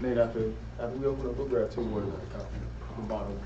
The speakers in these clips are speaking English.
Nate, after we open up, we'll grab 2 words at the bottom.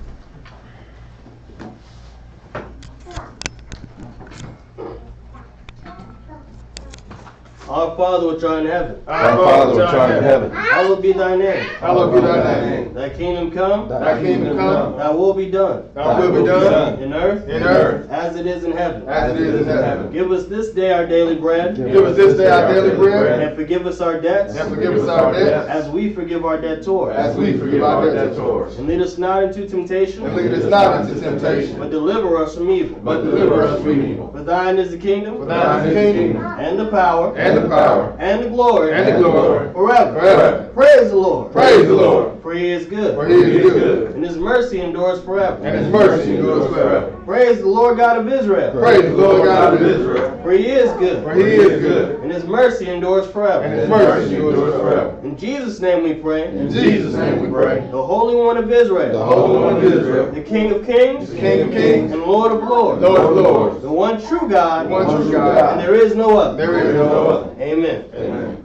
Our Father which art in heaven. Our Father which art in heaven. Hallowed be thy name. Hallowed be thy name. Thy kingdom come. Thy kingdom come. Thy will be done. Thy will be done. In earth. In earth. As it is in heaven. As it is in heaven. Give us this day our daily bread. Give us this day our daily bread. And forgive us our debts. And forgive us our debts. As we forgive our debtors. As we forgive our debtors. And lead us not into temptation. And lead us not into temptation. But deliver us from evil. But deliver us from evil. For thine is the kingdom. For thine is the kingdom. And the power. And the power. And the glory. And the glory. Forever. Forever. Praise the Lord. Praise the Lord. For he is good. For he is good. And his mercy endures forever. And his mercy endures forever. Praise the Lord God of Israel. Praise the Lord God of Israel. For he is good. For he is good. And his mercy endures forever. And his mercy endures forever. In Jesus' name we pray. In Jesus' name we pray. The Holy One of Israel. The Holy One of Israel. The King of Kings. The King of Kings. And Lord of Lords. Lord of Lords. The one true God. The one true God. And there is no other. There is no other. Amen. Amen.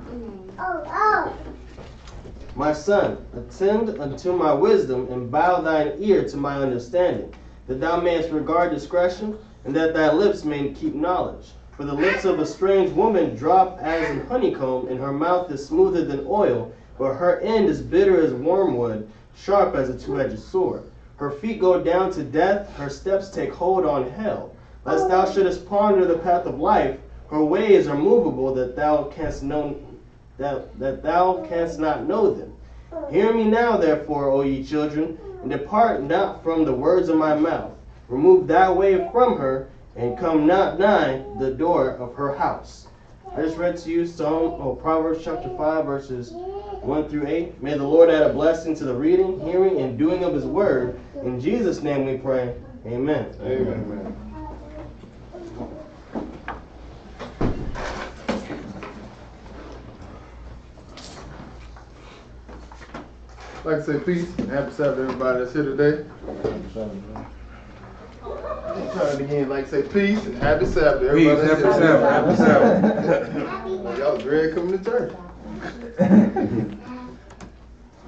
My son, attend unto my wisdom, and bow thine ear to my understanding, that thou mayest regard discretion, and that thy lips may keep knowledge. For the lips of a strange woman drop as an honeycomb, and her mouth is smoother than oil, but her end is bitter as wormwood, sharp as a two-edged sword. Her feet go down to death, her steps take hold on hell. Lest thou shouldest ponder the path of life, her ways are movable, that thou canst not know them. Hear me now, therefore, O ye children, and depart not from the words of my mouth. Remove thy way from her, and come not nigh the door of her house. I just read to you Proverbs chapter 5, verses 1 through 8. May the Lord add a blessing to the reading, hearing, and doing of his word. In Jesus' name we pray. Amen. Amen. I'd like to say peace and happy Sabbath to everybody that's here today. Try it again. Like to say peace and happy Sabbath to everybody that's here today. Happy Sabbath. Y'all was ready coming to church.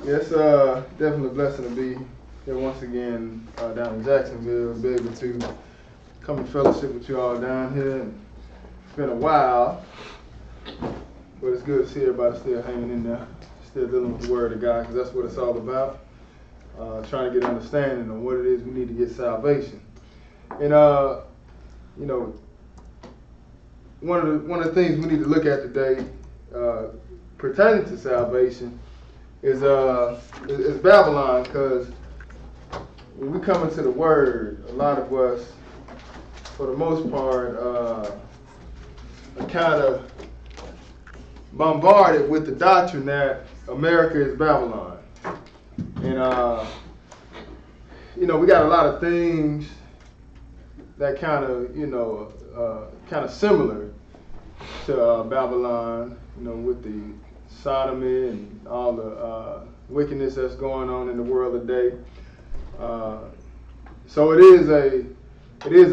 Yes, definitely a blessing to be here once again down in Jacksonville, be able to come and fellowship with you all down here. It's been a while, but it's good to see everybody still hanging in there, still dealing with the Word of God, because that's what it's all about. Trying to get understanding on what it is we need to get salvation. And you know, one of the things we need to look at today, pertaining to salvation, is Babylon, because when we come into the Word, a lot of us, for the most part, are kind of bombarded with the doctrine that America is Babylon. And you know, we got a lot of things that kind of, you know, kind of similar to Babylon, you know, with the sodomy and all the wickedness that's going on in the world today. So it is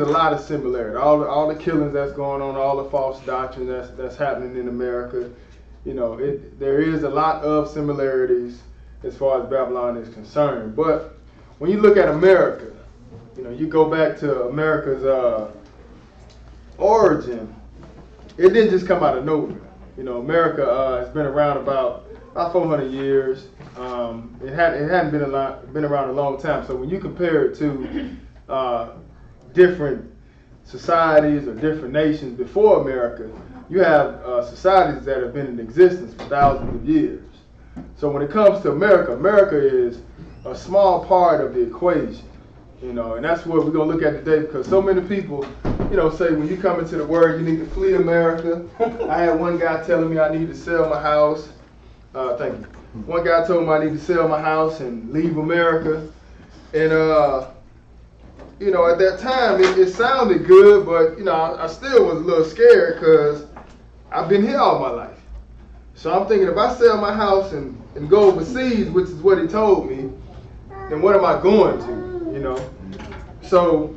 a lot of similarity. All the killings that's going on, all the false doctrine that's happening in America. You know, there is a lot of similarities as far as Babylon is concerned. But when you look at America, you know, you go back to America's origin. It didn't just come out of nowhere. You know, America has been around about 400 years. It hadn't been around a long time. So when you compare it to different societies or different nations before America, you have societies that have been in existence for thousands of years. So when it comes to America, America is a small part of the equation. You know, and that's what we're going to look at today, because so many people, you know, say when you come into the Word, you need to flee America. I had one guy telling me I need to sell my house. Thank you. One guy told me I need to sell my house and leave America. And, you know, at that time, it sounded good, but, you know, I still was a little scared because I've been here all my life. So I'm thinking if I sell my house and go overseas, which is what he told me, then what am I going to? You know, so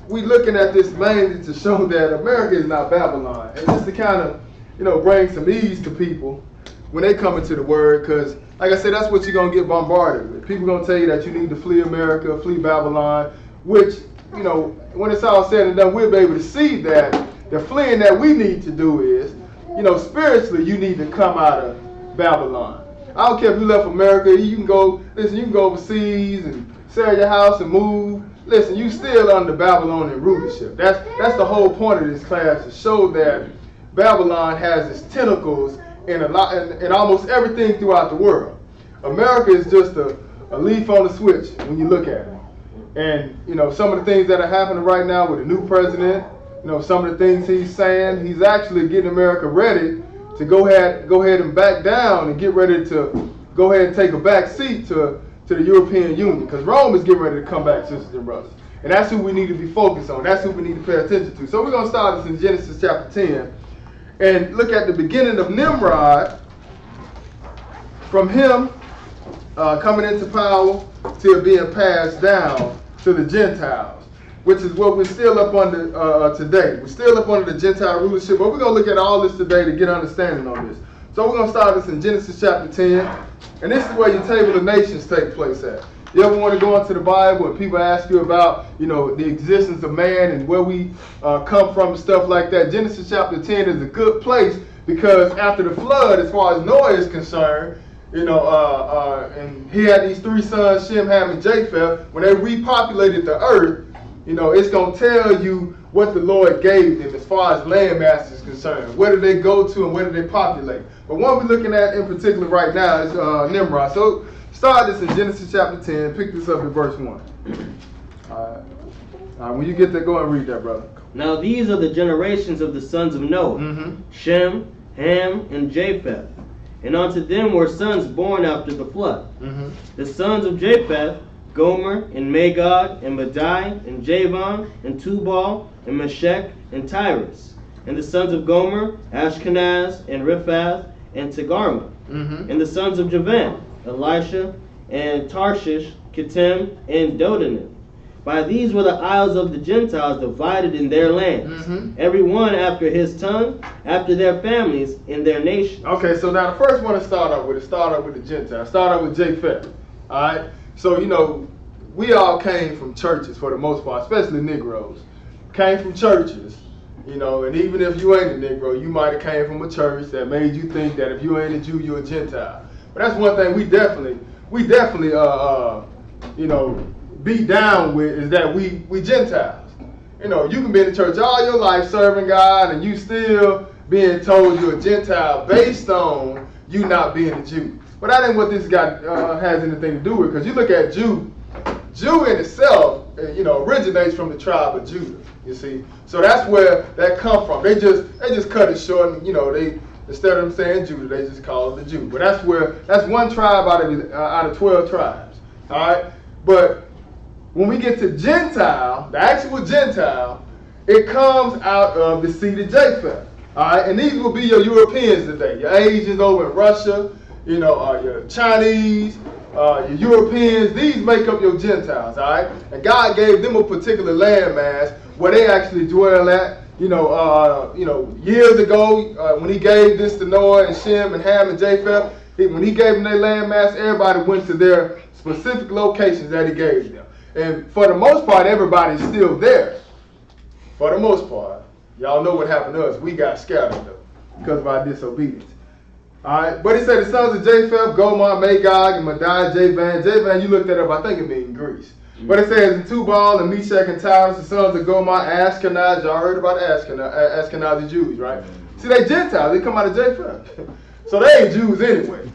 we looking at this mainly to show that America is not Babylon, and just to kind of, you know, bring some ease to people. when they come into the word, because like I said, that's what you're going to get bombarded with. People going to tell you that you need to flee America, flee Babylon, which, you know, when it's all said and done, we'll be able to see that the fleeing that we need to do is, you know, spiritually, you need to come out of Babylon. I don't care if you left America, you can go overseas and sell your house and move. Listen, you still under Babylonian rulership. That's the whole point of this class, to show that Babylon has its tentacles in almost everything throughout the world. America is just a leaf on the switch when you look at it. And, you know, some of the things that are happening right now with the new president, you know, some of the things he's saying, he's actually getting America ready to go ahead and back down and get ready to go ahead and take a back seat to the European Union. Because Rome is getting ready to come back, sisters and brothers. And that's who we need to be focused on. That's who we need to pay attention to. So we're going to start this in Genesis chapter 10 and look at the beginning of Nimrod, from him coming into power to being passed down to the Gentiles, which is what we're still up under today. We're still up under the Gentile rulership, but we're going to look at all this today to get understanding on this. So we're going to start this in Genesis chapter 10, and this is where your table of nations take place at. You ever want to go into the Bible and people ask you about, you know, the existence of man and where we come from and stuff like that? Genesis chapter 10 is a good place, because after the flood, as far as Noah is concerned, you know, and he had these three sons, Shem, Ham, and Japheth. When they repopulated the earth, you know, it's going to tell you what the Lord gave them as far as land mass is concerned. Where did they go to and where did they populate? But what we're looking at in particular right now is Nimrod. So start this in Genesis chapter 10. Pick this up in verse 1. All right, when you get there, go and read that, brother. Now these are the generations of the sons of Noah, Shem, Ham, and Japheth. And unto them were sons born after the flood. The sons of Japheth, Gomer, and Magog, and Madai, and Javan, and Tubal, and Meshech, and Tyrus. And the sons of Gomer, Ashkenaz, and Riphath, and Togarmah. And the sons of Javan, Elisha, and Tarshish, Kittim, and Dodanim. By these were the isles of the Gentiles divided in their lands, every one after his tongue, after their families, in their nations. Okay, so now the first one to start off with the Gentiles. Start off with Japheth. All right. So, you know, we all came from churches for the most part, especially Negroes. Came from churches, you know, and even if you ain't a Negro, you might have came from a church that made you think that if you ain't a Jew, you're a Gentile. But that's one thing we definitely, you know, beat down with, is that we Gentiles. You know, you can be in the church all your life serving God and you still being told you're a Gentile based on you not being a Jew. But that ain't what this guy has anything to do with, because you look at Jew in itself, you know, originates from the tribe of Judah, you see. So that's where that come from. They just cut it short, and, you know, instead of them saying Judah, they just call it the Jew. But that's one tribe out of 12 tribes. All right? But when we get to Gentile, the actual Gentile, it comes out of the seed of Japheth. All right? And these will be your Europeans today, your Asians over in Russia, you know, your Chinese, your Europeans. These make up your Gentiles, all right? And God gave them a particular landmass where they actually dwell at. You know, years ago, when He gave this to Noah and Shem and Ham and Japheth, when He gave them their landmass, everybody went to their specific locations that He gave them. And for the most part, everybody's still there. For the most part. Y'all know what happened to us. We got scattered, though, because of our disobedience. All right, but He said the sons of Japheth, Gomer, Magog, and Madai, Javan. Javan, you looked that up, I think it means Greece. But it says in Tubal and Meshech and Tyrus, the sons of Gomer, Ashkenaz. Y'all heard about Ashkenazi Jews, right? See, they Gentiles. They come out of Japheth. So they ain't Jews anyway.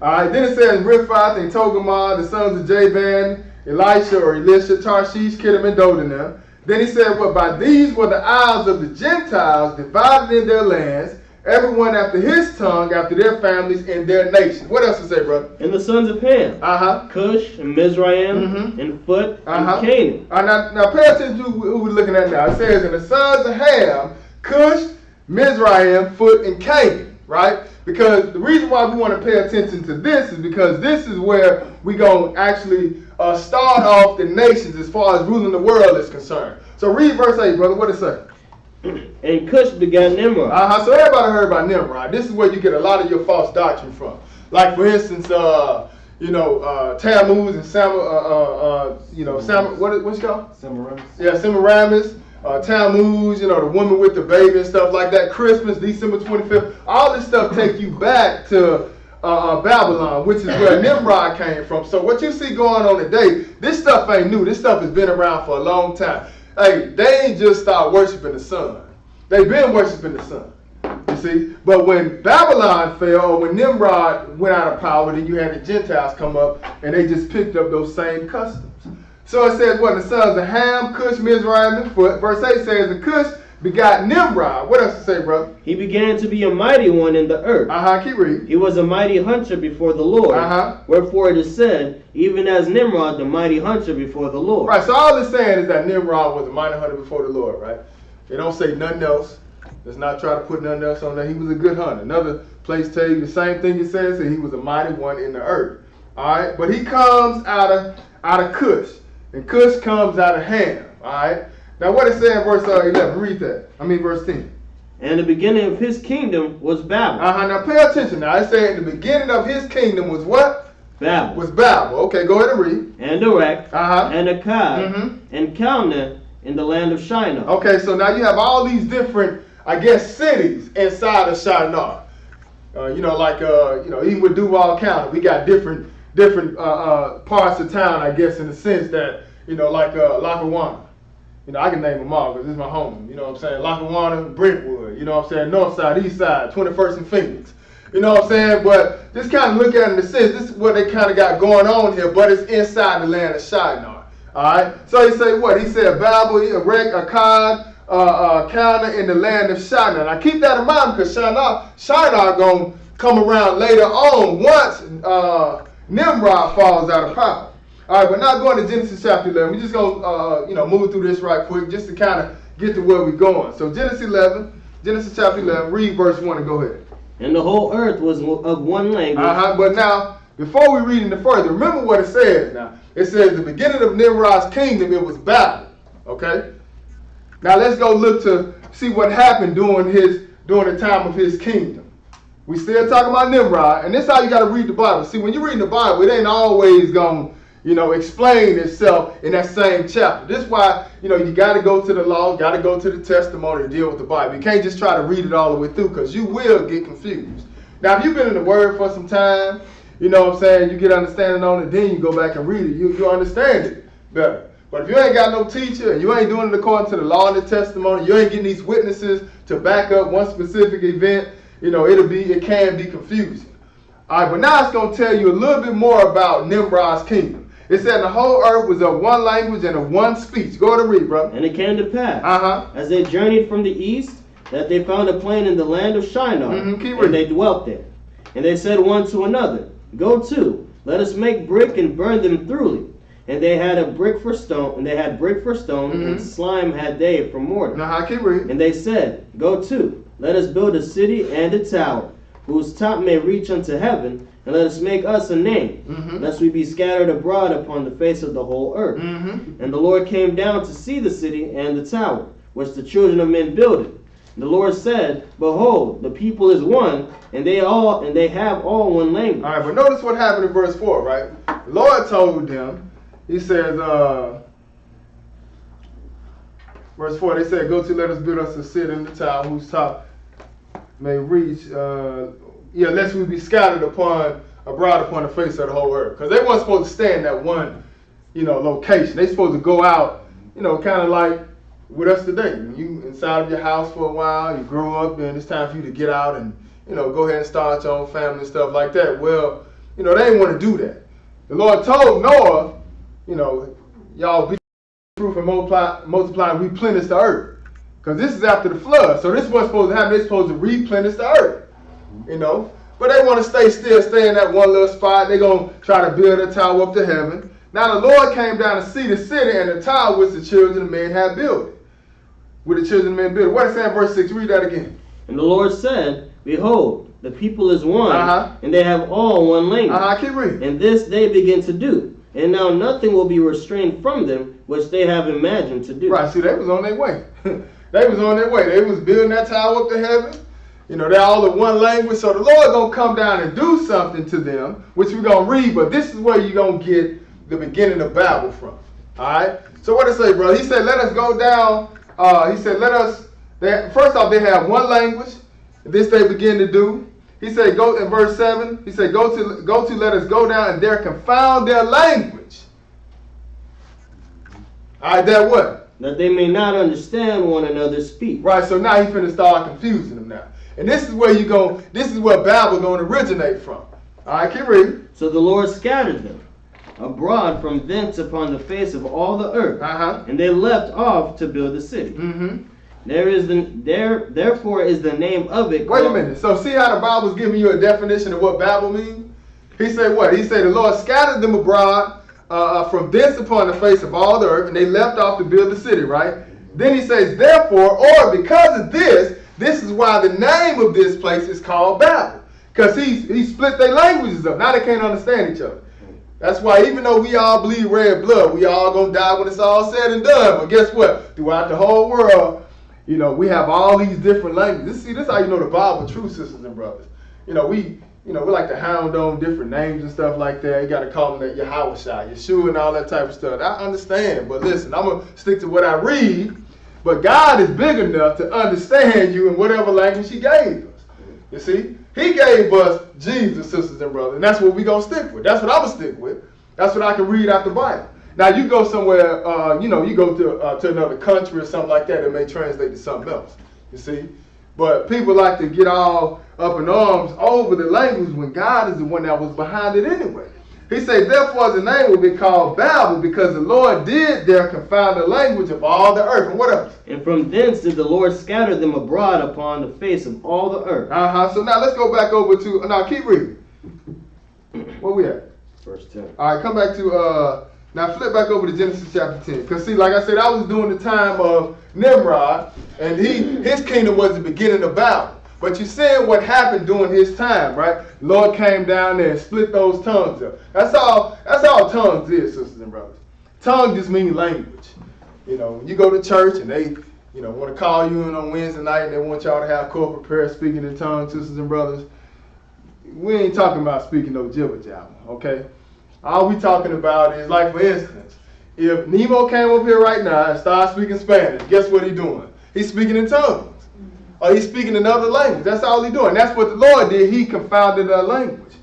All right, then it says Riphath and Togarmah, the sons of Javan, Elisha, Tarshish, Kittim, and Dodanim. Then he said, well, by these were the isles of the Gentiles divided in their lands, everyone after his tongue, after their families, and their nations. What else to say, brother? And the sons of Ham, Cush, and Mizraim, and Phut, and Canaan. Now pay attention to who we're looking at now. It says, and the sons of Ham, Cush, Mizraim, Phut, and Canaan, right? Because the reason why we want to pay attention to this is because this is where we're going to actually start off the nations as far as ruling the world is concerned. So read verse 8, brother. What it say? And Cush begat Nimrod. So everybody heard about Nimrod. This is where you get a lot of your false doctrine from. Like for instance, Tammuz and what's it called? Semiramis. Yeah, Semiramis, Tammuz, the woman with the baby and stuff like that. Christmas, December 25th. All this stuff take you back to Babylon, which is where Nimrod came from. So what you see going on today, this stuff ain't new. This stuff has been around for a long time. Hey, they ain't just start worshiping the sun. They've been worshiping the sun. You see? But when Babylon fell, or when Nimrod went out of power, then you had the Gentiles come up and they just picked up those same customs. So it says, what? The sons of Ham, Cush, Mizraim, and Phut. Verse 8 says, the Cush begot Nimrod. What else to say, brother? He began to be a mighty one in the earth. Keep reading. He was a mighty hunter before the Lord. Wherefore it is said, even as Nimrod, the mighty hunter before the Lord. Right, so all it's saying is that Nimrod was a mighty hunter before the Lord, right? They don't say nothing else. Let's not try to put nothing else on there. He was a good hunter. Another place tell you the same thing it says, that he was a mighty one in the earth. All right, but he comes out of Cush, and Cush comes out of Ham. All right. Now what it says in verse 11, read that. Verse 10. And the beginning of his kingdom was Babel. Now pay attention now. It said in the beginning of his kingdom was what? Babel. Was Babel. Okay, go ahead and read. And Erech, and Akkad, and Calneh in the land of Shinar. Okay, so now you have all these different, cities inside of Shinar. Even with Duval County, we got different parts of town, I guess, in the sense that, Lackawanna. I can name them all because this is my home. You know what I'm saying? Lackawanna, Brentwood, North Side, East Side, 21st and Phoenix. You know what I'm saying? But just kind of look at it in the sense, this is what they kind of got going on here, but it's inside the land of Shinar. All right? So he said what? He said Babel, Erech, Akkad, Calneh in the land of Shinar. Now keep that in mind because Shinar going to come around later on once Nimrod falls out of power. All right, but now going to Genesis chapter 11. We're just going to, move through this right quick just to kind of get to where we're going. So Genesis chapter 11, read verse 1 and go ahead. And the whole earth was of one language. But now, before we read any further, remember what it says now. It says the beginning of Nimrod's kingdom, it was Babel. Okay? Now let's go look to see what happened during the time of his kingdom. We still talking about Nimrod, and this is how you got to read the Bible. See, when you're reading the Bible, it ain't always going to explain itself in that same chapter. This is why, you got to go to the law, got to go to the testimony to deal with the Bible. You can't just try to read it all the way through because you will get confused. Now, if you've been in the Word for some time, you get understanding on it, then you go back and read it. You understand it better. But if you ain't got no teacher and you ain't doing it according to the law and the testimony, you ain't getting these witnesses to back up one specific event, it can be confusing. All right, but now it's going to tell you a little bit more about Nimrod's kingdom. It said the whole earth was of one language and of one speech. Go ahead and read, bro. And it came to pass, as they journeyed from the east, that they found a plain in the land of Shinar, and they dwelt there. And they said one to another, Go to, let us make brick and burn them thoroughly. And they had brick for stone, and slime had they for mortar. Keep reading. And they said, Go to, let us build a city and a tower, whose top may reach unto heaven, and let us make us a name, lest we be scattered abroad upon the face of the whole earth. And the Lord came down to see the city and the tower, which the children of men builded. The Lord said, Behold, the people is one, and they have all one language. All right, but notice what happened in verse 4, right? The Lord told them, he says, verse 4, they said, Go to, let us build us a city and a tower, whose top may reach, lest we be scattered abroad upon the face of the whole earth. Because they weren't supposed to stay in that one, location. They supposed to go out, kind of like with us today. You inside of your house for a while, you grow up, and it's time for you to get out and, go ahead and start your own family and stuff like that. Well, they didn't want to do that. The Lord told Noah, y'all be fruitful and multiply and replenish the earth. Because this is after the flood. So this is what's supposed to happen. They're supposed to replenish the earth. But they want to stay in that one little spot. They're going to try to build a tower up to heaven. Now the Lord came down to see the city and the tower which the children of men had built. With the children of men built. What is that in verse 6? Read that again. And the Lord said, Behold, the people is one, and they have all one language. Keep reading. And this they begin to do. And now nothing will be restrained from them, which they have imagined to do. Right, see, they was on their way. They was on their way. They was building that tower up to heaven. You know, they're all in one language. So the Lord going to come down and do something to them, which we're going to read. But this is where you're going to get the beginning of Babel from. All right? So what did it say, brother? He said, let us go down. He said, first off, they have one language. This they begin to do. He said, go in verse 7. He said, go to, let us go down and there confound their language. All right, that what? That they may not understand one another's speech. Right, so now he's finna start confusing them now. And this is where this is where Babel going to originate from. All right, keep reading. So the Lord scattered them abroad from thence upon the face of all the earth. And they left off to build the city. Therefore is the name of it called... Wait a minute. So see how the Bible's giving you a definition of what Babel means? He said what? He said the Lord scattered them abroad from thence upon the face of all the earth, and they left off to build the city, right? Then he says, therefore, or because of this is why the name of this place is called Babel. Because he split their languages up. Now they can't understand each other. That's why even though we all bleed red blood, we all gonna die when it's all said and done. But guess what? Throughout the whole world, you know, we have all these different languages. This is how you know the Bible true, sisters and brothers. You know, we like to hound on different names and stuff like that. You got to call them that Yahweh, Yeshua, and all that type of stuff. I understand, but listen, I'm going to stick to what I read. But God is big enough to understand you in whatever language he gave us. You see? He gave us Jesus, sisters and brothers, and that's what we're going to stick with. That's what I'm going to stick with. That's what I can read out the Bible. Now, you go somewhere, you go to another country or something like that, it may translate to something else. You see? But people like to get all up in arms over the language when God is the one that was behind it anyway. He said, therefore the name will be called Babel, because the Lord did there confound the language of all the earth. And what else? And from thence did the Lord scatter them abroad upon the face of all the earth. So now let's go back over to, now keep reading. Where we at? Verse 10. All right, come back to, now flip back over to Genesis chapter 10. Because see, like I said, I was doing the time of Nimrod, and his kingdom was the beginning of Babel. But you're seeing what happened during his time, right? Lord came down there and split those tongues up. That's all tongues is, sisters and brothers. Tongue just means language. You know, when you go to church and they, want to call you in on Wednesday night and they want y'all to have corporate prayer speaking in tongues, sisters and brothers, we ain't talking about speaking no jibber jabber, okay? All we talking about is, like, for instance, if Nemo came up here right now and started speaking Spanish, guess what he's doing? He's speaking in tongues. Or he's speaking another language. That's all he's doing. That's what the Lord did. He confounded that language.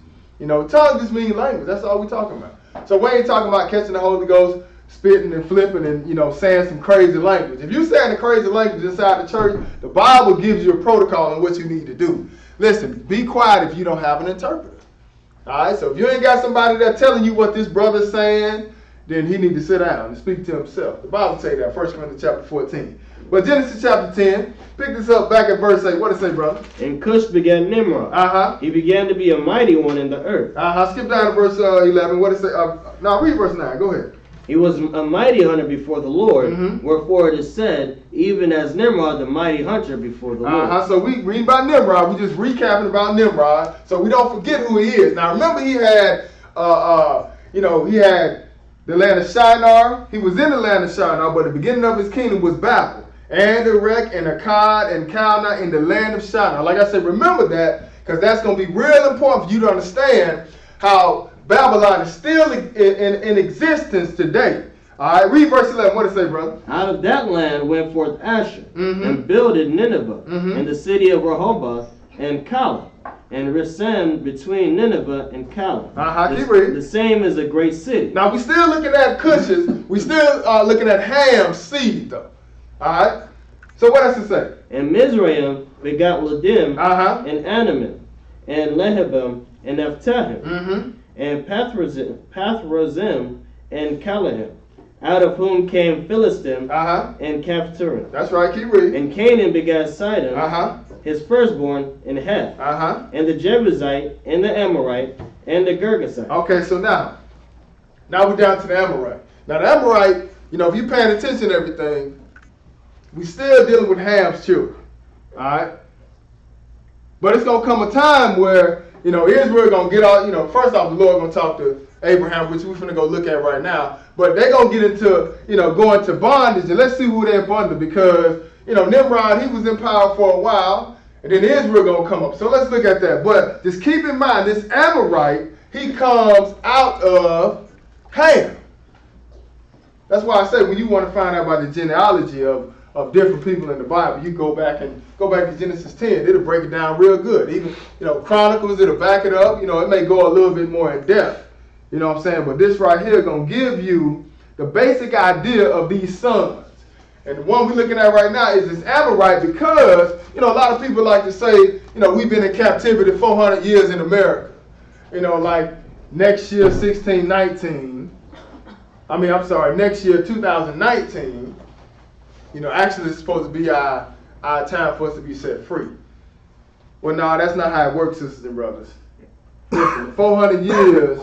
Tongue just means language. That's all we're talking about. So we ain't talking about catching the Holy Ghost, spitting and flipping and, saying some crazy language. If you're saying a crazy language inside the church, the Bible gives you a protocol on what you need to do. Listen, be quiet if you don't have an interpreter. All right? So if you ain't got somebody that's telling you what this brother's saying, then he need to sit down and speak to himself. The Bible say that, 1 Corinthians chapter 14. But Genesis chapter 10, pick this up back at verse 8. What does it say, brother? And Cush began Nimrod. He began to be a mighty one in the earth. Skip down to verse 11. What does it say? Now read verse 9. Go ahead. He was a mighty hunter before the Lord, wherefore it is said, even as Nimrod, the mighty hunter before the Lord. So we read about Nimrod. We just recapping about Nimrod, so we don't forget who he is. Now remember, he had, he had the land of Shinar. He was in the land of Shinar, but the beginning of his kingdom was Babel. And Erech and Akkad and Calneh in the land of Shinar. Like I said, remember that, because that's going to be real important for you to understand how Babylon is still in existence today. All right, read verse 11. What does it say, brother? Out of that land went forth Asher, and builded Nineveh, and the city of Rehoboth, and Calah, and Resen between Nineveh and Calah. Keep reading. The same is a great city. Now, we still looking at Cush's. We still looking at Ham's seed, though. All right. So what does it say? And Mizraim begot Ladim, and Anamim, and Lehabim, and Naphtahim, and Pathrazim, and Calahim, out of whom came Philistim, and Caphtorim. That's right. Keep reading. And Canaan begat Sidon, his firstborn, and Heth, and the Jebusite, and the Amorite, and the Girgasite. Okay, so now we're down to the Amorite. Now the Amorite, if you're paying attention to everything, we still dealing with Ham's children, all right? But it's going to come a time where, Israel going to get all, first off, the Lord going to talk to Abraham, which we're going to go look at right now. But they're going to get into, going to bondage. And let's see who they're under, because, Nimrod, he was in power for a while, and then Israel gonna come up. So let's look at that. But just keep in mind, this Amorite, he comes out of Ham. That's why I say when you want to find out about the genealogy of different people in the Bible, you go back to Genesis 10. It'll break it down real good. Even Chronicles, it'll back it up. It may go a little bit more in depth. You know what I'm saying? But this right here gonna give you the basic idea of these sons. And the one we're looking at right now is this Amorite, because a lot of people like to say, we've been in captivity 400 years in America. Like next year 1619. Next year 2019. Actually it's supposed to be our time for us to be set free. Well, no, that's not how it works, sisters and brothers. Listen, 400 years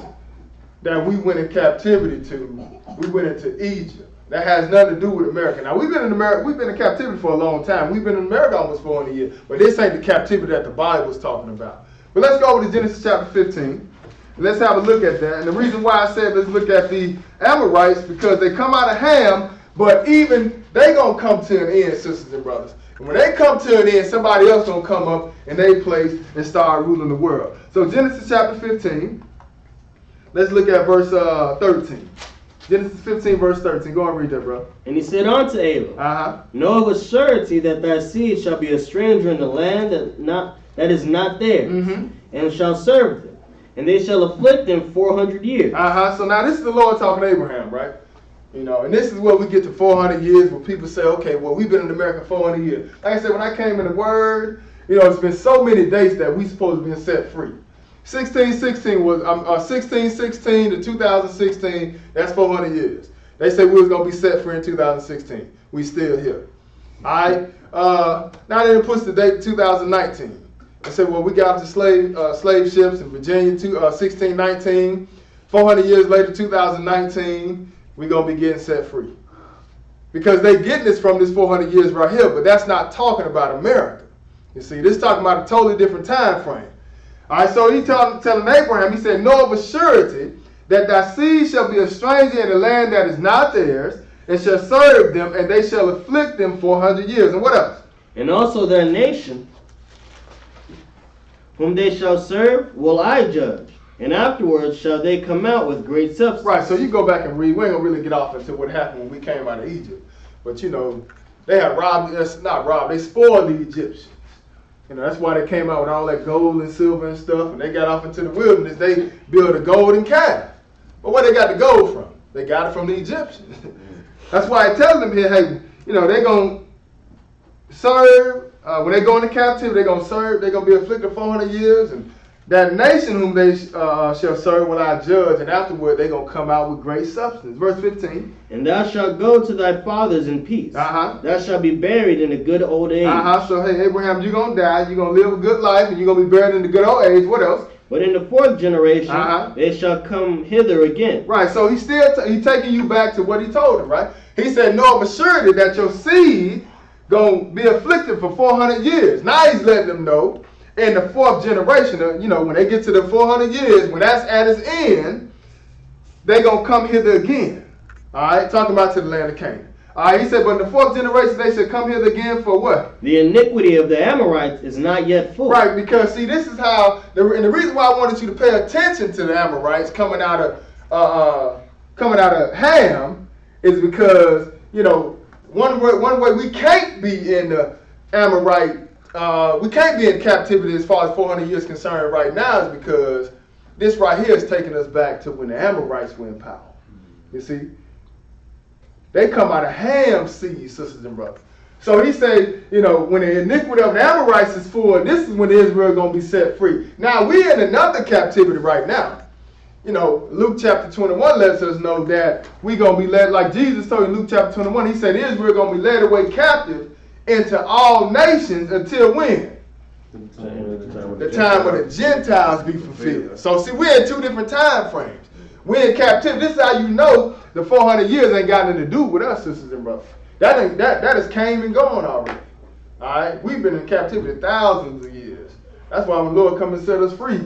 that we went in captivity to, we went into Egypt. That has nothing to do with America. Now, we've been in captivity for a long time. We've been in America almost 400 years. But this ain't the captivity that the Bible is talking about. But let's go over to Genesis chapter 15. Let's have a look at that. And the reason why I said let's look at the Amorites, because they come out of Ham, but even they going to come to an end, sisters and brothers. And when they come to an end, somebody else going to come up in their place and start ruling the world. So Genesis chapter 15. Let's look at verse 13. Genesis 15, verse 13. Go and read that, bro. And he said unto Abel, Know of a surety that thy seed shall be a stranger in the land that is not theirs, and shall serve them, and they shall afflict them 400 years. So now this is the Lord talking to Abraham, right? And this is where we get to 400 years, where people say, okay, well, we've been in America 400 years. Like I said, when I came in the Word, it's been so many dates that we supposed to be set free. 1616 was 1616 to 2016. That's 400 years. They say we was gonna be set free in 2016. We still here. All right. Now they push the date to 2019. They say, well, we got the slave ships in Virginia 1619. 400 years later, 2019, we gonna be getting set free. Because they getting this from this 400 years right here, but that's not talking about America. You see, this is talking about a totally different time frame. All right, so he telling Abraham, he said, Know of a surety that thy seed shall be a stranger in a land that is not theirs, and shall serve them, and they shall afflict them 400 years. And what else? And also their nation, whom they shall serve, will I judge, and afterwards shall they come out with great substance. Right, so you go back and read. We ain't going to really get off into what happened when we came out of Egypt. But, they had they spoiled the Egyptians. That's why they came out with all that gold and silver and stuff, and they got off into the wilderness. They built a golden calf. But where they got the gold from? They got it from the Egyptians. That's why I tell them here, hey, they're going to serve. When they go into captivity, they're going to serve. They're going to be afflicted 400 years. And that nation whom they shall serve will I judge. And afterward, they're going to come out with great substance. Verse 15. And thou shalt go to thy fathers in peace. Thou shalt be buried in a good old age. So, hey, Abraham, you're going to die. You're going to live a good life. And you're going to be buried in the good old age. What else? But in the fourth generation, they shall come hither again. Right, so he's still he's taking you back to what he told him, right? He said, Know of a surety that your seed going to be afflicted for 400 years. Now he's letting them know in the fourth generation, when they get to the 400 years, when that's at its end, they're going to come hither again. All right, talking about to the land of Canaan. All right, he said, but in the fourth generation, they should come hither again for what? The iniquity of the Amorites is not yet full. Right, because see, this is how, and the reason why I wanted you to pay attention to the Amorites coming out of Ham is because, one way we can't be in the Amorite, we can't be in captivity as far as 400 years concerned right now is because this right here is taking us back to when the Amorites were in power. You see? They come out of Ham's seed, sisters and brothers. So he said, when the iniquity of the Amorites is full, this is when Israel is going to be set free. Now, we're in another captivity right now. Luke chapter 21 lets us know that we're going to be led, like Jesus told in Luke chapter 21, he said Israel is going to be led away captive into all nations until when? The time when the Gentiles be fulfilled. So see, we're in two different time frames. We're in captivity. This is how you know the 400 years ain't got nothing to do with us, sisters and brothers. That has came and gone already. All right, we've been in captivity thousands of years. That's why when the Lord come and set us free,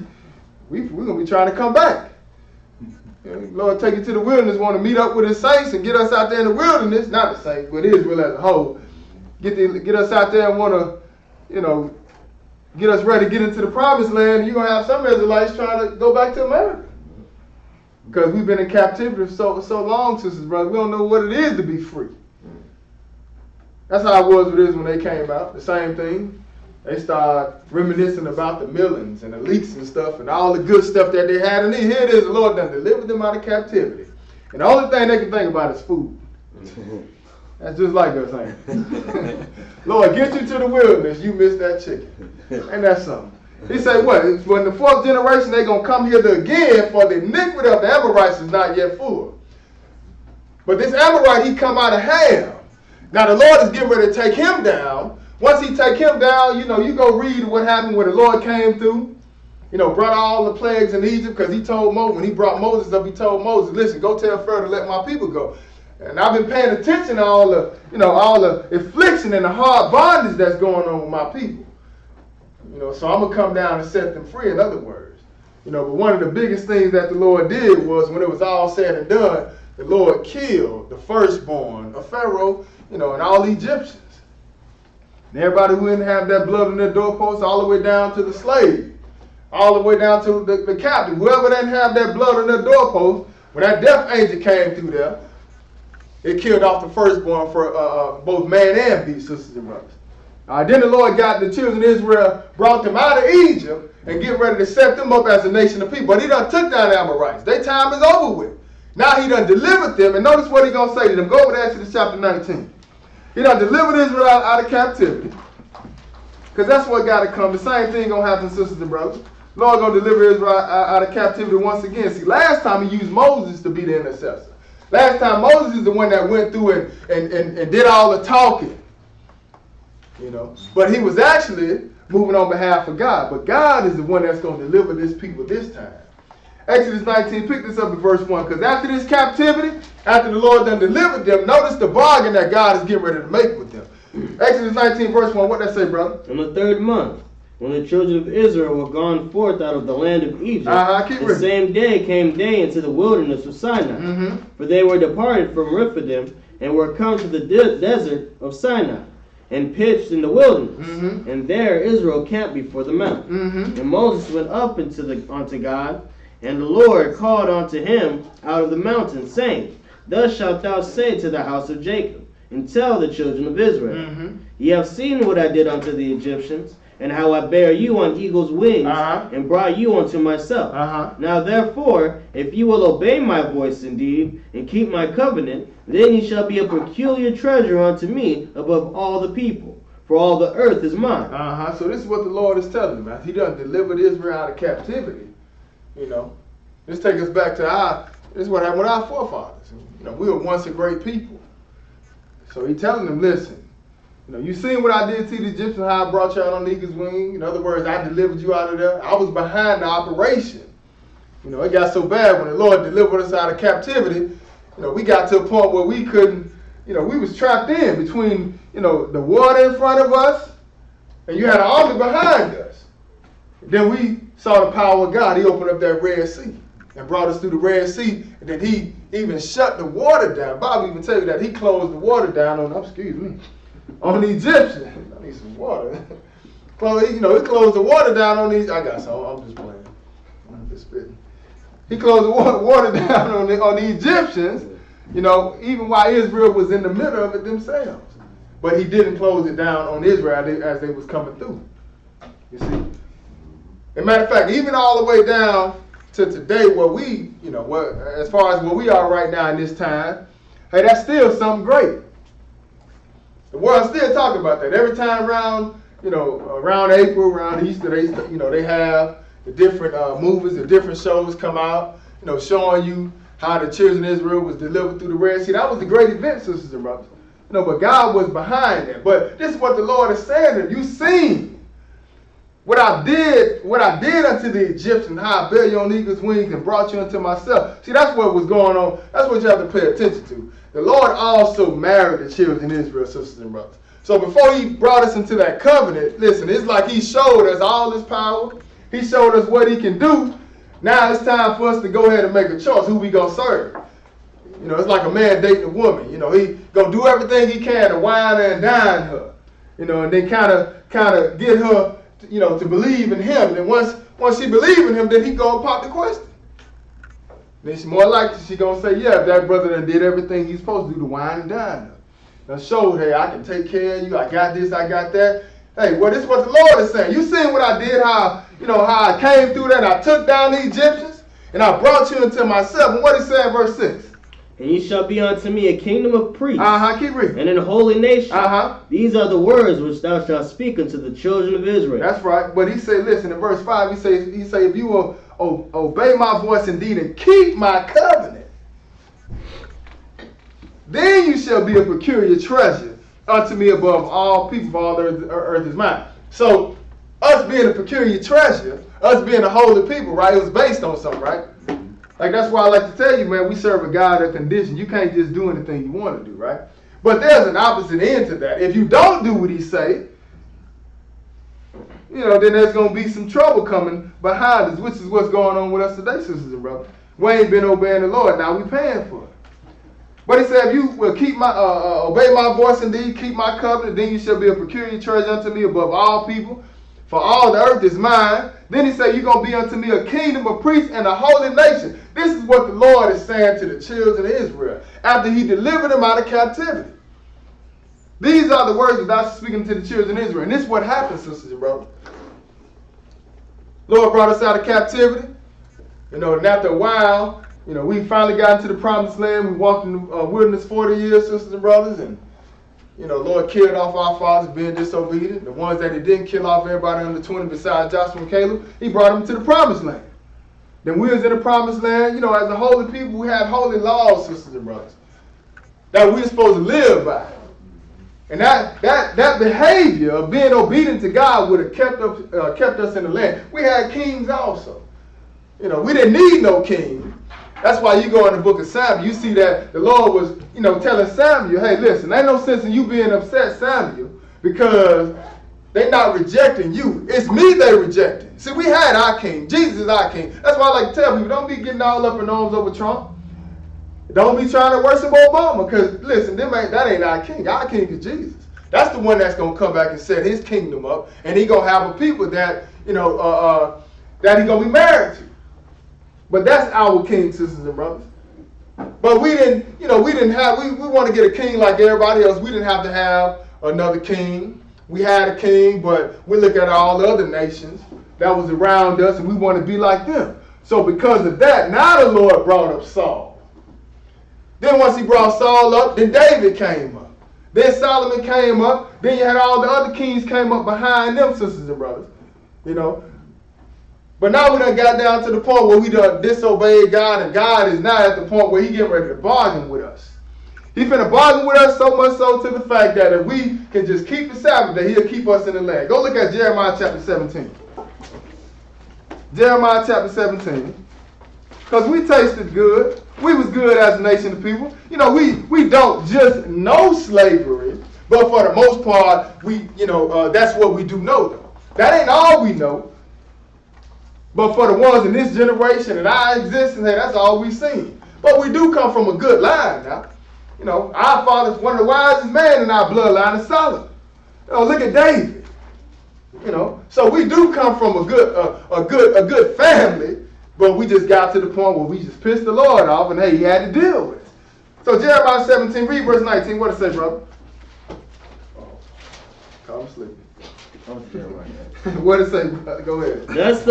we're gonna be trying to come back. Lord take you to the wilderness, want to meet up with his saints and get us out there in the wilderness, not the saints, but Israel as a whole. get us out there and want to, you know, get us ready to get into the promised land, you're going to have some Israelites trying to go back to America. Because we've been in captivity for so long, sisters, brothers. We don't know what it is to be free. That's how it was with this when they came out. The same thing. They started reminiscing about the millings and the leeks and stuff and all the good stuff that they had. And here it is, the Lord done delivered them out of captivity. And the only thing they can think about is food. That's just like us, ain't it? Lord, get you to the wilderness, you missed that chicken. Ain't that something? He said, what? When the fourth generation, they going to come hither again, for the iniquity of the Amorites is not yet full. But this Amorite, he come out of Ham. Now the Lord is getting ready to take him down. Once he take him down, you know, you go read what happened when the Lord came through. You know, brought all the plagues in Egypt, because he told Moses, when he brought Moses up, he told Moses, listen, go tell Pharaoh to let my people go. And I've been paying attention to all the, you know, all the affliction and the hard bondage that's going on with my people. You know, so I'm going to come down and set them free, in other words. You know, but one of the biggest things that the Lord did was, when it was all said and done, the Lord killed the firstborn of Pharaoh, you know, and all the Egyptians. And everybody who didn't have that blood on their doorposts, all the way down to the slave, all the way down to the captive. Whoever didn't have that blood on their doorpost, when that death angel came through there, it killed off the firstborn for both man and beast, sisters and brothers. Then the Lord got the children of Israel, brought them out of Egypt, and get ready to set them up as a nation of people. But he done took down the Amorites. Their time is over with. Now he done delivered them, and notice what he gonna say to them. Go over to Exodus chapter 19. He done delivered Israel out of captivity. Because that's what got to come. The same thing gonna happen, sisters and brothers. Lord gonna deliver Israel out of captivity once again. See, last time he used Moses to be the intercessor. Last time Moses is the one that went through and did all the talking. You know, but he was actually moving on behalf of God. But God is the one that's going to deliver this people this time. Exodus 19, pick this up in verse 1. Because after this captivity, after the Lord done delivered them, notice the bargain that God is getting ready to make with them. Exodus 19, verse 1, what that say, brother? In the third month, when the children of Israel were gone forth out of the land of Egypt, the same day came they into the wilderness of Sinai. For they were departed from Rephidim, and were come to the desert of Sinai, and pitched in the wilderness. And there Israel camped before the mount. And Moses went up unto God, and the Lord called unto him out of the mountain, saying, Thus shalt thou say to the house of Jacob, and tell the children of Israel, Ye have seen what I did unto the Egyptians, and how I bare you on eagle's wings, and brought you unto myself. Now therefore, if you will obey my voice indeed, and keep my covenant, then ye shall be a peculiar treasure unto me above all the people, for all the earth is mine. So this is what the Lord is telling them. He done delivered Israel out of captivity. You know, this takes us back to this is what happened with our forefathers. You know, we were once a great people. So he telling them, listen, you know, you seen what I did to the Egyptians, how I brought you out on eagle's wing. In other words, I delivered you out of there. I was behind the operation. You know, it got so bad when the Lord delivered us out of captivity, you know, we got to a point where we couldn't, you know, we was trapped in between, you know, the water in front of us, and you had an army behind us. Then we saw the power of God. He opened up that Red Sea and brought us through the Red Sea, and then he even shut the water down. Bob even tell you that he closed the water down on the Egyptians. I need some water. You know, he closed the water down on these. I got some. I'm just playing. I'm just spitting. He closed the water down on the Egyptians, you know, even while Israel was in the middle of it themselves. But he didn't close it down on Israel as they was coming through. You see? As a matter of fact, even all the way down to today, where we, you know, as far as where we are right now in this time, hey, that's still something great. The world still talking about that. Every time around, you know, around April, around Easter, they have the different movies, the different shows come out, you know, showing you how the children of Israel was delivered through the Red Sea. That was a great event, sisters and brothers. You know, but God was behind it. But this is what the Lord is saying. You seen what I did unto the Egyptians, how I bare you on eagle's wings and brought you unto myself. See, that's what was going on. That's what you have to pay attention to. The Lord also married the children of Israel, sisters and brothers. So before he brought us into that covenant, listen, it's like he showed us all his power. He showed us what he can do. Now it's time for us to go ahead and make a choice who we gonna serve. You know, it's like a man dating a woman. You know, he gonna do everything he can to wine her and dine her. and then kind of get her, to believe in him. And once she believe in him, then he go and pop the question. Then she more likely she gonna say, yeah, if that brother done did everything he's supposed to do to wine and dine her. Now showed, hey, I can take care of you. I got this, I got that. Hey, well, this is what the Lord is saying. You seen what I did, how I came through that, and I took down the Egyptians, and I brought you into myself. And what he said in verse 6? And ye shall be unto me a kingdom of priests, Keep reading. and an holy nation. These are the words which thou shalt speak unto the children of Israel. That's right. But he said, listen, in verse 5, he say, if you will obey my voice indeed and keep my covenant, then you shall be a peculiar treasure unto me above all people, for all the earth is mine. So, us being a peculiar treasure, us being a holy people, right, it was based on something, right? Like, that's why I like to tell you, man, we serve a God of condition. You can't just do anything you want to do, right? But there's an opposite end to that. If you don't do what he say, then there's going to be some trouble coming behind us, which is what's going on with us today, sisters and brothers. We ain't been obeying the Lord. Now we paying for it. But he said, if you will keep my obey my voice indeed, keep my covenant, then you shall be a peculiar treasure unto me above all people, for all the earth is mine. Then he said, you're going to be unto me a kingdom of priests and a holy nation. This is what the Lord is saying to the children of Israel after he delivered them out of captivity. These are the words that thou speaking to the children of Israel. And this is what happened, sisters and brothers. Lord brought us out of captivity. And after a while, we finally got into the promised land. We walked in the wilderness 40 years, sisters and brothers. And, Lord killed off our fathers being disobedient. The ones that he didn't kill off, everybody under 20 besides Joshua and Caleb, he brought them to the promised land. Then we was in the promised land, as a holy people, we had holy laws, sisters and brothers, that we're supposed to live by. And that behavior of being obedient to God would have kept us in the land. We had kings also. We didn't need no king. That's why you go in the book of Samuel, you see that the Lord was, telling Samuel, hey, listen, ain't no sense in you being upset, Samuel, because they're not rejecting you. It's me they rejecting. See, we had our king. Jesus is our king. That's why I like to tell people, don't be getting all up in arms over Trump. Don't be trying to worship Obama, because, listen, that ain't our king. Our king is Jesus. That's the one that's going to come back and set his kingdom up, and he going to have a people that, that he going to be married to. But that's our king, sisters and brothers. But we want to get a king like everybody else. We didn't have to have another king. We had a king, but we look at all the other nations that was around us, and we want to be like them. So because of that, now the Lord brought up Saul. Then once he brought Saul up, then David came up. Then Solomon came up. Then you had all the other kings came up behind them, sisters and brothers. But now we done got down to the point where we done disobeyed God, and God is now at the point where he getting ready to bargain with us. He finna bargain with us so much so to the fact that if we can just keep the Sabbath, that he'll keep us in the land. Go look at Jeremiah chapter 17. Jeremiah chapter 17. Because we tasted good. We was good as a nation of people. We don't just know slavery, but for the most part, that's what we do know, though. That ain't all we know. But for the ones in this generation and our existence, hey, that's all we've seen. But we do come from a good line now. Our father's one of the wisest men in our bloodline is Solomon. Look at David. So we do come from a good family, but we just got to the point where we just pissed the Lord off, and hey, he had to deal with it. So Jeremiah 17, read verse 19. What does it say, brother? I'm sleeping. What does it say? Go ahead. Thus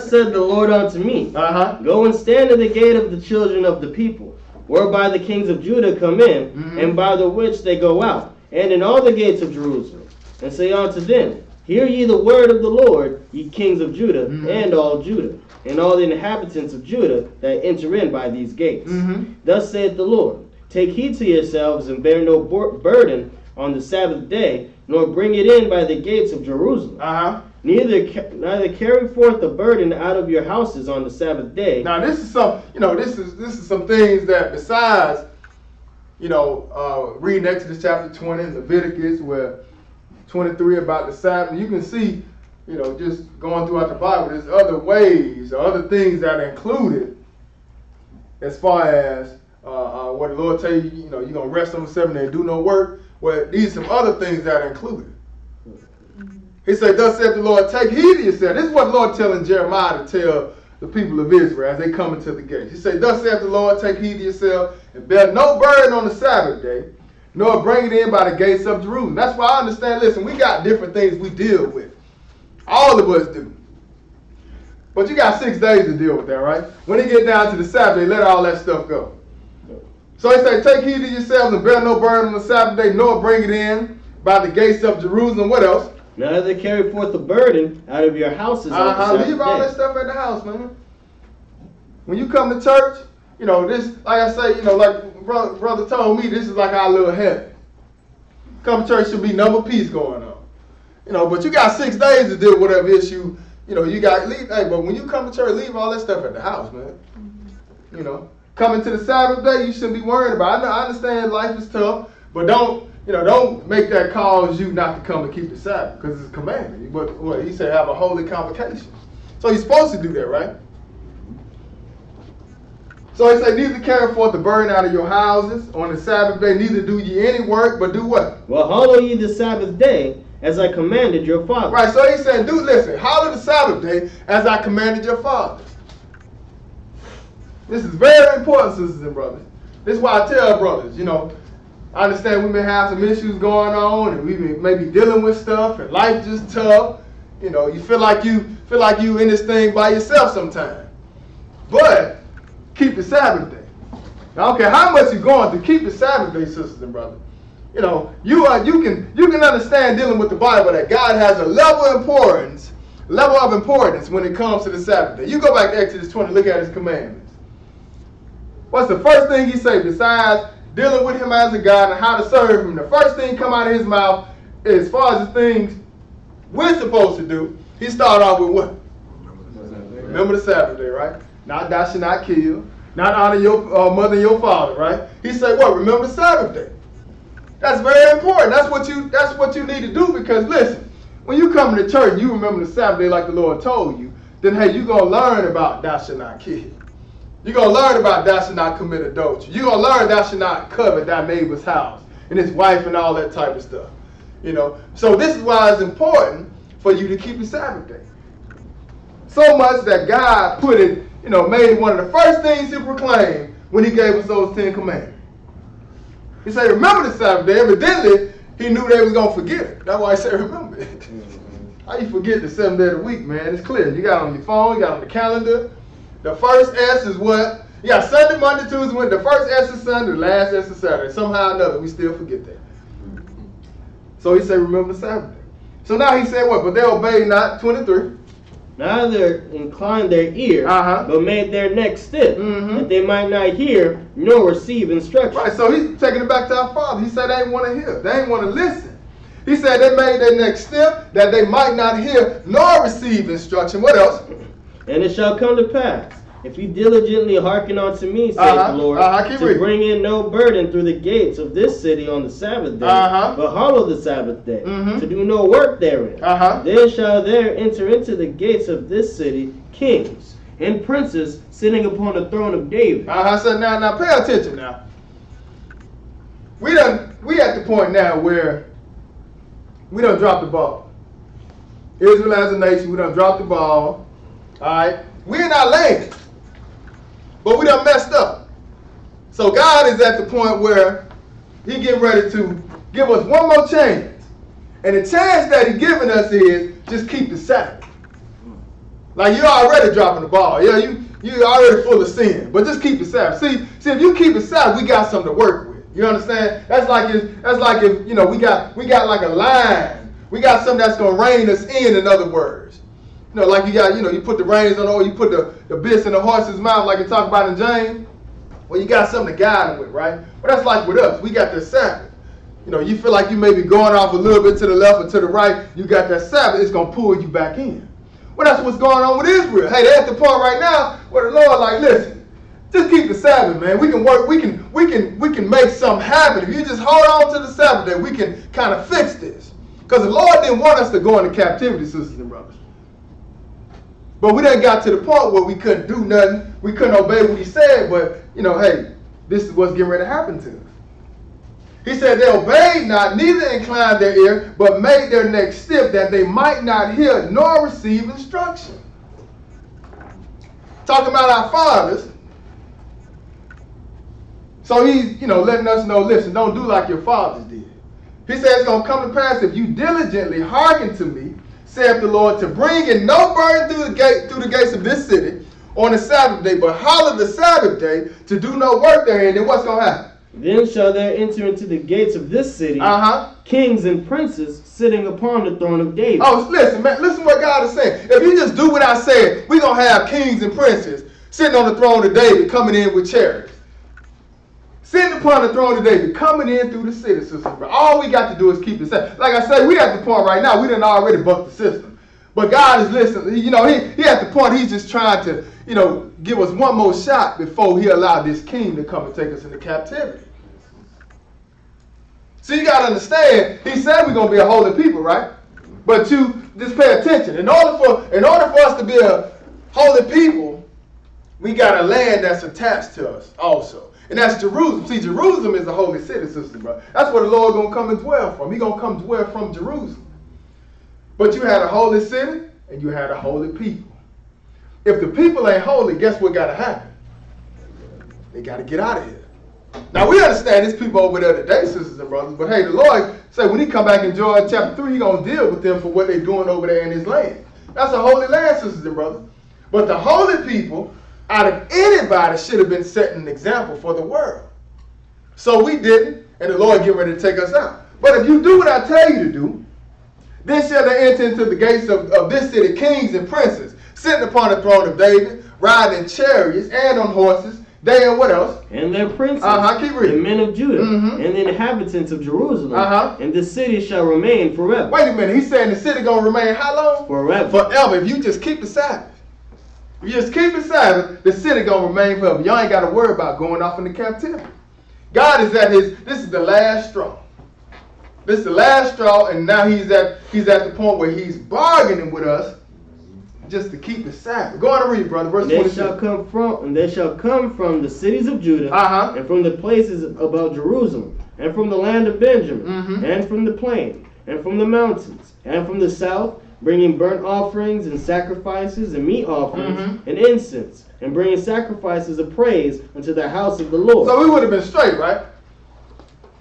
said the Lord unto me, Go and stand at the gate of the children of the people, whereby the kings of Judah come in, and by the which they go out, and in all the gates of Jerusalem, and say unto them, Hear ye the word of the Lord, ye kings of Judah, and all Judah, and all the inhabitants of Judah that enter in by these gates. Thus saith the Lord, Take heed to yourselves, and bear no burden on the Sabbath day, nor bring it in by the gates of Jerusalem. Neither carry forth the burden out of your houses on the Sabbath day. Now this is some things that besides, reading Exodus chapter 20 and Leviticus where 23 about the Sabbath, you can see, just going throughout the Bible, there's other ways or other things that are included as far as what the Lord tell you, you're going to rest on the seventh day and do no work. Well, these are some other things that are included. He said, thus saith the Lord, take heed to yourself. This is what the Lord telling Jeremiah to tell the people of Israel as they come into the gates. He said, thus saith the Lord, take heed to yourself, and bear no burden on the Sabbath day, nor bring it in by the gates of Jerusalem. That's why I understand, listen, we got different things we deal with. All of us do. But you got 6 days to deal with that, right? When they get down to the Sabbath, they let all that stuff go. So he said, take heed to yourselves and bear no burden on the Sabbath day, nor bring it in by the gates of Jerusalem. What else? Neither carry forth the burden out of your houses on the Sabbath leave all day. that stuff at the house, man. When you come to church, you know, this, like I say, you know, like brother told me, this is like our little heaven. Come to church should be number peace going on. You know, but you got 6 days to deal with whatever issue, you know, you got, leave, hey, but when you come to church, leave all that stuff at the house, man. You know, coming to the Sabbath day, you shouldn't be worried about it. I understand life is tough, but don't make that cause you not to come and keep the Sabbath, because it's a commandment. But what he said, have a holy convocation. So you're supposed to do that, right? So he said, neither carry forth the burden out of your houses on the Sabbath day, neither do ye any work, but do what? Well, hallow ye the Sabbath day, as I commanded your father. Right, so he said, listen, hallow the Sabbath day, as I commanded your father. This is very important, sisters and brothers. This is why I tell brothers, you know, I understand we may have some issues going on, and we may be dealing with stuff, and life just tough. You know, you feel like you in this thing by yourself sometimes. But keep the Sabbath day. Now, I don't care how much you're going through, keep the Sabbath day, sisters and brothers. You know, you can understand dealing with the Bible that God has a level of importance when it comes to the Sabbath day. You go back to Exodus 20, look at his commandments. What's the first thing he say besides dealing with him as a God and how to serve him? The first thing come out of his mouth, as far as the things we're supposed to do, he started off with what? Remember the Sabbath day, right? Not thou shalt not kill, not honor your mother and your father, right? He said what? Remember the Sabbath day. That's very important. That's what you need to do, because listen, when you come to church and you remember the Sabbath day like the Lord told you, then hey, you're going to learn about thou shalt not kill. You're going to learn about thou shalt not commit adultery. You're going to learn thou shalt not covet thy neighbor's house and his wife and all that type of stuff. You know, so this is why it's important for you to keep the Sabbath day. So much that God put it, you know, made it one of the first things he proclaimed when he gave us those 10 commandments. He said, remember the Sabbath day. Evidently, he knew they was going to forget it. That's why he said, remember it. How you forget the 7th day of the week, man? It's clear. You got it on your phone, you got it on the calendar. The first S is what? You got Sunday, Monday, Tuesday, Wednesday. The first S is Sunday, the last S is Saturday. Somehow or another, we still forget that. So he said, remember the Sabbath day. So now he said what? But they obeyed not, 23. Neither inclined their ear, but made their neck stiff, that they might not hear nor receive instruction. Right, so he's taking it back to our Father. He said they didn't want to hear. They didn't want to listen. He said they made their neck stiff, that they might not hear nor receive instruction. What else? And it shall come to pass, if you diligently hearken unto me, saith the Lord, to bring in no burden through the gates of this city on the Sabbath day, but hallow the Sabbath day, to do no work therein. Then shall there enter into the gates of this city kings and princes sitting upon the throne of David. So now pay attention now. We at the point now where we done dropped the ball. Israel as a nation, we done dropped the ball. Alright? We're in our lane. But we done messed up. So God is at the point where he getting ready to give us one more chance. And the chance that he's giving us is just keep the Sabbath. Like you're already dropping the ball. Yeah, you're already full of sin. But just keep the Sabbath. See, if you keep the Sabbath, we got something to work with. You understand? That's like if you know we got like a line. We got something that's gonna rein us in other words. You know, like you put the reins on, or you put the bits in the horse's mouth, like you talk about in James. Well, you got something to guide them with, right? But that's like with us. We got the Sabbath. You know, you feel like you may be going off a little bit to the left or to the right. You got that Sabbath. It's gonna pull you back in. Well, that's what's going on with Israel. Hey, they're at the point right now where the Lord, like, listen, just keep the Sabbath, man. We can work. We can make something happen. If you just hold on to the Sabbath day, we can kind of fix this. Because the Lord didn't want us to go into captivity, sisters and brothers. But we done got to the point where we couldn't do nothing. We couldn't obey what he said. But, you know, hey, this is what's getting ready to happen to us. He said they obeyed not, neither inclined their ear, but made their neck stiff, that they might not hear nor receive instruction. Talking about our fathers. So he's, letting us know, listen, don't do like your fathers did. He says it's going to come to pass if you diligently hearken to me, saith the Lord, to bring in no burden through the gates of this city on the Sabbath day, but hallow the Sabbath day to do no work therein. Then what's going to happen? Then shall there enter into the gates of this city kings and princes sitting upon the throne of David. Oh, listen, man. Listen what God is saying. If you just do what I said, we're going to have kings and princes sitting on the throne of David coming in with chariots. Sitting upon the throne of David, coming in through the city system. Bro. All we got to do is keep it safe. Like I say, we at the point right now, we done already bucked the system. But God is listening. He at the point, he's just trying to, give us one more shot before he allowed this king to come and take us into captivity. So you got to understand, he said we're going to be a holy people, right? But you just pay attention. In order for us to be a holy people, we got a land that's attached to us also. And that's Jerusalem. See, Jerusalem is a holy city, sister, bro. That's where the Lord going to come and dwell from. He's going to come dwell from Jerusalem. But you had a holy city and you had a holy people. If the people ain't holy, guess what got to happen? They got to get out of here. Now, we understand these people over there today, sisters and brothers, but hey, the Lord said when he come back in Joel chapter 3, he's going to deal with them for what they're doing over there in his land. That's a holy land, sisters and brothers. But the holy people, out of anybody, should have been setting an example for the world. So we didn't, and the Lord get ready to take us out. But if you do what I tell you to do, then shall they enter into the gates of this city kings and princes, sitting upon the throne of David, riding in chariots and on horses, they and what else? And their princes, keep reading. the men of Judah, and the inhabitants of Jerusalem, and the city shall remain forever. Wait a minute, he's saying the city going to remain how long? Forever. Forever, if you just keep the Sabbath. If you just keep the Sabbath, the city going to remain forever. Y'all ain't got to worry about going off into captivity. God is this is the last straw. This is the last straw, and now he's at the point where he's bargaining with us just to keep the Sabbath. Go on and read, brother. Verse 26. They shall come from the cities of Judah, and from the places about Jerusalem, and from the land of Benjamin, and from the plain, and from the mountains, and from the south, bringing burnt offerings and sacrifices and meat offerings and incense, and bringing sacrifices of praise unto the house of the Lord. So we would have been straight, right?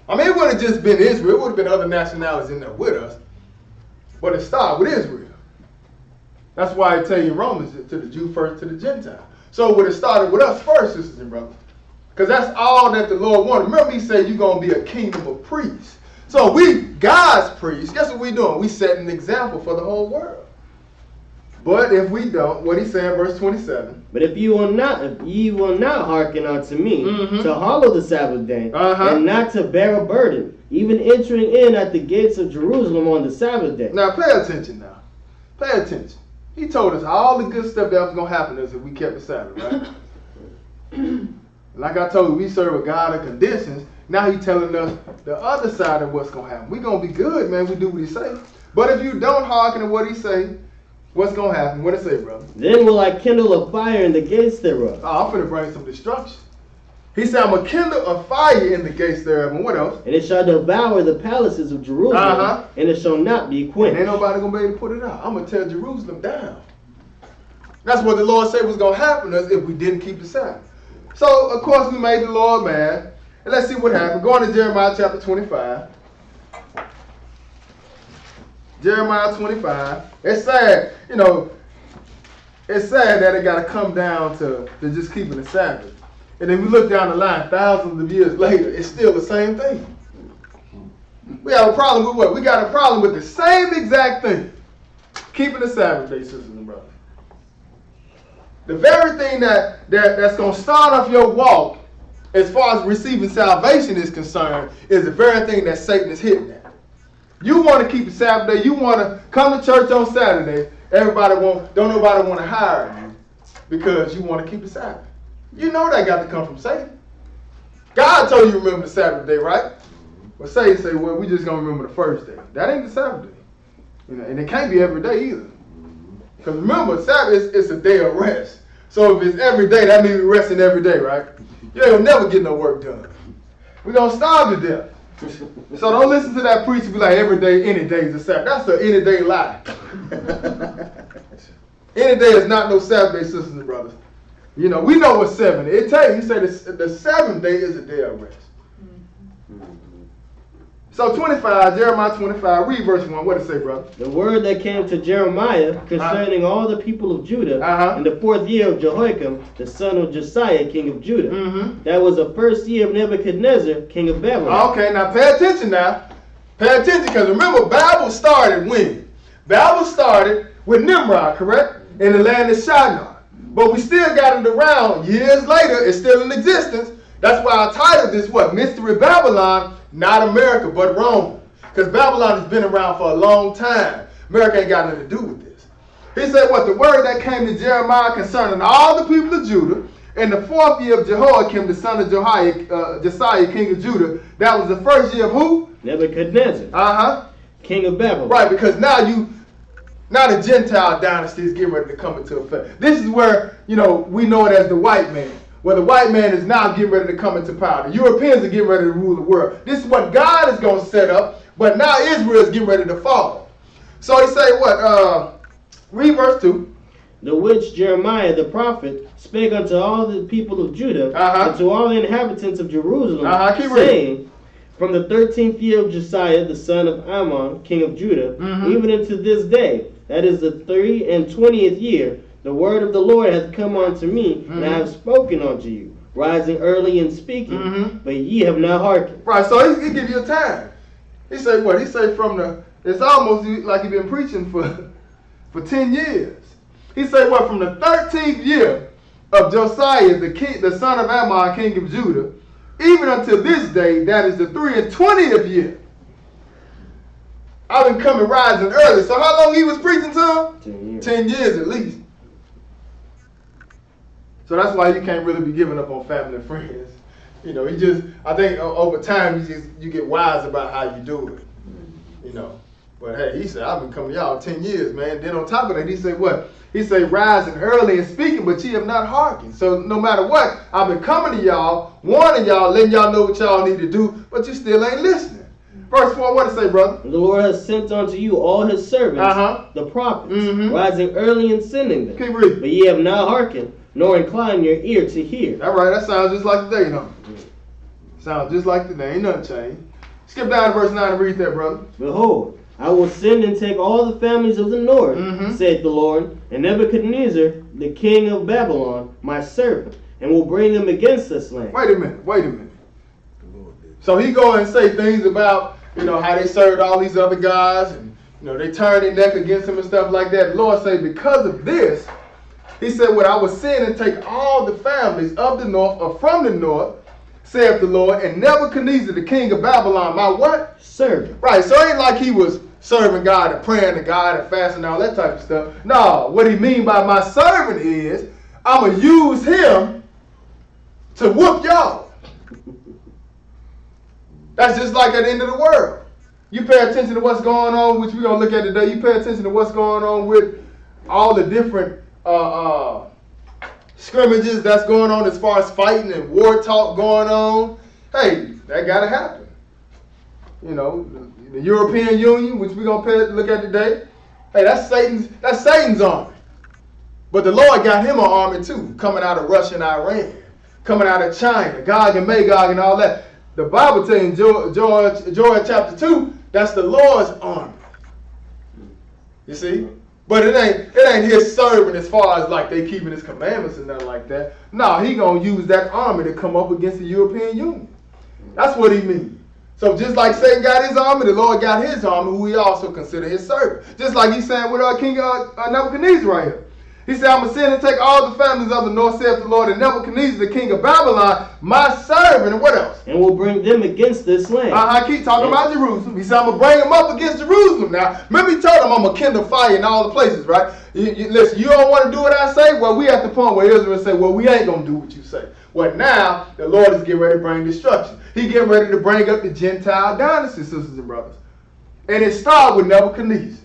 I mean, it would have just been Israel. It would have been other nationalities in there with us. But it started with Israel. That's why I tell you in Romans, to the Jew first, to the Gentile. So it would have started with us first, sisters and brothers. Because that's all that the Lord wanted. Remember, he said you're going to be a kingdom of priests. So we, God's priests, guess what we doing? We set an example for the whole world. But if we don't, what he said in verse 27. But if ye will not hearken unto me, to hallow the Sabbath day, and not to bear a burden, even entering in at the gates of Jerusalem on the Sabbath day. Now pay attention now. Pay attention. He told us all the good stuff that was going to happen to us if we kept the Sabbath, right? Like I told you, we serve a God of conditions. Now he's telling us the other side of what's going to happen. We're going to be good, man. We do what he say. But if you don't hearken to what he say, what's going to happen? What it say, brother? Then will I kindle a fire in the gates thereof. Oh, I'm finna bring some destruction. He said, I'm going to kindle a fire in the gates thereof. And what else? And it shall devour the palaces of Jerusalem, and it shall not be quenched. And ain't nobody going to be able to put it out. I'm going to tear Jerusalem down. That's what the Lord said was going to happen to us if we didn't keep the Sabbath. So, of course, we made the Lord mad. And let's see what happened. Go on to Jeremiah chapter 25. Jeremiah 25. It's sad, it's sad that it got to come down to just keeping the Sabbath. And then we look down the line, thousands of years later, it's still the same thing. We have a problem with what? We got a problem with the same exact thing. Keeping the Sabbath day, sisters and brothers. The very thing that's going to start off your walk as far as receiving salvation is concerned is the very thing that Satan is hitting at. You want to keep the Sabbath day. You want to come to church on Saturday. Don't nobody want to hire you because you want to keep the Sabbath. You know that got to come from Satan. God told you to remember the Sabbath day, right? But Satan say, well, we just going to remember the first day. That ain't the Sabbath day. And it can't be every day either. Because remember, Sabbath is a day of rest. So if it's every day, that means we're resting every day, right? You ain't gonna never get no work done. We're going to starve to death. So don't listen to that preacher be like every day, any day is a Sabbath. That's an any day lie. Any day is not no Sabbath day, sisters and brothers. You know, we know what 7 is. It tell you, he said the 7th day is a day of rest. So 25, Jeremiah 25, read verse 1. What does it say, brother? The word that came to Jeremiah concerning all the people of Judah in the 4th year of Jehoiakim, the son of Josiah, king of Judah. That was the 1st year of Nebuchadnezzar, king of Babylon. Okay, now pay attention now. Pay attention, because remember, Babel started when? Babel started with Nimrod, correct? In the land of Shinar. But we still got it around years later. It's still in existence. That's why I titled this, what? Mystery Babylon, not America, but Rome. Because Babylon has been around for a long time. America ain't got nothing to do with this. He said, what? The word that came to Jeremiah concerning all the people of Judah in the 4th year of Jehoiakim, the son of Josiah, king of Judah. That was the 1st year of who? Nebuchadnezzar. King of Babylon. Right, because now the Gentile dynasty is getting ready to come into effect. This is where, we know it as the white man. Where the white man is now getting ready to come into power. The Europeans are getting ready to rule the world. This is what God is going to set up, but now Israel is getting ready to fall. So he say what? Read verse 2. The which Jeremiah the prophet spake unto all the people of Judah and to all the inhabitants of Jerusalem, saying, from the 13th year of Josiah the son of Ammon, king of Judah, even unto this day, that is the 23rd year, the word of the Lord hath come unto me, and I have spoken unto you, rising early and speaking, but ye have not hearkened. Right, so he give you a time. He say what? He say it's almost like he been preaching for 10 years. He say what? From the 13th year of Josiah, the son of Ammon, king of Judah, even until this day, that is the 23rd year. I've been coming rising early. So how long he was preaching to him? 10 years. 10 years at least. So that's why you can't really be giving up on family and friends. I think over time you get wise about how you do it. But hey, he said, I've been coming to y'all 10 years, man. Then on top of that, he said what? He said, rising early and speaking, but ye have not hearkened. So no matter what, I've been coming to y'all, warning y'all, letting y'all know what y'all need to do, but you still ain't listening. Verse 4, what does it say, brother? The Lord has sent unto you all his servants, the prophets, rising early and sending them. Keep reading. But ye have not hearkened, nor inclined your ear to hear. All right, that sounds just like today, Sounds just like today. Ain't nothing changed. Skip down to verse 9 and read that, brother. Behold, I will send and take all the families of the north, saith the Lord, and Nebuchadnezzar, the king of Babylon, my servant, and will bring them against this land. Wait a minute. So he go and say things about, how they served all these other guys, and, they turned their neck against him and stuff like that. The Lord say, because of this, he said, what I will send and take all the families of the north, or from the north, saith the Lord, and Nebuchadnezzar, the king of Babylon, my what? Servant. Right, so it ain't like he was serving God and praying to God and fasting and all that type of stuff. No, what he mean by my servant is, I'm going to use him to whoop y'all. That's just like at the end of the world. You pay attention to what's going on, which we're going to look at today. You pay attention to what's going on with all the different scrimmages that's going on as far as fighting and war talk going on. Hey, that got to happen. The European Union, which we're going to look at today. Hey, that's Satan's army. But the Lord got him an army too, coming out of Russia and Iran, coming out of China, Gog and Magog and all that. The Bible tells in Joel chapter 2, that's the Lord's army. You see? But it ain't his servant as far as like they keeping his commandments and nothing like that. No, he gonna use that army to come up against the European Union. That's what he means. So just like Satan got his army, the Lord got his army, who he also consider his servant. Just like he's saying with King Nebuchadnezzar right here. He said, I'm going to send and take all the families of the north, saith the Lord, and Nebuchadnezzar, the king of Babylon, my servant, and what else? And will bring them against this land. I keep talking about Jerusalem. He said, I'm going to bring them up against Jerusalem. Now, remember he told them I'm going to kindle fire in all the places, right? Listen, you don't want to do what I say? Well, we at the point where Israel say, well, we ain't going to do what you say. Well, now, the Lord is getting ready to bring destruction. He getting ready to bring up the Gentile dynasty, sisters and brothers. And it started with Nebuchadnezzar.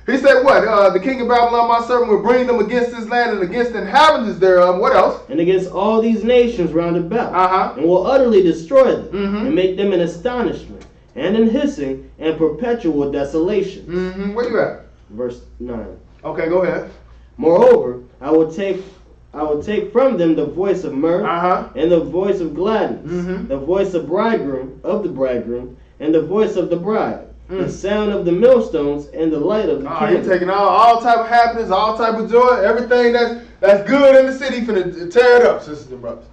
He said what? The king of Babylon, my servant, will bring them against this land and against the inhabitants thereof. What else? And against all these nations round about. And will utterly destroy them and make them an astonishment and in hissing and perpetual desolation. Mm-hmm. Where you at? Verse 9. Okay, go ahead. Moreover, I will take from them the voice of mirth, and the voice of gladness, the voice of the bridegroom, and the voice of the bride, the sound of the millstones, and the light of the candle. He's taking all type of happiness, all type of joy, everything that's good in the city, finna tear it up, sisters and brothers.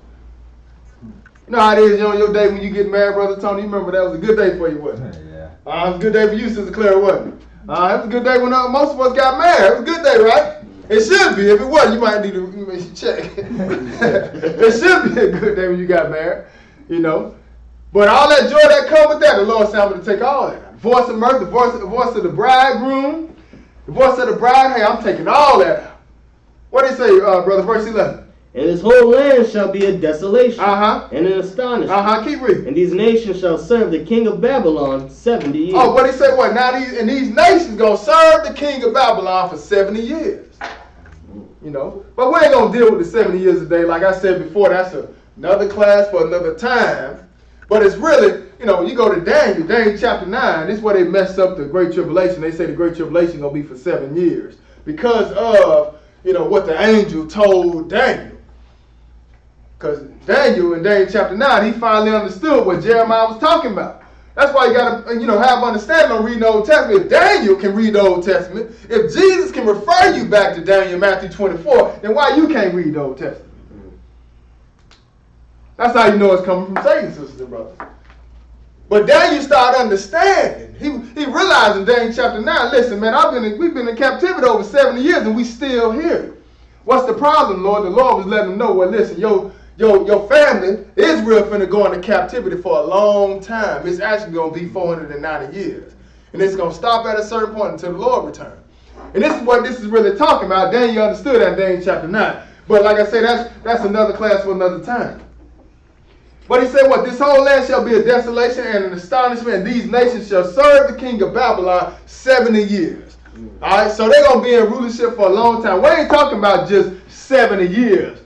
You know how it is on your day when you get married, Brother Tony. You remember that was a good day for you, wasn't it? Yeah. It was a good day for you, Sister Claire, wasn't it? It was a good day when most of us got married. It was a good day, right? It should be. If it wasn't, you might need to check. It should be a good day when you got married, you know. But all that joy that comes with that, the Lord said, I'm going to take all that. The voice of mirth, the voice of the bridegroom, the voice of the bride. Hey, I'm taking all that out. What did he say, brother? Verse 11. And this whole land shall be a desolation, and an astonishment. Keep reading. And these nations shall serve the king of Babylon 70 years. Oh, what he say? What? Now these nations gonna serve the king of Babylon for 70 years. You know, but we ain't gonna deal with the 70 years a day. Like I said before, that's another class for another time. But it's really, you know, you go to Daniel chapter 9. This is where they messed up the Great Tribulation. They say the Great Tribulation gonna be for 7 years because of, you know, what the angel told Daniel. Because Daniel in Daniel chapter 9, he finally understood what Jeremiah was talking about. That's why you got to, you know, have understanding on reading the Old Testament. If Daniel can read the Old Testament, if Jesus can refer you back to Daniel, Matthew 24, then why you can't read the Old Testament? That's how you know it's coming from Satan, sisters and brothers. But Daniel started understanding. He realized in Daniel chapter 9, listen, man, we've been in captivity over 70 years and we still here. What's the problem, Lord? The Lord was letting them know, well, listen, your family, Israel, finna go into captivity for a long time. It's actually going to be 490 years. And it's going to stop at a certain point until the Lord returns. And this is what this is really talking about. Daniel understood that in Daniel chapter 9. But like I say, that's another class for another time. But he said, what? This whole land shall be a desolation and an astonishment, and these nations shall serve the king of Babylon 70 years. All right, so they're going to be in rulership for a long time. We ain't talking about just 70 years.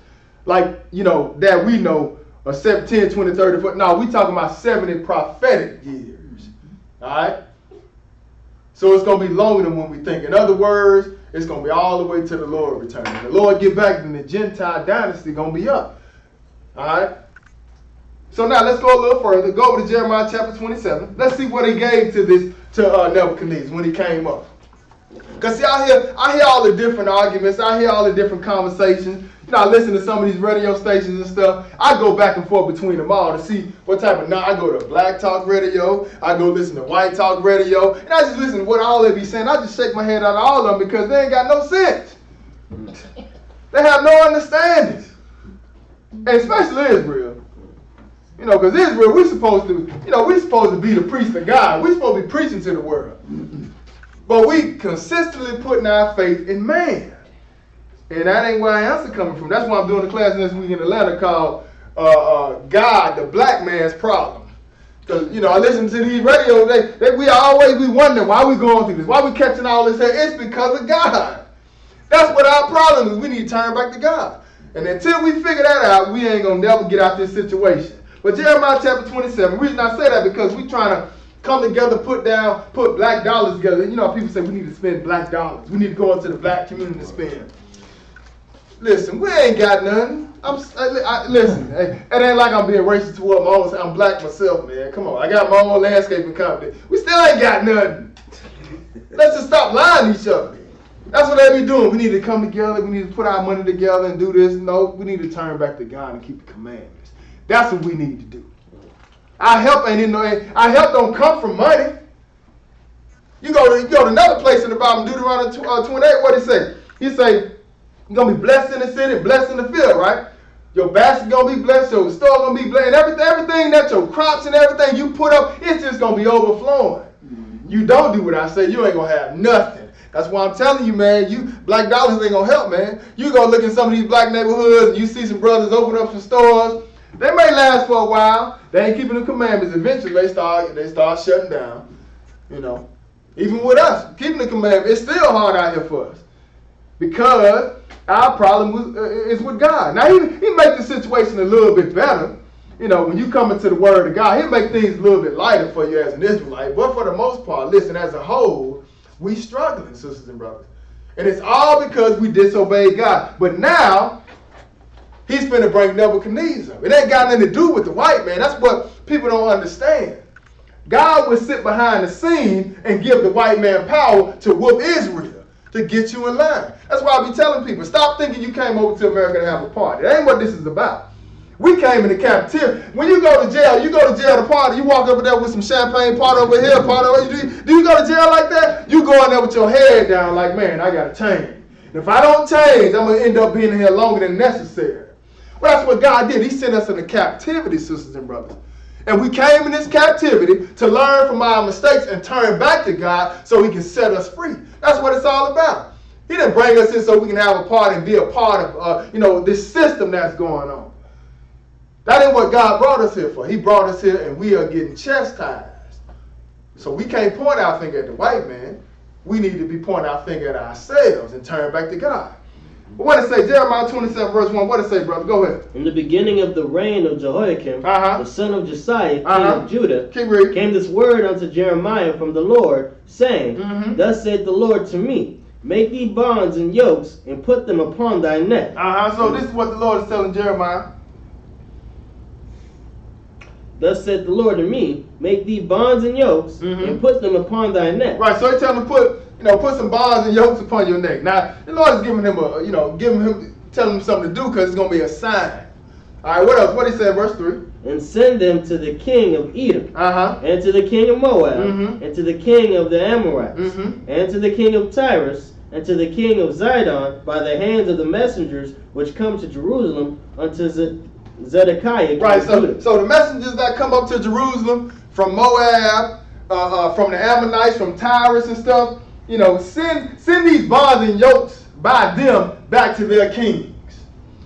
Like, you know, that we know, or 10, 20, 30, 40. No, we talking about 70 prophetic years. All right? So it's going to be longer than when we think. In other words, it's going to be all the way to the Lord returning. The Lord get back, and the Gentile dynasty going to be up. All right? So now let's go a little further. Go over to Jeremiah chapter 27. Let's see what he gave to Nebuchadnezzar when he came up. Because see, I hear all the different arguments. I hear all the different conversations. You know, I listen to some of these radio stations and stuff. I go back and forth between them all to see what type of... I go to black talk radio. I go listen to white talk radio. And I just listen to what all they be saying. I just shake my head out of all of them because they ain't got no sense. They have no understanding. And especially Israel. You know, because Israel, we're supposed to be the priest of God. We're supposed to be preaching to the world. But we consistently putting our faith in man. And that ain't where our answer coming from. That's why I'm doing a class next week in Atlanta called God, the Black Man's Problem. Because, you know, I listen to these radios, we always be wondering why we going through this, why we catching all this here. It's because of God. That's what our problem is. We need to turn back to God. And until we figure that out, we ain't going to never get out this situation. But Jeremiah chapter 27, the reason I say that because we trying to come together, put black dollars together. You know, people say we need to spend black dollars. We need to go into the black community to spend. Listen, we ain't got nothing. Listen, hey, it ain't like I'm being racist toward my own. I'm black myself, man. Come on, I got my own landscaping company. We still ain't got nothing. Let's just stop lying to each other. That's what they be doing. We need to come together. We need to put our money together and do this. No, we need to turn back to God and keep the commandments. That's what we need to do. Our help don't come from money. You go to another place in the Bible, Deuteronomy 28. What it say? He say, you're gonna be blessed in the city, blessed in the field, right? Your basket gonna be blessed, your store gonna be blessed, and everything that your crops and everything you put up, it's just gonna be overflowing. You don't do what I say, you ain't gonna have nothing. That's why I'm telling you, man, you black dollars ain't gonna help, man. You go look in some of these black neighborhoods and you see some brothers open up some stores. They may last for a while. They ain't keeping the commandments. Eventually, they start shutting down. You know, even with us keeping the commandments, it's still hard out here for us because our problem is with God. Now, he make the situation a little bit better when you come into the Word of God, He'll make things a little bit lighter for you as an Israelite. But for the most part, listen, as a whole, we struggling, sisters and brothers. And it's all because we disobeyed God. But now, He's finna bring Nebuchadnezzar. It ain't got nothing to do with the white man. That's what people don't understand. God would sit behind the scene and give the white man power to whoop Israel, to get you in line. That's why I be telling people, stop thinking you came over to America to have a party. That ain't what this is about. We came into captivity. When you go to jail to party. You walk over there with some champagne, party over here, party over here. Do you go to jail like that? You go in there with your head down like, man, I got to change. And if I don't change, I'm going to end up being here longer than necessary. Well, that's what God did. He sent us into captivity, sisters and brothers. And we came in this captivity to learn from our mistakes and turn back to God so He can set us free. That's what it's all about. He didn't bring us in so we can have a party and be a part of, this system that's going on. That ain't what God brought us here for. He brought us here and we are getting chastised. So we can't point our finger at the white man. We need to be pointing our finger at ourselves and turn back to God. But what it say? Jeremiah 27 verse 1. What it say, brother? Go ahead. In the beginning of the reign of Jehoiakim, the son of Josiah, king of Judah, came this word unto Jeremiah from the Lord, saying, Thus saith the Lord to me, make thee bonds and yokes, and put them upon thy neck. So this is what the Lord is telling Jeremiah. Thus saith the Lord to me, make thee bonds and yokes, and put them upon thy neck. Right, so He's telling him to put some bonds and yokes upon your neck. Now, the Lord is giving him telling him something to do because it's going to be a sign. All right, what else? What He said in verse 3? And send them to the king of Edom, and to the king of Moab, and to the king of the Amorites, and to the king of Tyrus, and to the king of Zidon, by the hands of the messengers which come to Jerusalem unto Zedekiah. Right, so the messengers that come up to Jerusalem from Moab, from the Ammonites, from Tyrus and stuff, send these bonds and yokes by them back to their kings.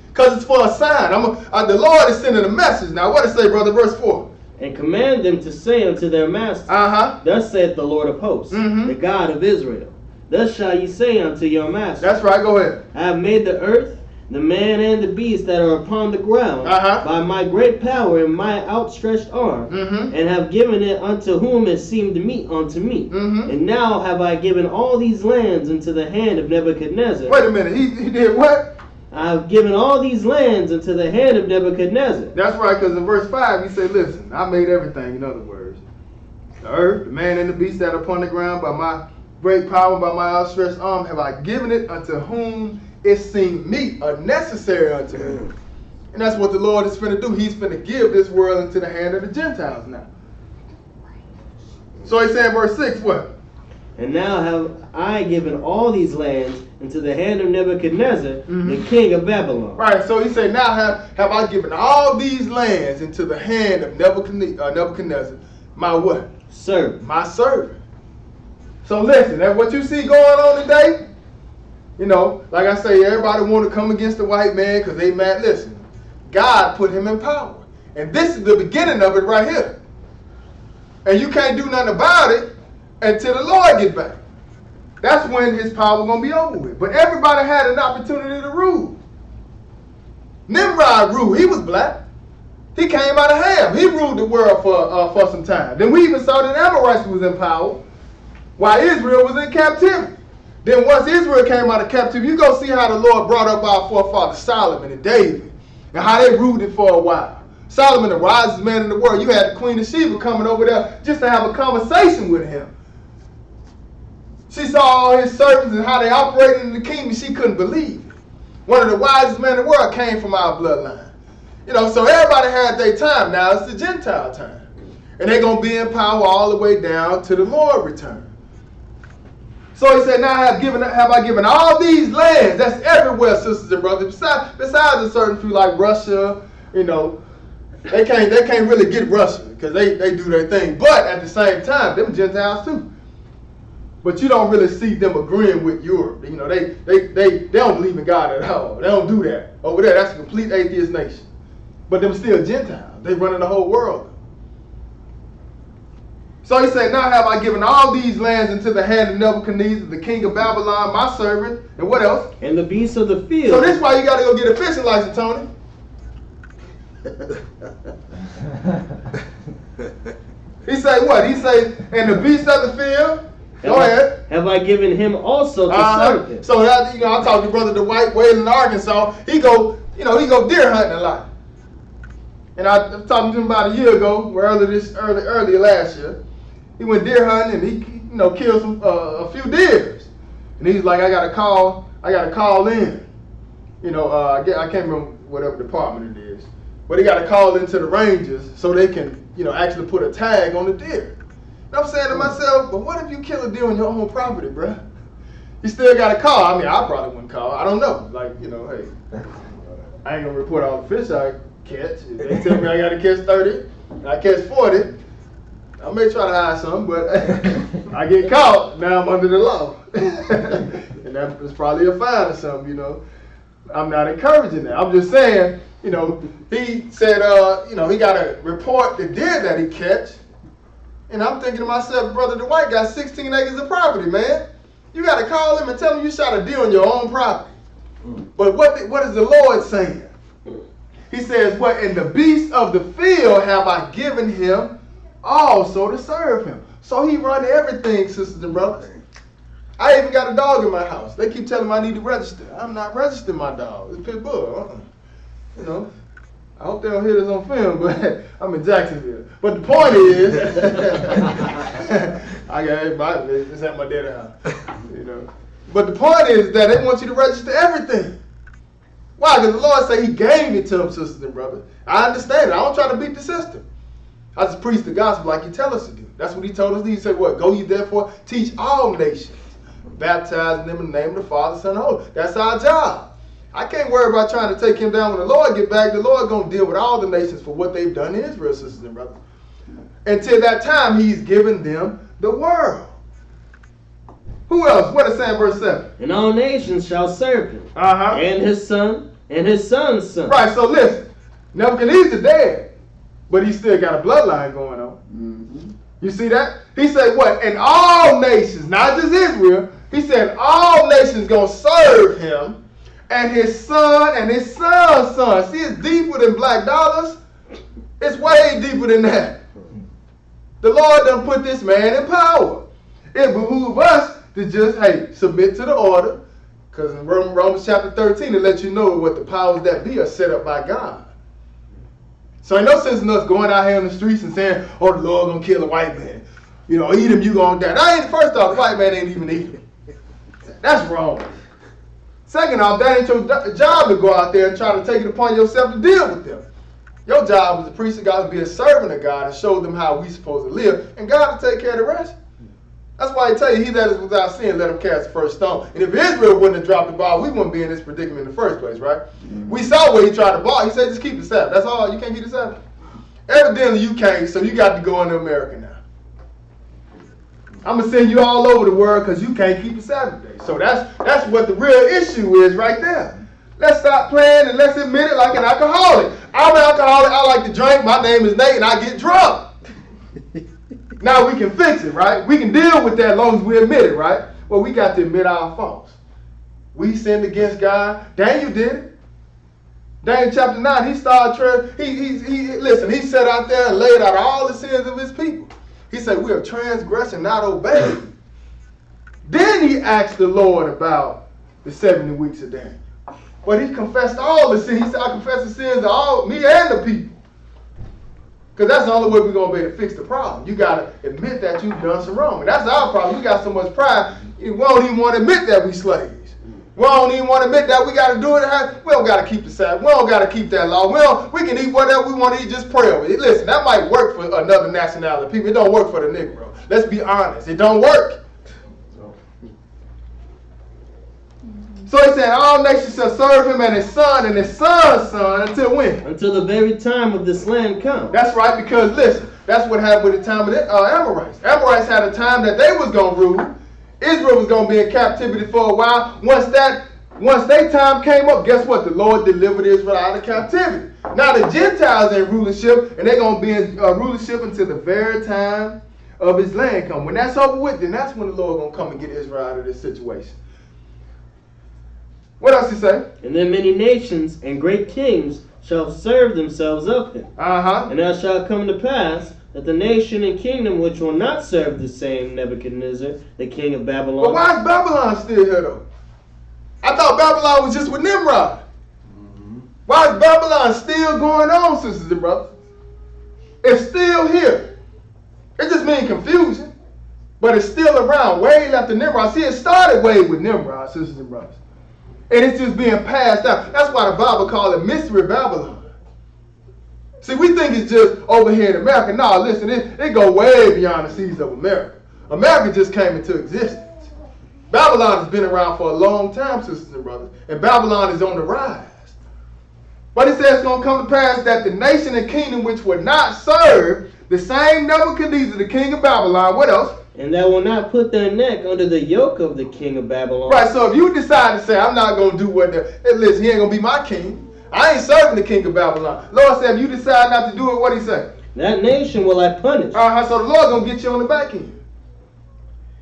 Because it's for a sign. The Lord is sending a message. Now, what does it say, brother? Verse 4. And command them to say unto their master, Thus saith the Lord of hosts, the God of Israel, Thus shall ye say unto your master. That's right, go ahead. I have made the earth, the man and the beast that are upon the ground, by my great power and my outstretched arm, and have given it unto whom it seemed meet unto me. And now have I given all these lands into the hand of Nebuchadnezzar. Wait a minute, he did what? I have given all these lands into the hand of Nebuchadnezzar. That's right, because in verse 5 he said, listen, I made everything, in other words. The earth, the man and the beast that are upon the ground, by my great power, by my outstretched arm, have I given it unto whom it seemed meet or necessary unto him. And that's what the Lord is finna do. He's finna give this world into the hand of the Gentiles now. So he said in verse 6, what? And now have I given all these lands into the hand of Nebuchadnezzar, the king of Babylon. Right, so he said, now have I given all these lands into the hand of Nebuchadnezzar, my what? Servant. My servant. So listen, that's what you see going on today. Like I say, everybody want to come against the white man because they mad. Listen, God put him in power. And this is the beginning of it right here. And you can't do nothing about it until the Lord get back. That's when his power going to be over with. But everybody had an opportunity to rule. Nimrod ruled. He was black. He came out of Ham. He ruled the world for some time. Then we even saw that Amorites was in power while Israel was in captivity. Then once Israel came out of captivity, you go see how the Lord brought up our forefathers Solomon and David and how they ruled it for a while. Solomon, the wisest man in the world, you had the Queen of Sheba coming over there just to have a conversation with him. She saw all his servants and how they operated in the kingdom. She couldn't believe it. One of the wisest men in the world came from our bloodline. So everybody had their time. Now it's the Gentile time. And they're going to be in power all the way down to the Lord return. So he said, now have I given all these lands. That's everywhere, sisters and brothers. Besides a certain few like Russia, they can't really get Russia because they do their thing. But at the same time, them Gentiles too. But you don't really see them agreeing with Europe. They don't believe in God at all. They don't do that. Over there, that's a complete atheist nation. But them still Gentiles. They running the whole world. So he said, now have I given all these lands into the hand of Nebuchadnezzar, the king of Babylon, my servant, and what else? And the beasts of the field. So this is why you got to go get a fishing license, Tony. He say what? He say, and the beasts of the field. Go ahead. Have I given him also to serve him? So that, I talked to Brother Dwight Wade in Arkansas. He go deer hunting a lot. And I was talking to him about a year ago, early last year. He went deer hunting and he killed a few deers. And he's like, I gotta call in. I can't remember whatever department it is, but he gotta call into the rangers so they can actually put a tag on the deer. And I'm saying to myself, but what if you kill a deer on your own property, bruh? You still got to call. I mean, I probably wouldn't call. I don't know. Like, hey, I ain't going to report all the fish I catch. If they tell me I got to catch 30, and I catch 40, I may try to hide some, but I get caught. Now I'm under the law. And that's probably a fine or something, I'm not encouraging that. I'm just saying, he said, he got to report the deer that he catch. And I'm thinking to myself, Brother Dwight got 16 acres of property, man. You got to call him and tell him you shot a deer on your own property. But what is the Lord saying? He says, what in the beasts of the field have I given him also to serve him. So he run everything, sisters and brothers. I even got a dog in my house. They keep telling me I need to register. I'm not registering my dog. It's pit bull. I hope they don't hear this on film, but I'm in Jacksonville. But the point is, I got everybody. It's at my dad's house, But the point is that they want you to register everything. Why? Because the Lord said He gave it to them, sisters and brothers. I understand it. I don't try to beat the system. I just preach the gospel like He tells us to do. That's what He told us. He said, "What? Go ye therefore, teach all nations, baptizing them in the name of the Father, Son, and Holy." That's our job. I can't worry about trying to take him down. When the Lord get back, the Lord going to deal with all the nations for what they've done in Israel, sisters and brothers. Until that time, He's given them the world. Who else? What is saying, verse 7? And all nations shall serve him. And his son, and his son's son. Right, so listen. Nebuchadnezzar dead, but he still got a bloodline going on. Mm-hmm. You see that? He said what? And all nations, not just Israel. He said all nations going to serve him. And his son and his son's son. See, it's deeper than black dollars. It's way deeper than that. The Lord done put this man in power. It behooves us to just, submit to the order. Because in Romans chapter 13, it lets you know what the powers that be are set up by God. So ain't no sense in us going out here in the streets and saying, the Lord gonna kill a white man. Eat him, you gonna die. First off, the white man ain't even eat him. That's wrong. Second off, that ain't your job to go out there and try to take it upon yourself to deal with them. Your job as a priest of God is to be a servant of God and show them how we supposed to live, and God will take care of the rest. That's why He tell you, he that is without sin, let him cast the first stone. And if Israel wouldn't have dropped the ball, we wouldn't be in this predicament in the first place, right? Mm-hmm. We saw where He tried to ball. He said, just keep the Sabbath. That's all. You can't keep the Sabbath. Evidently, you can't, so you got to go into America now. I'm going to send you all over the world because you can't keep the Sabbath day. So that's what the real issue is right there. Let's stop playing and let's admit it like an alcoholic. I'm an alcoholic. I like to drink. My name is Nate and I get drunk. Now we can fix it, right? We can deal with that as long as we admit it, right? Well, we got to admit our faults. We sinned against God. Daniel did it. Daniel chapter 9, he started, he sat out there and laid out all the sins of his people. He said, we have transgressed and not obeyed. Then he asked the Lord about the 70 weeks of Daniel. But he confessed all the sins. He said, I confess the sins of all, me and the people. Because that's the only way we're going to be able to fix the problem. You got to admit that you've done some wrong. And that's our problem. We got so much pride, we don't even want to admit that we slaves. We don't even want to admit that we got to do it. We don't got to keep the Sabbath. We don't got to keep that law. We can eat whatever we want to eat, just pray over it. Listen, that might work for another nationality. People, it don't work for the Negro. Let's be honest. It don't work. So he said, all nations shall serve him and his son and his son's son until when? Until the very time of this land comes. That's right, because listen, that's what happened with the time of the Amorites. Amorites had a time that they was going to rule. Israel was going to be in captivity for a while. Once their time came up, guess what? The Lord delivered Israel out of captivity. Now the Gentiles in rulership, and they're going to be in rulership until the very time of his land come. When that's over with, then that's when the Lord going to come and get Israel out of this situation. What else he say? And then many nations and great kings shall serve themselves of him. And it shall come to pass that the nation and kingdom which will not serve the same Nebuchadnezzar, the king of Babylon. But why is Babylon still here though? I thought Babylon was just with Nimrod. Why is Babylon still going on, sisters and brothers? It's still here. It just means confusion, but it's still around way after Nimrod. See, it started way with Nimrod, sisters and brothers. And it's just being passed out. That's why the Bible calls it Mystery Babylon. See, we think it's just over here in America. No, listen, it go way beyond the seas of America. America just came into existence. Babylon has been around for a long time, sisters and brothers. And Babylon is on the rise. But it says it's going to come to pass that the nation and kingdom which would not serve the same Nebuchadnezzar, the king of Babylon, what else? And that will not put their neck under the yoke of the king of Babylon. Right, so if you decide to say, I'm not going to do what listen, he ain't going to be my king. I ain't serving the king of Babylon. Lord said, if you decide not to do it, what he say? That nation will I punish. So the Lord going to get you on the back end.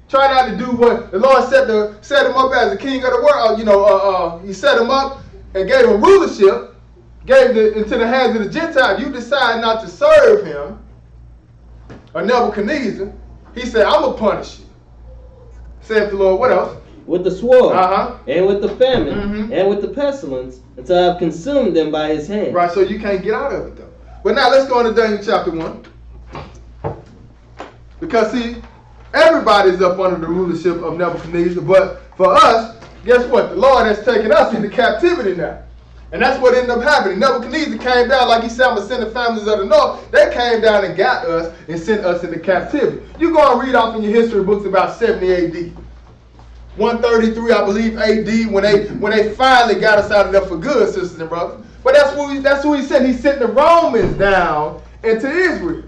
Try not to do what the Lord set him up as the king of the world. He set him up and gave him rulership, gave it into the hands of the Gentiles. You decide not to serve him, or Nebuchadnezzar, he said, I'm going to punish you. Saith the Lord, what else? With the sword, and with the famine, and with the pestilence, until I have consumed them by his hand. Right, so you can't get out of it though. But now let's go into Daniel chapter 1. Because see, everybody's up under the rulership of Nebuchadnezzar, but for us, guess what? The Lord has taken us into captivity now. And that's what ended up happening. Nebuchadnezzar came down, like he said, I'm going to send the families of the north. They came down and got us and sent us into captivity. You go and read off in your history books about 70 AD. 133, I believe, AD, when they finally got us out of there for good, sisters and brothers. But that's who he sent. He sent the Romans down into Israel.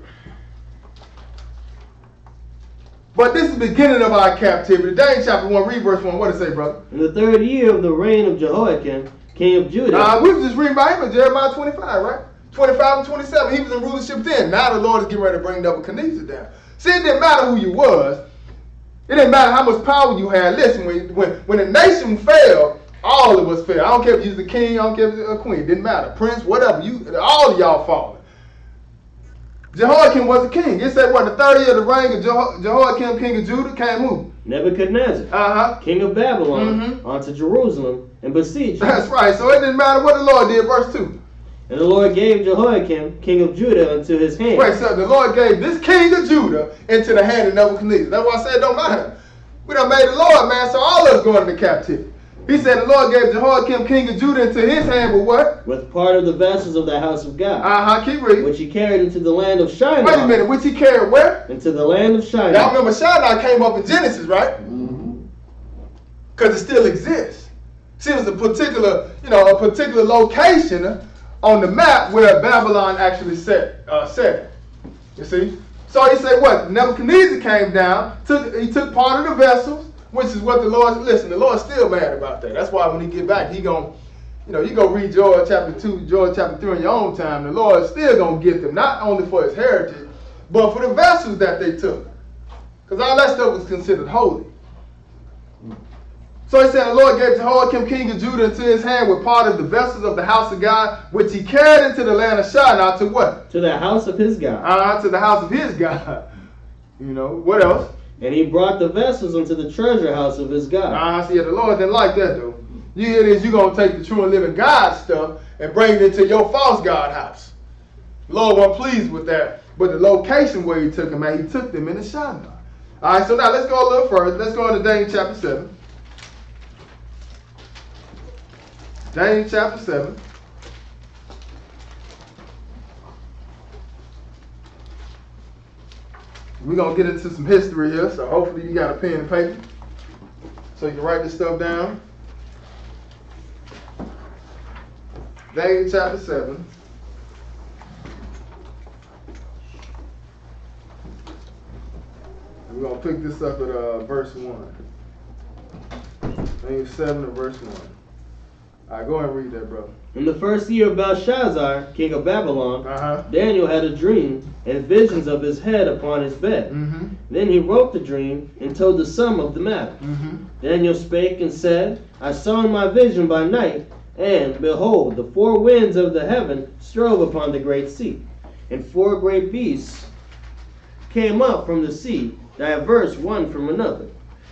But this is the beginning of our captivity. Daniel chapter 1, read verse 1. What does it say, brother? In the 3rd year of the reign of Jehoiakim, king of Judah. We was just reading about him in Jeremiah 25, right? 25 and 27. He was in rulership then. Now the Lord is getting ready to bring Nebuchadnezzar down. See, it didn't matter who you was. It didn't matter how much power you had. Listen, when a nation fell, all of us fell. I don't care if you was a king, I don't care if you was a queen. It didn't matter. Prince, whatever. All of y'all fallen. Jehoiakim was a king. It said, what, the 30th of the reign of Jehoiakim, king of Judah, came who? Nebuchadnezzar, king of Babylon, onto Jerusalem and besieged it. That's right. So it didn't matter what the Lord did. Verse 2. And the Lord gave Jehoiakim, king of Judah, unto his hand. Wait, so the Lord gave this king of Judah into the hand of Nebuchadnezzar. That's why I said it don't matter. We done made the Lord, man, so all of us going into captivity. He said the Lord gave Jehoiakim, king of Judah, into his hand with what? With part of the vessels of the house of God. Keep reading. Which he carried into the land of Shinar. Wait a minute, which he carried where? Into the land of Shinar. Now remember, Shinar came up in Genesis, right? Because it still exists. See, it was a particular location on the map where Babylon actually set. You see? So he said what? Nebuchadnezzar came down, he took part of the vessels, which is what the Lord, listen, the Lord's still mad about that. That's why when he get back, you go read Joel chapter 2, Joel chapter 3 in your own time. The Lord is still going to get them, not only for his heritage, but for the vessels that they took. Because all that stuff was considered holy. So he said the Lord gave Jehoiakim, king of Judah, into his hand with part of the vessels of the house of God, which he carried into the land of Shinar to what? To the house of his God. To the house of his God. What else? And he brought the vessels into the treasure house of his God. See, the Lord didn't like that, though. You hear this, you're going to take the true and living God stuff and bring it into your false God house. The Lord wasn't pleased with that. But the location where he took them, he took them in the Shinar. All right, so now let's go a little further. Let's go into Daniel chapter 7. Daniel chapter 7. We're going to get into some history here, so hopefully you got a pen and paper so you can write this stuff down. Daniel chapter 7. We're going to pick this up at verse 1. Daniel 7 and verse 1. All right, go ahead and read that, brother. In the 1st year of Belshazzar, king of Babylon, Daniel had a dream and visions of his head upon his bed. Then he wrote the dream and told the sum of the matter. Daniel spake and said, I saw in my vision by night And behold, the four winds of the heaven strove upon the great sea, and four great beasts came up from the sea, diverse one from another.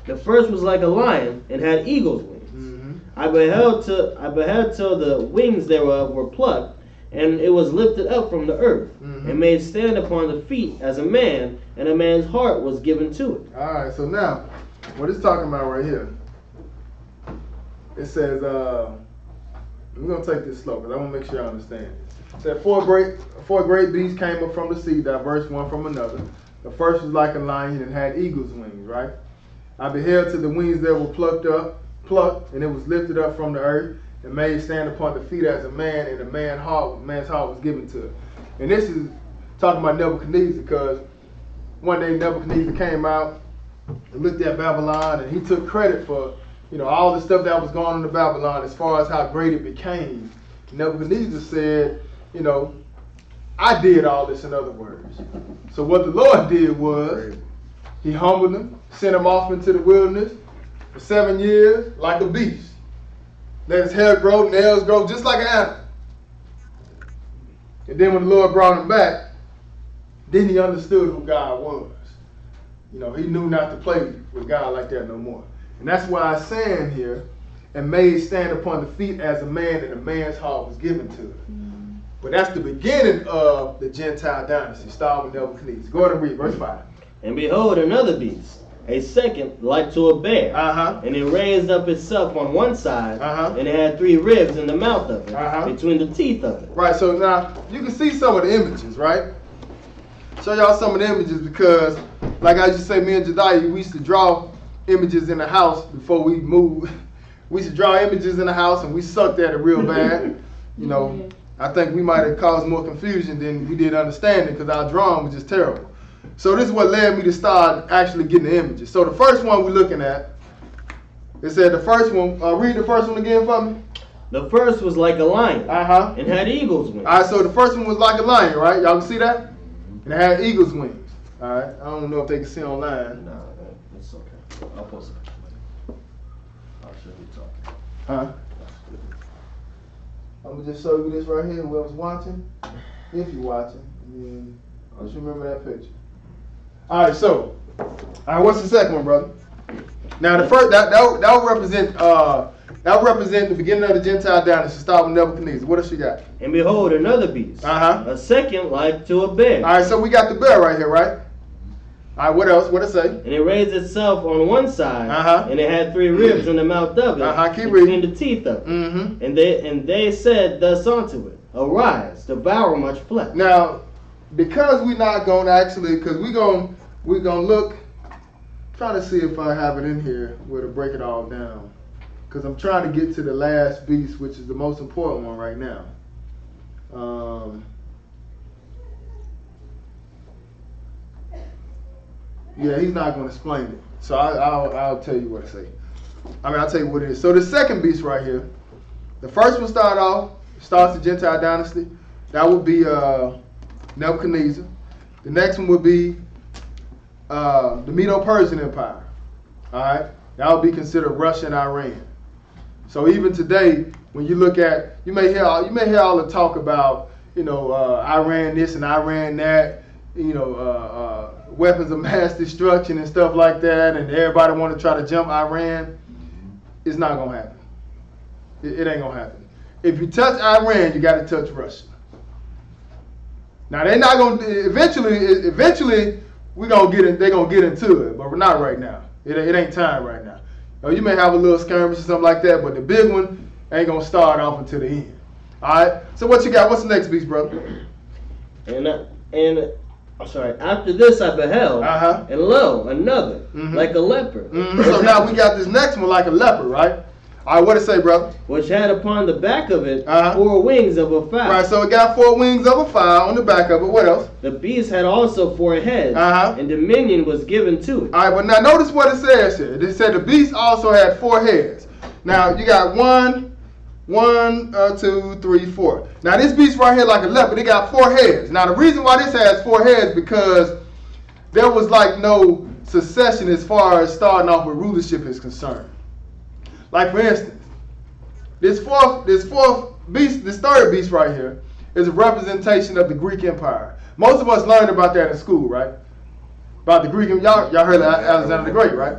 The first was like a lion, and had eagle's wings. I beheld till the wings thereof were plucked, and it was lifted up from the earth, and made stand upon the feet as a man, and a man's heart was given to it. All right, so now, what it's talking about right here, it says, we're going to take this slow, because I want to make sure I understand it. It said, four great beasts came up from the sea, diverse one from another. The first was like a lion and had eagle's wings, right? I beheld till the wings there were plucked, and it was lifted up from the earth, and made stand upon the feet as a man, and a man's heart was given to it. And this is talking about Nebuchadnezzar, because one day Nebuchadnezzar came out and looked at Babylon, and he took credit for, all the stuff that was going on in Babylon as far as how great it became. Nebuchadnezzar said, I did all this, in other words. So what the Lord did was, he humbled him, sent him off into the wilderness for 7 years like a beast. Let his hair grow, nails grow, just like an animal. And then when the Lord brought him back, then he understood who God was. He knew not to play with God like that no more. And that's why it's saying here, and made stand upon the feet as a man, and a man's heart was given to it. But that's the beginning of the Gentile dynasty, starting with Nebuchadnezzar. Go ahead and read verse 5. And behold, another beast, a second like to a bear, and it raised up itself on one side, and it had 3 ribs in the mouth of it, between the teeth of it. Right, so now you can see some of the images, right? Show y'all some of the images, because, like I used to say, me and Jediah, we used to draw images in the house before we moved. We used to draw images in the house, and we sucked at it real bad. I think we might have caused more confusion than we did understanding, because our drawing was just terrible. So this is what led me to start actually getting the images. So the first one we're looking at, it said the first one, read the first one again for me. The first was like a lion, and had eagle's wings. All right, so the first one was like a lion, right? Y'all can see that? And it had eagle's wings. All right, I don't know if they can see online. No, it's okay. I'll post it. I'll show you talking. Huh? I'm going to just show you this right here, whoever's watching, if you're watching, and then just remember that picture. All right, so, what's the second one, brother? Now, the first, that would represent the beginning of the Gentile dynasty, start with Nebuchadnezzar. What else you got? And behold, another beast, a second like to a bear. All right, so we got the bear right here, right? All right, what else? What it say? And it raised itself on one side, and it had 3 ribs in the mouth of it, keep between reading. the teeth of it. And they said thus unto it, Arise, devour much flesh. Now, because we're not going to actually, because we're going to look, trying to see if I have it in here where to break it all down. Because I'm trying to get to the last beast, which is the most important one right now. Yeah, he's not going to explain it. So I'll tell you what to say. I'll tell you what it is. So the second beast right here, the first one starts the Gentile dynasty. That would be Nebuchadnezzar. The next one would be the Medo-Persian Empire. All right, that would be considered Russia and Iran. So even today, when you look at, you may hear all the talk about, Iran this and Iran that, weapons of mass destruction and stuff like that, and everybody want to try to jump Iran. It's not gonna happen. It ain't gonna happen. If you touch Iran, you got to touch Russia. Now they're not gonna. Eventually, we gonna get in. They're gonna get into it, but we're not right now. It ain't time right now. You may have a little skirmish or something like that, but the big one ain't gonna start off until the end. All right. So what you got? What's the next beast, brother? After this I beheld, and lo, another, like a leopard. So now we got this next one like a leopard, right? All right, what it say, brother? Which had upon the back of it 4 wings of a fowl. Right, so it got 4 wings of a fowl on the back of it. What else? The beast had also 4 heads, and dominion was given to it. All right, but now notice what it says here. It said the beast also had 4 heads. Now you got 1, 2, 3, 4. Now this beast right here like a leopard, it got 4 heads. Now the reason why this has 4 heads because there was like no succession as far as starting off with rulership is concerned. Like for instance, This fourth beast, this third beast right here, is a representation of the Greek Empire. Most of us learned about that in school, right? About the Greek, y'all heard of Alexander the Great, right?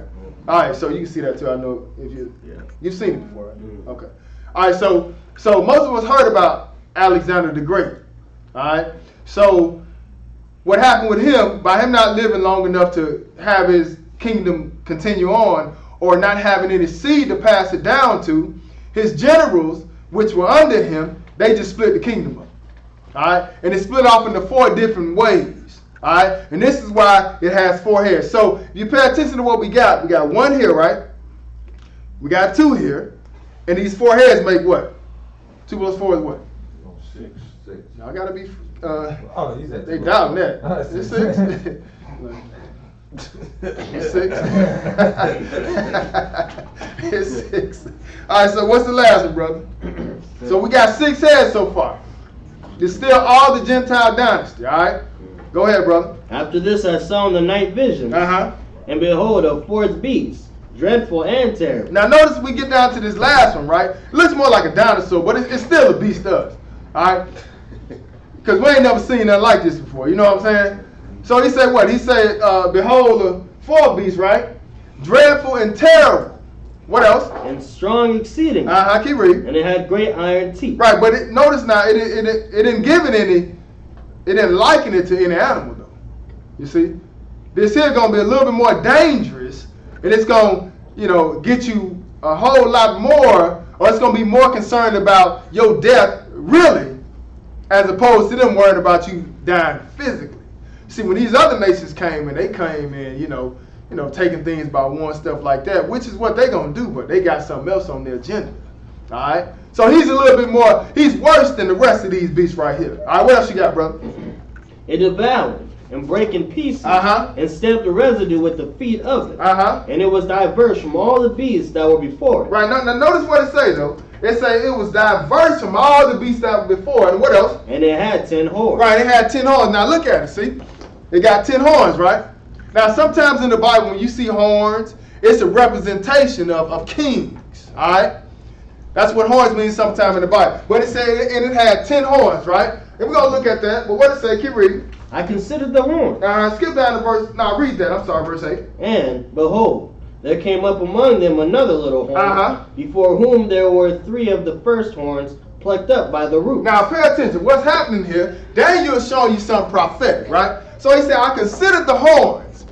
All right, so you can see that too. I know if you've seen it before, right? Mm-hmm. Okay. All right, so most of us heard about Alexander the Great. All right. So what happened with him, by him not living long enough to have his kingdom continue on, or not having any seed to pass it down to, his generals, which were under him, they just split the kingdom up. All right, and it split off into 4 different ways. All right, and this is why it has 4 heads. So if you pay attention to what we got 1 here, right? We got 2 here, and these 4 heads make what? 2 plus 4 is what? 6. Y'all gotta be. He's at They doubting that. It's 6. It's 6. It's 6. All right, so what's the last one, brother? So we got 6 heads so far. It's still all the Gentile dynasty, all right? Go ahead, brother. After this I saw in the night visions, and behold, a 4th beast, dreadful and terrible. Now notice we get down to this last one, right? It looks more like a dinosaur, but it's still a beast to us, all right? Because we ain't never seen nothing like this before, you know what I'm saying? So he said what? He said, behold, a 4th beast, right? Dreadful and terrible. What else? And strong exceeding. Keep reading. And it had great iron teeth. Right, but notice now, it didn't give it any, it didn't liken it to any animal, though. You see? This here going to be a little bit more dangerous, and it's going to, get you a whole lot more, or it's going to be more concerned about your death, really, as opposed to them worrying about you dying physically. See, when these other nations came in, they came in, taking things by one, stuff like that, which is what they're going to do, but they got something else on their agenda. All right? So he's a little bit more, he's worse than the rest of these beasts right here. All right, what else you got, brother? It devoured and brake in pieces, and stamped the residue with the feet of it. And it was diverse from all the beasts that were before it. Right, now notice what it says, though. It says it was diverse from all the beasts that were before it. And what else? And it had 10 horns. Right, it had 10 horns. Now look at it, see? It got 10 horns, right? Now sometimes in the Bible when you see horns, it's a representation of kings, all right? That's what horns mean sometimes in the Bible. But it said, and it had 10 horns, right? And we're going to look at that. But what it say? Keep reading. I considered the horn. Skip down to verse, read that. I'm sorry, verse 8. And behold, there came up among them another little horn, before whom there were 3 of the first horns plucked up by the root. Now pay attention. What's happening here? Daniel is showing you something prophetic, right? So he said, I considered the horns.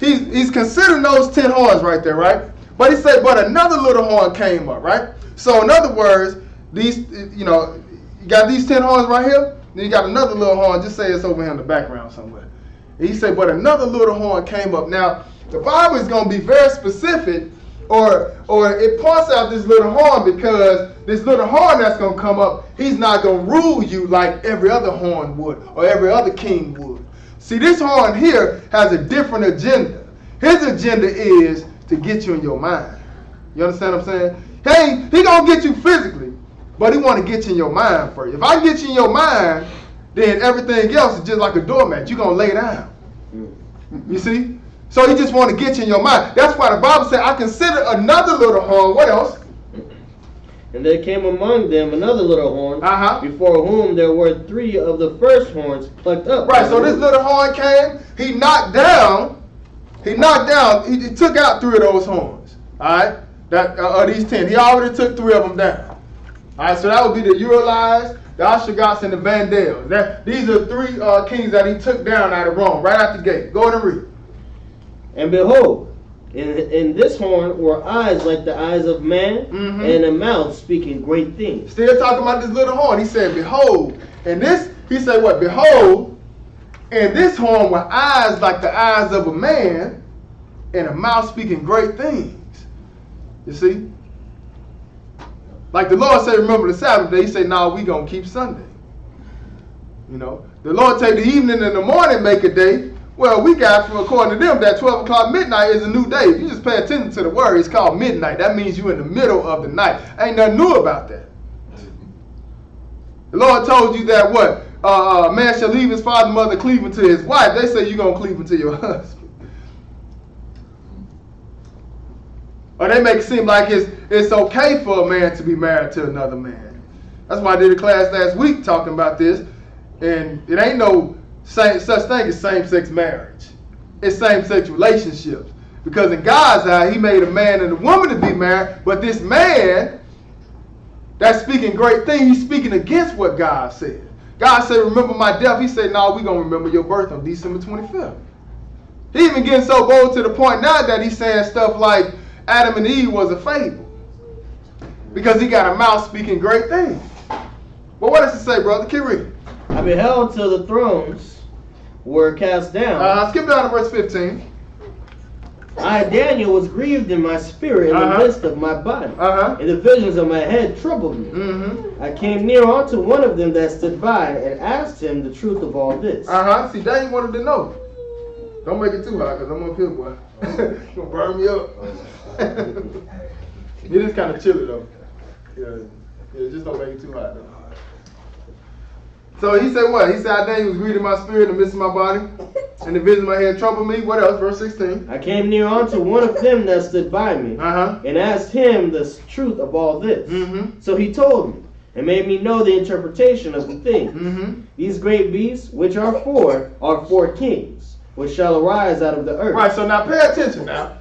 He's considering those 10 horns right there, right? But he said, but another little horn came up, right? So in other words, these, you got these 10 horns right here. Then you got another little horn. Just say it's over here in the background somewhere. He said, but another little horn came up. Now, the Bible is going to be very specific, or it points out this little horn because this little horn that's going to come up, he's not going to rule you like every other horn would or every other king would. See, this horn here has a different agenda. His agenda is to get you in your mind. You understand what I'm saying? Hey, he going to get you physically, but he want to get you in your mind first. If I get you in your mind, then everything else is just like a doormat. You're going to lay down. You see? So he just want to get you in your mind. That's why the Bible said, I consider another little horn. What else? And there came among them another little horn, before whom there were 3 of the first horns plucked up. Right, so this little horn came, he knocked down, he took out 3 of those horns. Alright? These 10. He already took 3 of them down. Alright, so that would be the Urielites, the Ostrogoths, and the Vandals. These are 3 kings that he took down out of Rome, right out the gate. Go ahead and read. And behold, in this horn were eyes like the eyes of man, and a mouth speaking great things. Still talking about this little horn. He said, behold. And this, he said what? Behold, and this horn were eyes like the eyes of a man, and a mouth speaking great things. You see? Like the Lord said, remember the Sabbath day. He said, no, we going to keep Sunday. The Lord said the evening and the morning make a day. Well, we got, according to them, that 12 o'clock midnight is a new day. If you just pay attention to the word, it's called midnight. That means you're in the middle of the night. Ain't nothing new about that. The Lord told you that what? A man shall leave his father and mother, cleaving to his wife. They say you're going to cleave to your husband. Or they make it seem like it's okay for a man to be married to another man. That's why I did a class last week talking about this. And it ain't no such thing as same-sex marriage. It's same-sex relationships. Because in God's eye, he made a man and a woman to be married, but this man that's speaking great things, he's speaking against what God said. God said, remember my death. He said, no, we're going to remember your birth on December 25th. He even getting so bold to the point now that he's saying stuff like Adam and Eve was a fable. Because he got a mouth speaking great things. But what does it say, brother? Keep reading. I beheld till the thrones were cast down. Skip down to verse 15. I, Daniel, was grieved in my spirit in the midst of my body. And the visions of my head troubled me. I came near unto one of them that stood by and asked him the truth of all this. See, Daniel wanted to know. Don't make it too hot, because I'm up here, boy. It's going to burn me up. It is kind of chilly, though. Yeah, just don't make it too hot, though. So he said what? He said, I Daniel was grieved in my spirit in the midst of my body, and the vision of my head troubled me. What else? Verse 16. I came near unto one of them that stood by me, and asked him the truth of all this. So he told me, and made me know the interpretation of the things. These great beasts, which are four kings, which shall arise out of the earth. Right, so now pay attention now.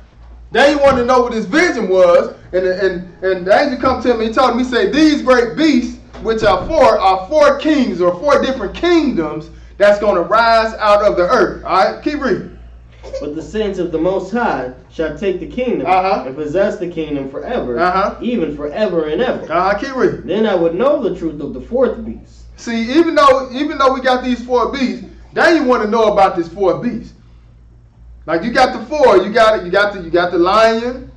Daniel wanted to know what his vision was, and the angel come to him and he told him, he said, these great beasts, which are four kings or four different kingdoms that's going to rise out of the earth. All right, keep reading. But the saints of the Most High shall take the kingdom and possess the kingdom forever, even forever and ever. Keep reading. Then I would know the truth of the fourth beast. See, even though we got these four beasts, Daniel want to know about this fourth beast. Like you got the four, you got the lion,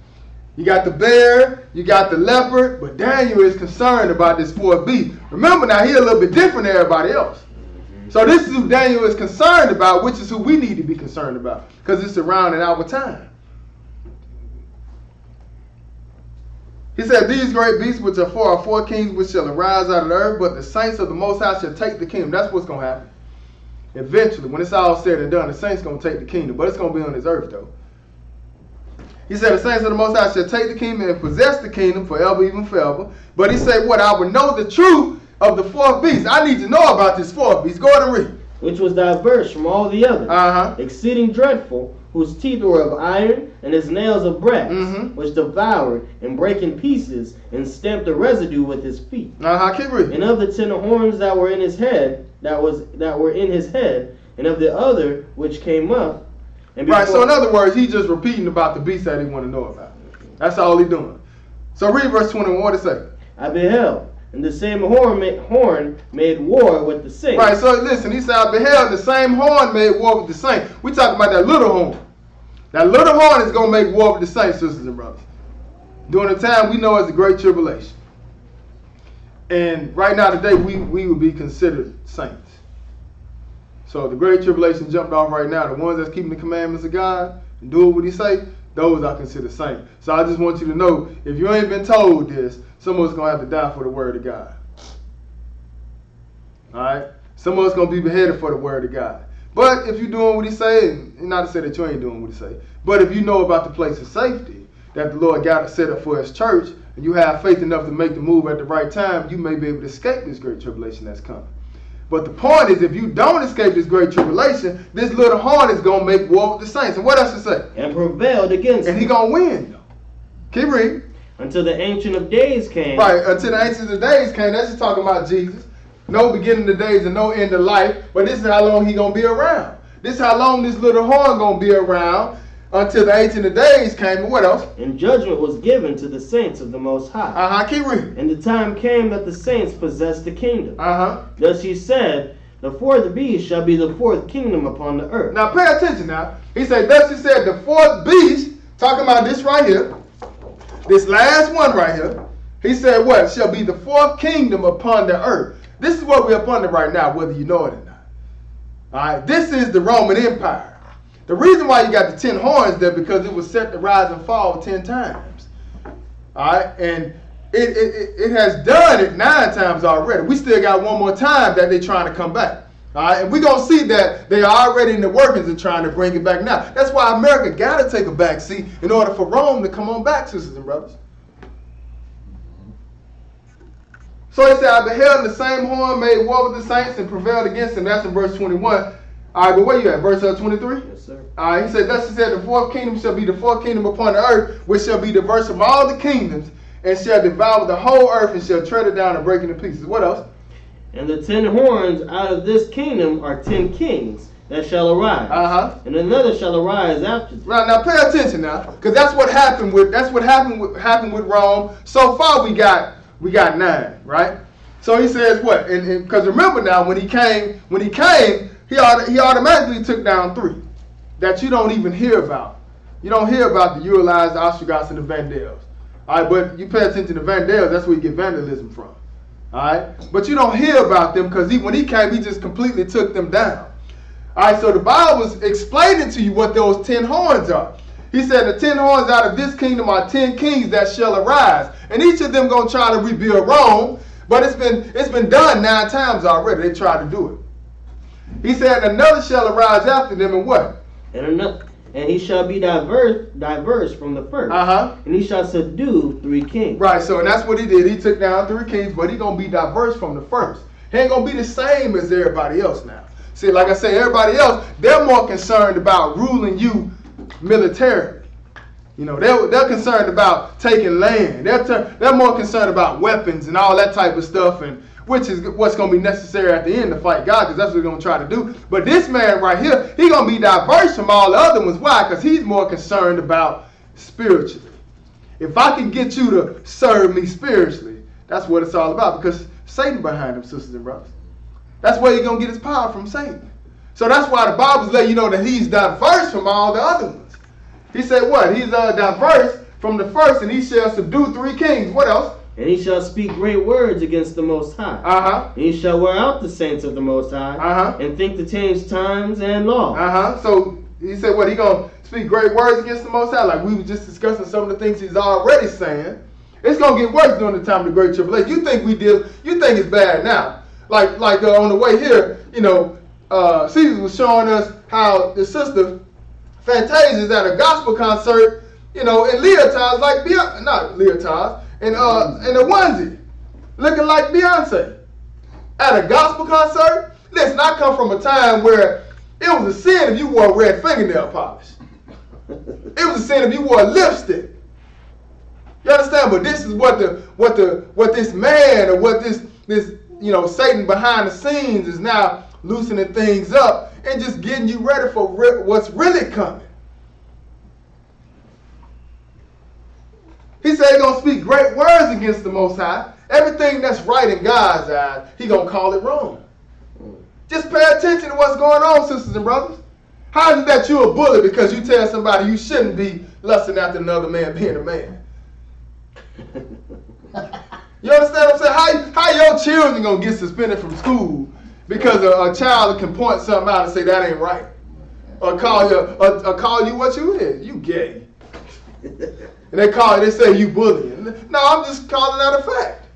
you got the bear, you got the leopard, but Daniel is concerned about this fourth beast. Remember now, he's a little bit different than everybody else. So this is who Daniel is concerned about, which is who we need to be concerned about, because it's surrounding our time. He said, these great beasts which are four kings which shall arise out of the earth, but the saints of the Most High shall take the kingdom. That's what's going to happen. Eventually, when it's all said and done, the saints going to take the kingdom, but it's going to be on this earth though. He said, the saints of the Most High shall take the kingdom and possess the kingdom forever, even forever. But he said, what? I will know the truth of the fourth beast. I need to know about this fourth beast. Go ahead and read. Which was diverse from all the others, exceeding dreadful, whose teeth were of iron, and his nails of brass, which devoured and brake in pieces, and stamped the residue with his feet. Keep reading. And of the 10 horns that were in his head, that were in his head, and of the other which came up. And right, so in other words, he's just repeating about the beast that he want to know about. That's all he's doing. So read verse 21. What it say? I beheld, and the same horn made war with the saints. Right, so listen, he said, I beheld the same horn made war with the saints. We talking about that little horn. That little horn is going to make war with the saints, sisters and brothers. During the time we know as the Great Tribulation. And right now today, we would be considered saints. So the Great Tribulation jumped off right now. The ones that's keeping the commandments of God and doing what he say, those are considered saints. So I just want you to know, if you ain't been told this, some of us going to have to die for the word of God. All right? Some of us going to be beheaded for the word of God. But if you're doing what he say, and not to say that you ain't doing what he say, but if you know about the place of safety that the Lord got set up for his church, and you have faith enough to make the move at the right time, you may be able to escape this great tribulation that's coming. But the point is, if you don't escape this great tribulation, this little horn is going to make war with the saints. And what else to say? And prevailed against them. And he going to win, though. Keep reading. Until the Ancient of Days came. Right, until the Ancient of Days came. That's just talking about Jesus. No beginning of days and no end of life. But this is how long he going to be around. This is how long this little horn going to be around. Until the Ancient of Days came. And what else? And judgment was given to the saints of the Most High. Keep reading. And the time came that the saints possessed the kingdom. Thus he said, the fourth beast shall be the fourth kingdom upon the earth. Now pay attention now. He said, thus he said, the fourth beast, talking about this right here, this last one right here, he said what? Shall be the fourth kingdom upon the earth. This is what we're upon it right now, whether you know it or not. All right, this is the Roman Empire. The reason why you got the 10 horns there, because it was set to rise and fall 10 times. All right, and it has done it 9 times already. We still got one more time that they're trying to come back. All right, and we're going to see that they are already in the workings and trying to bring it back now. That's why America got to take a back seat in order for Rome to come on back, sisters and brothers. So he said, I beheld the same horn made war with the saints and prevailed against them. That's in verse 21. All right, but where you at? Verse 23? Yes, sir. All right, he said, thus he said, the fourth kingdom shall be the fourth kingdom upon the earth, which shall be diverse from all the kingdoms, and shall devour the whole earth, and shall tread it down and break it in pieces. What else? And the 10 horns out of this kingdom are 10 kings that shall arise. And another shall arise after them. Right, now pay attention now, because that's what happened with happened with Rome. So far we got 9, right? So he says what? And because remember now, when he came, he automatically took down 3 that you don't even hear about. You don't hear about the Urites, the Ostrogoths, and the Vandals. All right, but you pay attention to the Vandals. That's where you get vandalism from. All right, but you don't hear about them because when he came, he just completely took them down. All right, so the Bible is explaining to you what those 10 horns are. He said the 10 horns out of this kingdom are 10 kings that shall arise, and each of them gonna try to rebuild Rome. But it's been done 9 times already. They tried to do it. He said another shall arise after them, and what? And he shall be diverse from the first. And he shall subdue 3 kings. Right, so and that's what he did. He took down 3 kings, but he gonna be diverse from the first. He ain't gonna be the same as everybody else now. See, like I say, everybody else, they're more concerned about ruling you militarily. You know, they're concerned about taking land. They're more concerned about weapons and all that type of stuff, and which is what's going to be necessary at the end to fight God, because that's what he's going to try to do. But this man right here, he's going to be diverse from all the other ones. Why? Because he's more concerned about spiritually. If I can get you to serve me spiritually, that's what it's all about, because Satan behind him, sisters and brothers. That's where he's going to get his power from, Satan. So that's why the Bible's letting you know that he's diverse from all the other ones. He said what? He's diverse from the first, and he shall subdue 3 kings. What else? And he shall speak great words against the Most High. And he shall wear out the saints of the Most High. And think to change times and laws. So he said what? He going to speak great words against the Most High. Like we were just discussing some of the things he's already saying. It's going to get worse during the time of the Great Tribulation. You think it's bad now. Like on the way here, you know, Caesar was showing us how the sister Fantasia is at a gospel concert, you know, in leotards like Beyonce, not leotards, in a onesie, looking like Beyonce. At a gospel concert? Listen, I come from a time where it was a sin if you wore red fingernail polish. It was a sin if you wore lipstick. You understand? But this is what this man, or what this you know, Satan behind the scenes is now loosening things up and just getting you ready for what's really coming. He said he's going to speak great words against the Most High. Everything that's right in God's eyes, he's going to call it wrong. Just pay attention to what's going on, sisters and brothers. How is it that you're a bully because you tell somebody you shouldn't be lusting after another man being a man? You understand what I'm saying? How your children going to get suspended from school because a child can point something out and say that ain't right, or call you what you is? You gay. And they say you bullying. No, I'm just calling that a fact.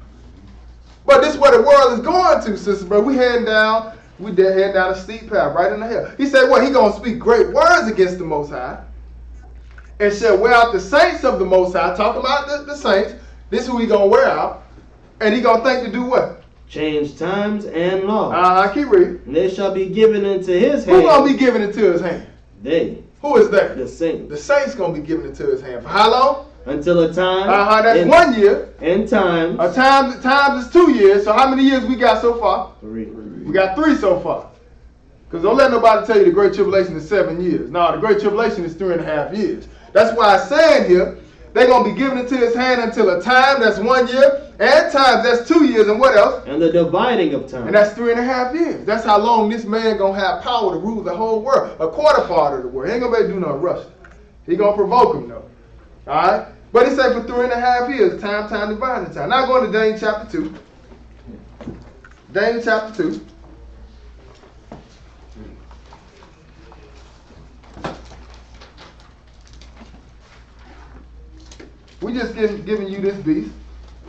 But this is where the world is going to, sisters, bro. We heading down a steep path right in the hell. He said, he gonna speak great words against the Most High, and shall wear out the saints of the Most High. Talking about the saints. This is who he gonna wear out. And he gonna think to do what? Change times and laws. Keep reading. And they shall be given into his hand. Who gonna be given into his hand? They. Who is that? The saints. The saints gonna be given into his hand. For how long? Until a time. That's 1 year. And times. A time is 2 years. So how many years we got so far? 3. We got 3 so far. Because don't let nobody tell you the Great Tribulation is 7 years. No, the Great Tribulation is 3.5 years. That's why it's saying here, they're going to be given into his hand until a time, that's 1 year, and times, that's 2 years, and what else? And the dividing of time. And that's 3.5 years. That's how long this man going to have power to rule the whole world. A quarter part of the world. He ain't going to be able to do no Russia. He going to provoke him, though. All right? But he said for 3.5 years, time, dividing time. Now going to Daniel chapter 2. Daniel chapter 2. We just giving you this beast,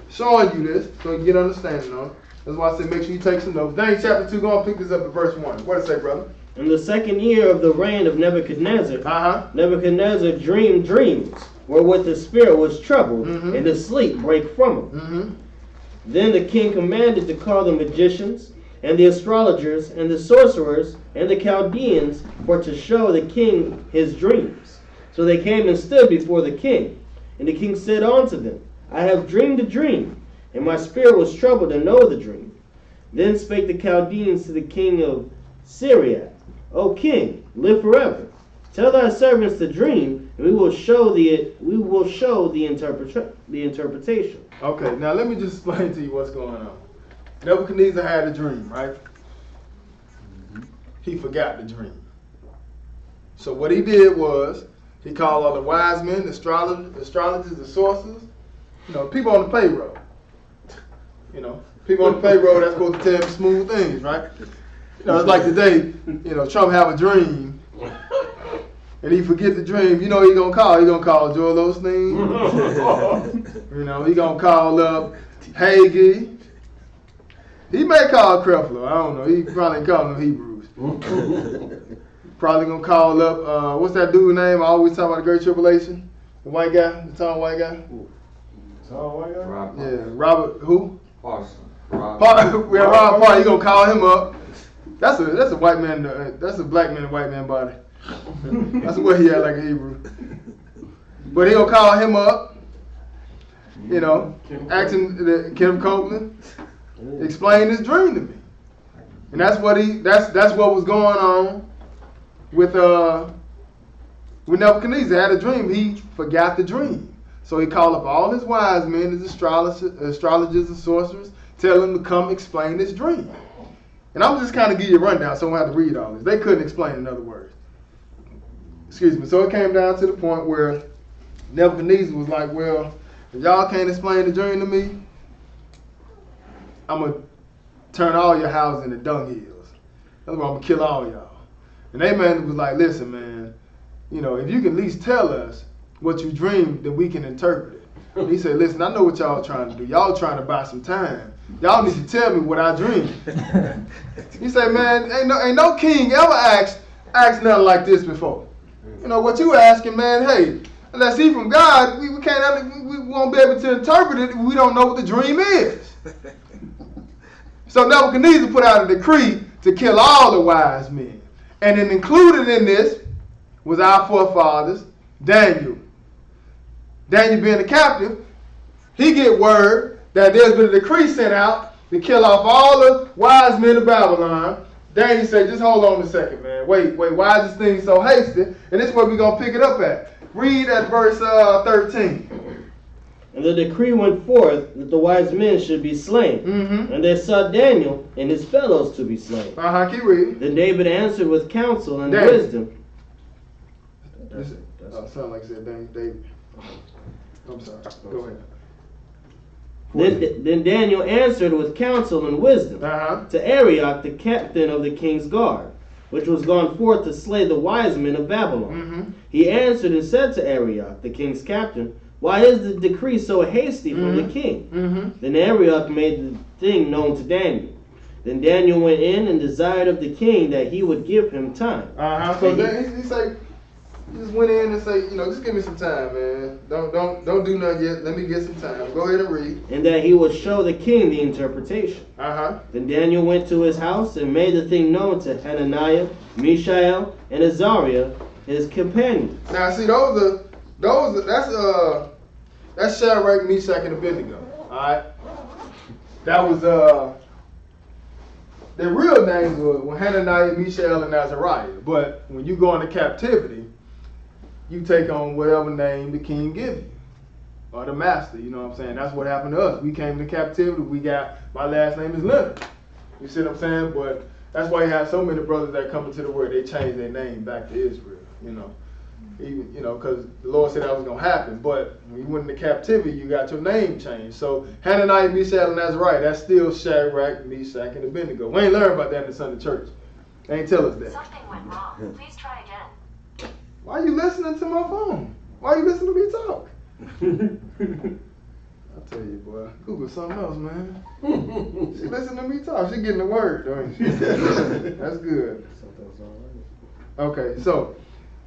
showing you this so you can get understanding on it. That's why I said make sure you take some notes. Daniel chapter 2, go and pick this up at verse 1. What does it say, brother? In the 2nd year of the reign of Nebuchadnezzar, Nebuchadnezzar dreamed dreams, wherewith his spirit was troubled, and his sleep brake from him. Then the king commanded to call the magicians, and the astrologers, and the sorcerers, and the Chaldeans, for to show the king his dreams. So they came and stood before the king. And the king said unto them, I have dreamed a dream, and my spirit was troubled to know the dream. Then spake the Chaldeans to the king of Syria, O king, live forever. Tell thy servants the dream, and we will show the interpretation. Okay, now let me just explain to you what's going on. Nebuchadnezzar had a dream, right? He forgot the dream. So what he did was he called all the wise men, the astrologers, the sorcerers, people on the payroll. People on the payroll that's supposed to tell him smooth things, right? It's like today, Trump have a dream, and he forget the dream. He gonna call. He gonna call Joel Osteen. He gonna call up Hagee. He may call Creflo. I don't know. He probably ain't calling no Hebrews. Probably gonna call up. What's that dude's name? I always talk about the Great Tribulation. The white guy, the tall white guy. Tall white guy. Robert. Yeah, Robert who? Parson. Rob Parson. You gonna call him up? That's a white man. That's a black man in a white man body. That's what he had like a Hebrew. But he gonna call him up. Asking Kim Copeland, explain this dream to me. And that's what was going on with Nebuchadnezzar. Had a dream. He forgot the dream. So he called up all his wise men, his astrologers and sorcerers, tell them to come explain this dream. And I'm just kind of give you a rundown so I don't have to read all this. They couldn't explain in other words. Excuse me. So it came down to the point where Nebuchadnezzar was like, well, if y'all can't explain the dream to me, I'm going to turn all your houses into dung hills. That's why I'm going to kill all y'all. And they man was like, listen, man, if you can at least tell us what you dreamed, then we can interpret it. And he said, listen, I know what y'all trying to do. Y'all trying to buy some time. Y'all need to tell me what I dreamed. He said, man, ain't no king ever asked nothing like this before. What you asking, man, hey, unless he from God, we won't be able to interpret it if we don't know what the dream is. So Nebuchadnezzar put out a decree to kill all the wise men. And then included in this was our forefathers, Daniel. Daniel being a captive, he get word that there's been a decree sent out to kill off all the wise men of Babylon. Daniel said, just hold on a second, man. Wait, why is this thing so hasty? And this is where we're going to pick it up at. Read at verse 13. And the decree went forth that the wise men should be slain. And they sought Daniel and his fellows to be slain. Keep reading. Then David answered with counsel and wisdom. Sound like I said David. I'm sorry. Go ahead. Then Daniel answered with counsel and wisdom to Arioch, the captain of the king's guard, which was gone forth to slay the wise men of Babylon. He answered and said to Arioch, the king's captain, why is the decree so hasty from the king? Then Arioch made the thing known to Daniel. Then Daniel went in and desired of the king that he would give him time. So then he said, he just went in and say, just give me some time, man. Don't do nothing yet. Let me get some time. Go ahead and read. And that he would show the king the interpretation. Then Daniel went to his house and made the thing known to Hananiah, Mishael, and Azariah, his companions. Now, see, that's Shadrach, Meshach, and Abednego. All right. That was their real names were Hananiah, Mishael, and Azariah. But when you go into captivity, you take on whatever name the king gives you, or the master. You know what I'm saying? That's what happened to us. We came to captivity. My last name is Leonard. You see what I'm saying? But that's why you have so many brothers that come into the word. They change their name back to Israel. Even because the Lord said that was gonna happen. But when you went into captivity, you got your name changed. So Hananiah, Mishael, and Azariah, that's still Shadrach, Meshach, and Abednego. We ain't learned about that in the Sunday church. They ain't tell us that. Something went wrong. Please try again. Why are you listening to my phone? Why are you listening to me talk? I tell you, boy, Google something else, man. She listen to me talk. She getting the word, don't she? That's good. Okay, so,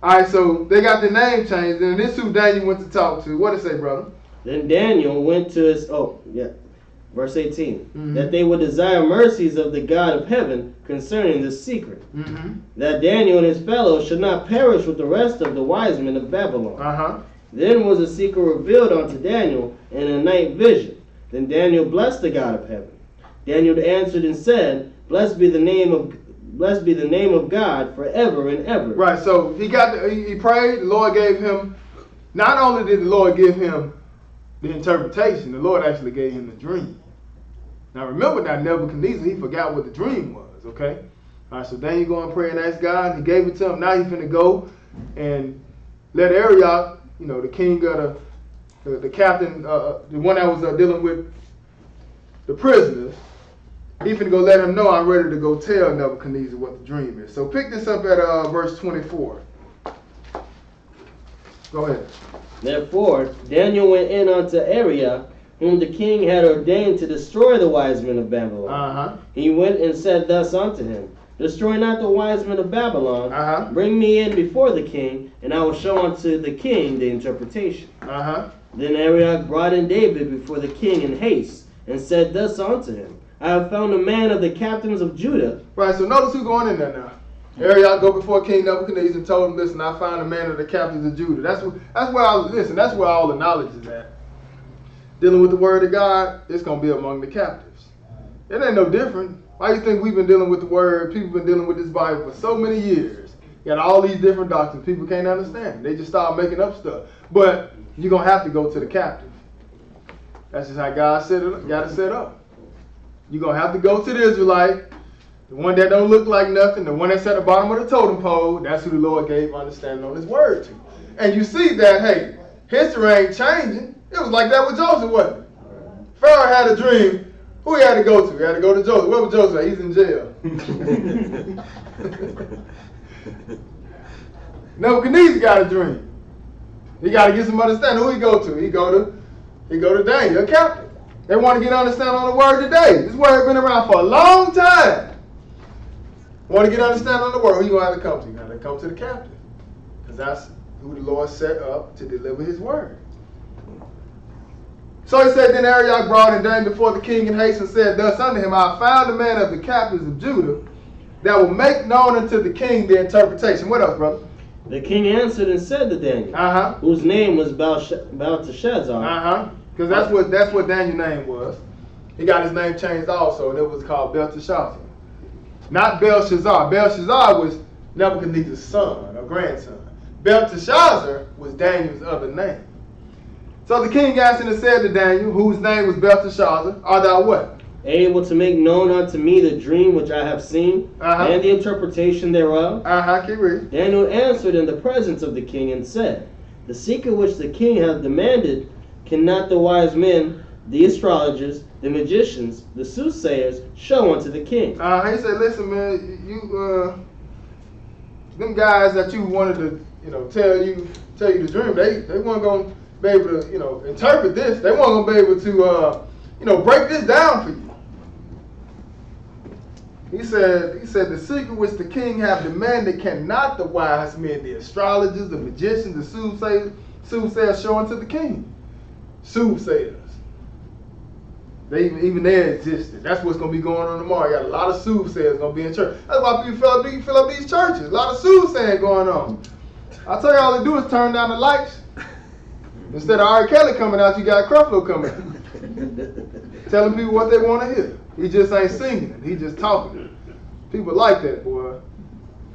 all right, so they got the name changed, and this is who Daniel went to talk to. What did it say, brother? Then Daniel went to his, verse 18, that they would desire mercies of the God of heaven concerning this secret, that Daniel and his fellows should not perish with the rest of the wise men of Babylon. Then was the secret revealed unto Daniel in a night vision. Then Daniel blessed the God of heaven. Daniel answered and said, Blessed be the name of God forever and ever. Right, so he prayed, the Lord gave him, not only did the Lord give him the interpretation, the Lord actually gave him the dream. Now remember that Nebuchadnezzar, he forgot what the dream was, okay? All right, so then you go and pray and ask God, he gave it to him. Now he's finna go and let Arioch, the king of the captain, the one that was dealing with the prisoners, he finna go let him know I'm ready to go tell Nebuchadnezzar what the dream is. So pick this up at verse 24. Go ahead. Therefore Daniel went in unto Arioch, whom the king had ordained to destroy the wise men of Babylon. He went and said thus unto him, Destroy not the wise men of Babylon. Bring me in before the king, and I will show unto the king the interpretation. Then Arioch brought in David before the king in haste, and said thus unto him, I have found a man of the captains of Judah. Right, so notice who's going in there now. Arioch go before King Nebuchadnezzar and told him, listen, I found a man of the captains of Judah. That's where all the knowledge is at. Dealing with the word of God, it's going to be among the captives. It ain't no different. Why you think we've been dealing with the word? People been dealing with this Bible for so many years. You got all these different doctrines. People can't understand. They just start making up stuff. But you're going to have to go to the captive. That's just how God got it set up. You're going to have to go to the Israelite, the one that don't look like nothing, the one that's at the bottom of the totem pole. That's who the Lord gave understanding on his word to. And you see that, hey, history ain't changing. It was like that with Joseph, wasn't it? Pharaoh had a dream. Who he had to go to? He had to go to Joseph. Where was Joseph? He's in jail. Nebuchadnezzar got a dream. He got to get some understanding. Who he go to? He go to Daniel, a captain. They want to get understanding on the word today. This word has been around for a long time. Want to get understanding on the word? Who you going to have to come to? You got to come to the captain. Because that's who the Lord set up to deliver his word. So he said, then Arioch brought in Daniel before the king in haste and said thus unto him, I found a man of the captains of Judah that will make known unto the king the interpretation. What else, brother? The king answered and said to Daniel, whose name was Belteshazzar. Because that's what Daniel's name was. He got his name changed also, and it was called Belteshazzar. Not Belshazzar. Belshazzar was Nebuchadnezzar's son or grandson. Belteshazzar was Daniel's other name. So the king answered and said to Daniel, whose name was Belteshazzar, art thou what? Able to make known unto me the dream which I have seen, and the interpretation thereof? Keep reading. Daniel answered in the presence of the king and said, The secret which the king hath demanded cannot the wise men, the astrologers, the magicians, the soothsayers show unto the king. He said, listen, man, you them guys that you wanted to tell you the dream, they weren't going to be able to interpret this. They weren't going to be able to break this down for you. He said the secret which the king have demanded cannot the wise men, the astrologers, the magicians, the soothsayers show unto the king. Soothsayers. Even they existed. That's what's going to be going on tomorrow. You got a lot of soothsayers going to be in church. That's why people fill up these churches. A lot of soothsaying going on. I tell you, all they do is turn down the lights. Instead of R. Kelly coming out, you got Creflo coming out. Telling people what they want to hear. He just ain't singing. He just talking. People like that, boy.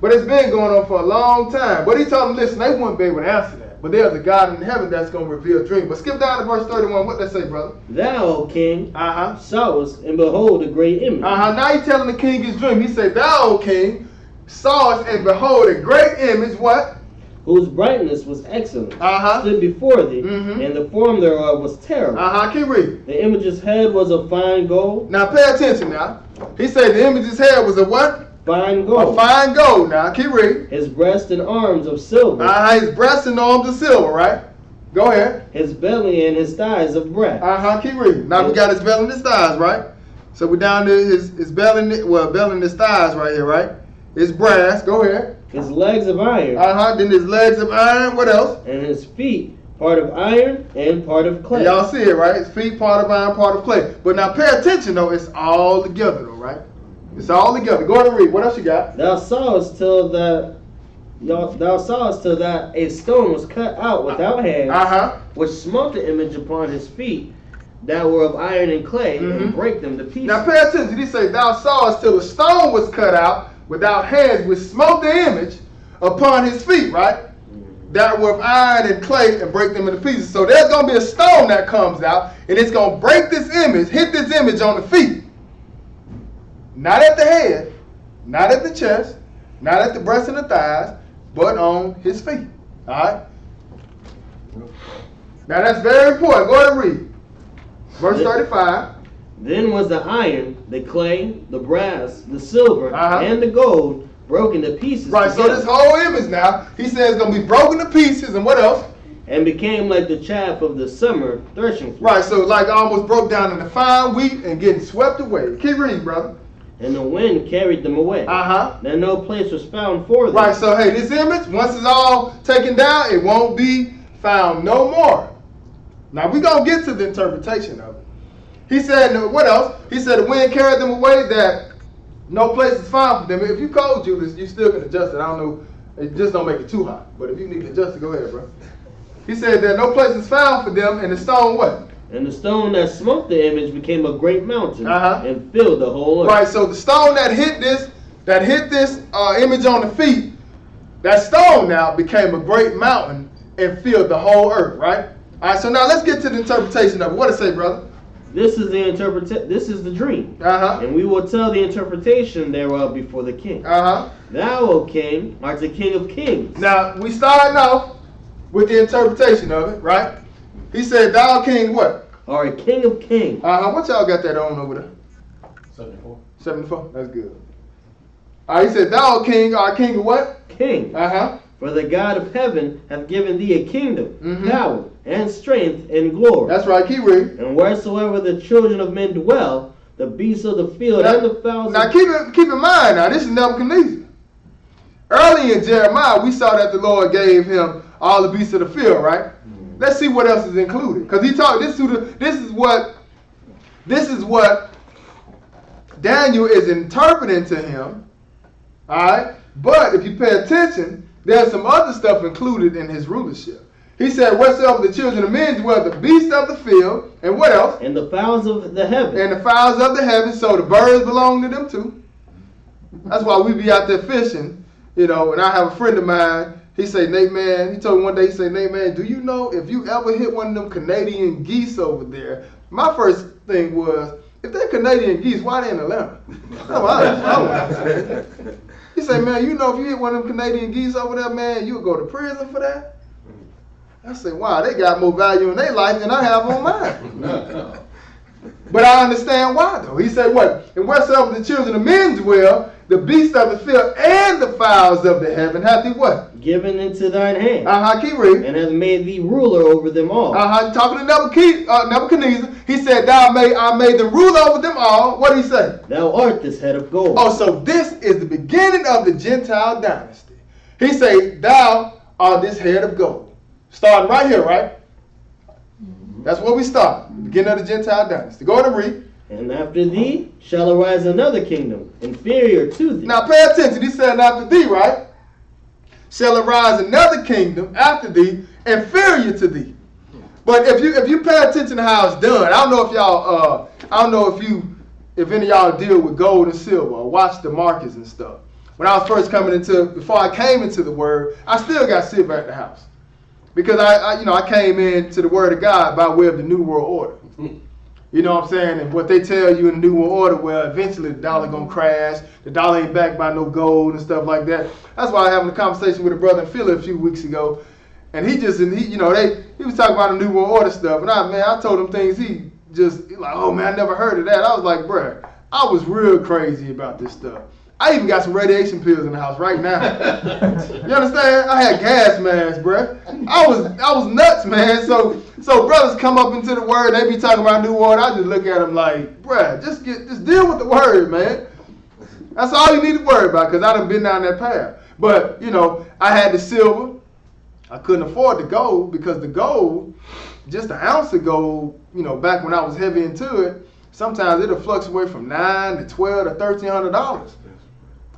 But it's been going on for a long time. But he told them, listen, they wouldn't be able to answer that. But there's a God in heaven that's going to reveal dreams. But skip down to verse 31. What they say, brother? Thou, O king, sawest, and behold, a great image. Now he's telling the king his dream. He said, Thou, O king, sawest, and behold, a great image. What? Whose brightness was excellent, stood before thee, and the form thereof was terrible. Keep reading. The image's head was of fine gold. Now pay attention now. He said the image's head was a what? Fine gold. A fine gold. Now keep reading. His breast and arms of silver. His breast and arms of silver, right? Go ahead. his belly and his thighs of brass. Keep reading. Now we got his belly and his thighs, right? So we're down to his belly, belly and his thighs right here, right? His brass. Go ahead. His legs of iron. Then his legs of iron. What else? And his feet, part of iron and part of clay. Y'all see it, right? His feet, part of iron, part of clay. But now pay attention, though. It's all together, though, right? It's all together. Go ahead and read. What else you got? Thou sawest till that a stone was cut out without hands, which smote the image upon his feet that were of iron and clay, and break them to pieces. Now pay attention. He said, thou sawest till the stone was cut out without hands, which smote the image upon his feet, right? That were of iron and clay, and break them into pieces. So there's going to be a stone that comes out, and it's going to break this image, hit this image on the feet. Not at the head, not at the chest, not at the breast and the thighs, but on his feet. All right? Now that's very important. Go ahead and read. Verse 35. Then was the iron, the clay, the brass, the silver, and the gold broken to pieces. Right, together. so this whole image now, he says it's going to be broken to pieces, and what else? And became like the chaff of the summer threshing floor. Right, so like almost broke down into fine wheat and getting swept away. Keep reading, brother. And the wind carried them away. Then no place was found for them. Right, so hey, this image, once it's all taken down, it won't be found no more. Now we're going to get to the interpretation of it. He said, what else? He said the wind carried them away, that no place is found for them. If you cold, Judas, you still can adjust it. I don't know, it just don't make it too hot. But if you need to adjust it, go ahead, bro. He said that no place is found for them, and the stone what? And the stone that smote the image became a great mountain and filled the whole earth. Right, so the stone that hit this image on the feet, that stone now became a great mountain and filled the whole earth, right? All right, so now let's get to the interpretation of it. What does it say, brother? This is the dream. And we will tell the interpretation thereof before the king. Thou, O king, art the king of kings. Now, we starting off with the interpretation of it, right? He said, thou king what? Or a king of kings. What y'all got that on over there? 74. 74? That's good. He said, thou king, art king of what? King. For the God of heaven hath given thee a kingdom, power, and strength, and glory. That's right, keep reading. And wheresoever the children of men dwell, the beasts of the field and the fowls. Now keep in mind, now this is Nebuchadnezzar. Early in Jeremiah, we saw that the Lord gave him all the beasts of the field, right? Let's see what else is included, because he talked. This is what Daniel is interpreting to him. All right, but if you pay attention, there's some other stuff included in his rulership. He said, whatsoever the children of men dwell, the beasts of the field, and what else? And the fowls of the heaven. And the fowls of the heaven. So the birds belong to them too. That's why we be out there fishing, and I have a friend of mine. He said, Nate, man, he told me one day, he said, Nate, man, do you know if you ever hit one of them Canadian geese over there? My first thing was, if they're Canadian geese, why they in Atlanta? He said, man, you know if you hit one of them Canadian geese over there, man, you'll go to prison for that? I said, wow, they got more value in their life than I have on mine. But I understand why, though. He said, what? And wheresoever the children of men dwell, the beasts of the field and the fowls of the heaven hath he what? Given into thine hand. Keep reading. And hath made thee ruler over them all. Talking to Nebuchadnezzar, he said, I made them rule over them all. What did he say? Thou art this head of gold. Oh, so this is the beginning of the Gentile dynasty. He said, thou art this head of gold. Starting right here, right? That's where we start. Beginning of the Gentile dynasty. Go ahead and read. And after thee shall arise another kingdom, inferior to thee. Now pay attention. He said, after thee, right? Shall arise another kingdom after thee, inferior to thee. But if you pay attention to how it's done, I don't know if y'all, if any of y'all deal with gold and silver or watch the markets and stuff. When I was first before I came into the Word, I still got silver at the house. Because I came into the Word of God by way of the New World Order. You know what I'm saying? And what they tell you in the New World Order, well, eventually the dollar gonna crash. The dollar ain't backed by no gold and stuff like that. That's why I was having a conversation with a brother in Philly a few weeks ago, and he was talking about the New World Order stuff, and I told him things he like, oh man, I never heard of that. I was like, bruh, I was real crazy about this stuff. I even got some radiation pills in the house right now. You understand? I had gas masks, bruh. I was nuts, man. So brothers come up into the word, they be talking about new water. I just look at them like, bruh, just deal with the word, man. That's all you need to worry about, because I done been down that path. But, you know, I had the silver. I couldn't afford the gold, because the gold, just an ounce of gold, you know, back when I was heavy into it, sometimes it'll fluctuate from $9 to $1,200 to $1,300.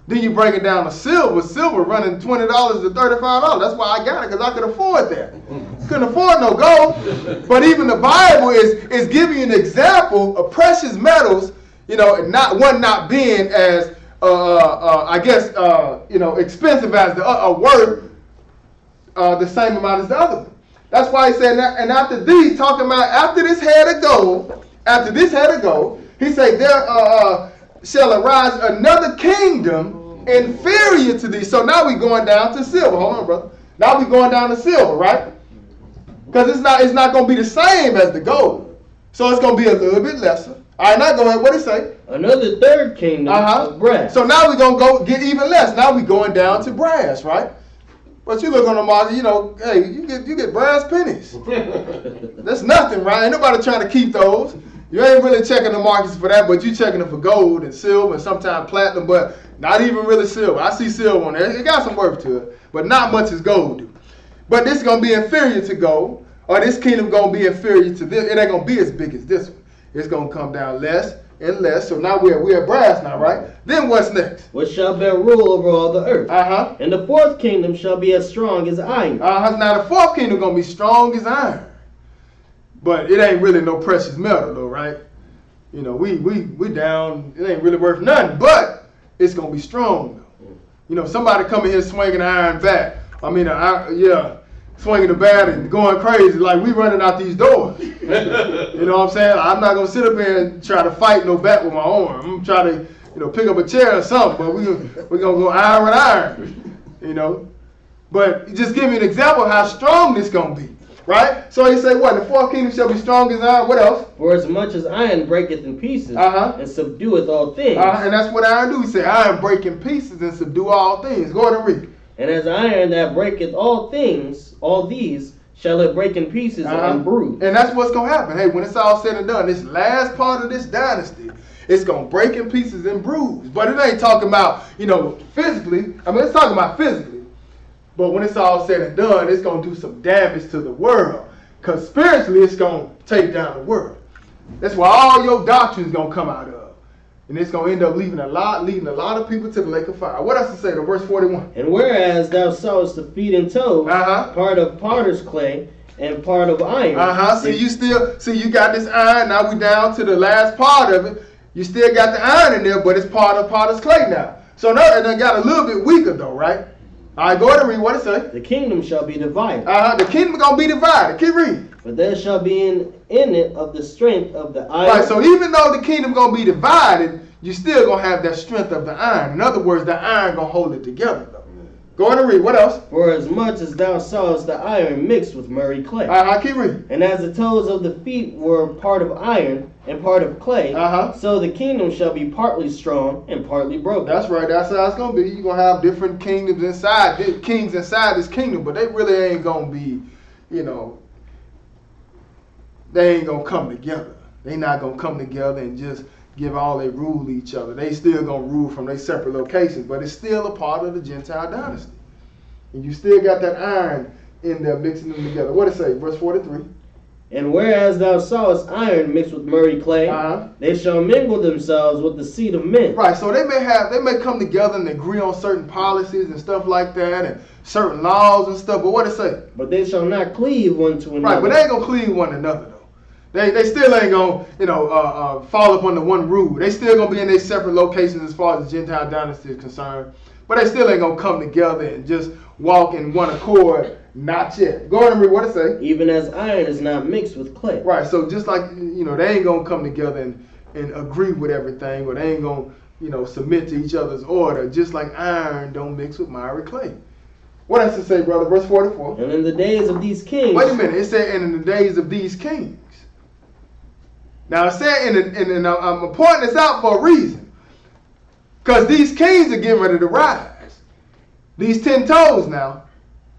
Then you break it down to silver running $20 to $35. That's why I got it, because I could afford that. Couldn't afford no gold. But even the Bible is giving you an example of precious metals, you know, and not being as expensive as the worth the same amount as the other one. That's why he said, and after these, talking about after this head of gold, he said there shall arise another kingdom inferior to these. So now we're going down to silver. Hold on, brother. Now we're going down to silver, right? Because it's not going to be the same as the gold. So it's going to be a little bit lesser. All right, now go ahead. What did he say? Another third kingdom of brass. So now we're going to go get even less. Now we're going down to brass, right? But you look on the market, you know, hey, you get brass pennies. That's nothing, right? Ain't nobody trying to keep those. You ain't really checking the markets for that, but you checking them for gold and silver and sometimes platinum, but not even really silver. I see silver on there. It got some worth to it, but not much as gold do. But this is going to be inferior to gold, or this kingdom going to be inferior to this. It ain't going to be as big as this one. It's going to come down less and less. So now we're at brass now, right? Then what's next? Which shall bear rule over all the earth. And the fourth kingdom shall be as strong as iron. Now the fourth kingdom going to be strong as iron. But it ain't really no precious metal though, right? You know, we down, it ain't really worth nothing, but it's going to be strong though. You know, somebody coming here swinging an iron bat. Swinging the bat and going crazy like we running out these doors. You know what I'm saying? I'm not going to sit up here and try to fight no bat with my arm. I'm going to try to, you know, pick up a chair or something, but we're going to go iron with iron, you know. But just give me an example of how strong this going to be. Right? So he said, what? The fourth kingdom shall be strong as iron. What else? For as much as iron breaketh in pieces and subdueth all things. And that's what iron do. He said, iron break in pieces and subdue all things. Go ahead and read. And as iron that breaketh all things, all these shall it break in pieces and bruise. And that's what's going to happen. Hey, when it's all said and done, this last part of this dynasty, it's going to break in pieces and bruise. But it ain't talking about, you know, physically. I mean, it's talking about physically. But when it's all said and done, it's going to do some damage to the world. Because spiritually, it's going to take down the world. That's where all your doctrine is going to come out of. And it's going to end up leading a lot of people to the lake of fire. What else to say to verse 41? And whereas thou sawest the feet and toes, part of potter's clay and part of iron. You got this iron. Now we down to the last part of it. You still got the iron in there, but it's part of potter's clay now. So now it got a little bit weaker though, right? All right, go ahead and read what it says. The kingdom shall be divided. The kingdom going to be divided. Keep reading. But there shall be in it of the strength of the iron. Right, so even though the kingdom going to be divided, you still going to have that strength of the iron. In other words, the iron going to hold it together, though. Go ahead and read. What else? For as much as thou sawest the iron mixed with murky clay. Keep reading. And as the toes of the feet were part of iron and part of clay, so the kingdom shall be partly strong and partly broken. That's right. That's how it's going to be. You're going to have different kingdoms inside, kings inside this kingdom, but they really ain't going to be, you know, they ain't going to come together. They not going to come together and just give all they rule each other. They still going to rule from their separate locations, but it's still a part of the Gentile dynasty. And you still got that iron in there mixing them together. What it say? Verse 43. And whereas thou sawest iron mixed with murky clay, they shall mingle themselves with the seed of men. Right, so they may come together and agree on certain policies and stuff like that and certain laws and stuff, but what it say? But they shall not cleave one to another. Right, but they ain't going to cleave one another, though. They still ain't going to, fall up under one rule. They still going to be in their separate locations as far as the Gentile dynasty is concerned, but they still ain't going to come together and just walk in one accord. Not yet. Go ahead and read what it say. Even as iron is not mixed with clay. Right, so just like, they ain't going to come together and agree with everything, or they ain't going to, submit to each other's order, just like iron don't mix with miry clay. What else it say, brother? Verse 44. And in the days of these kings. Wait a minute. It said, and in the days of these kings. Now, it said, and I'm pointing this out for a reason. Because these kings are getting ready to rise. These 10 toes now.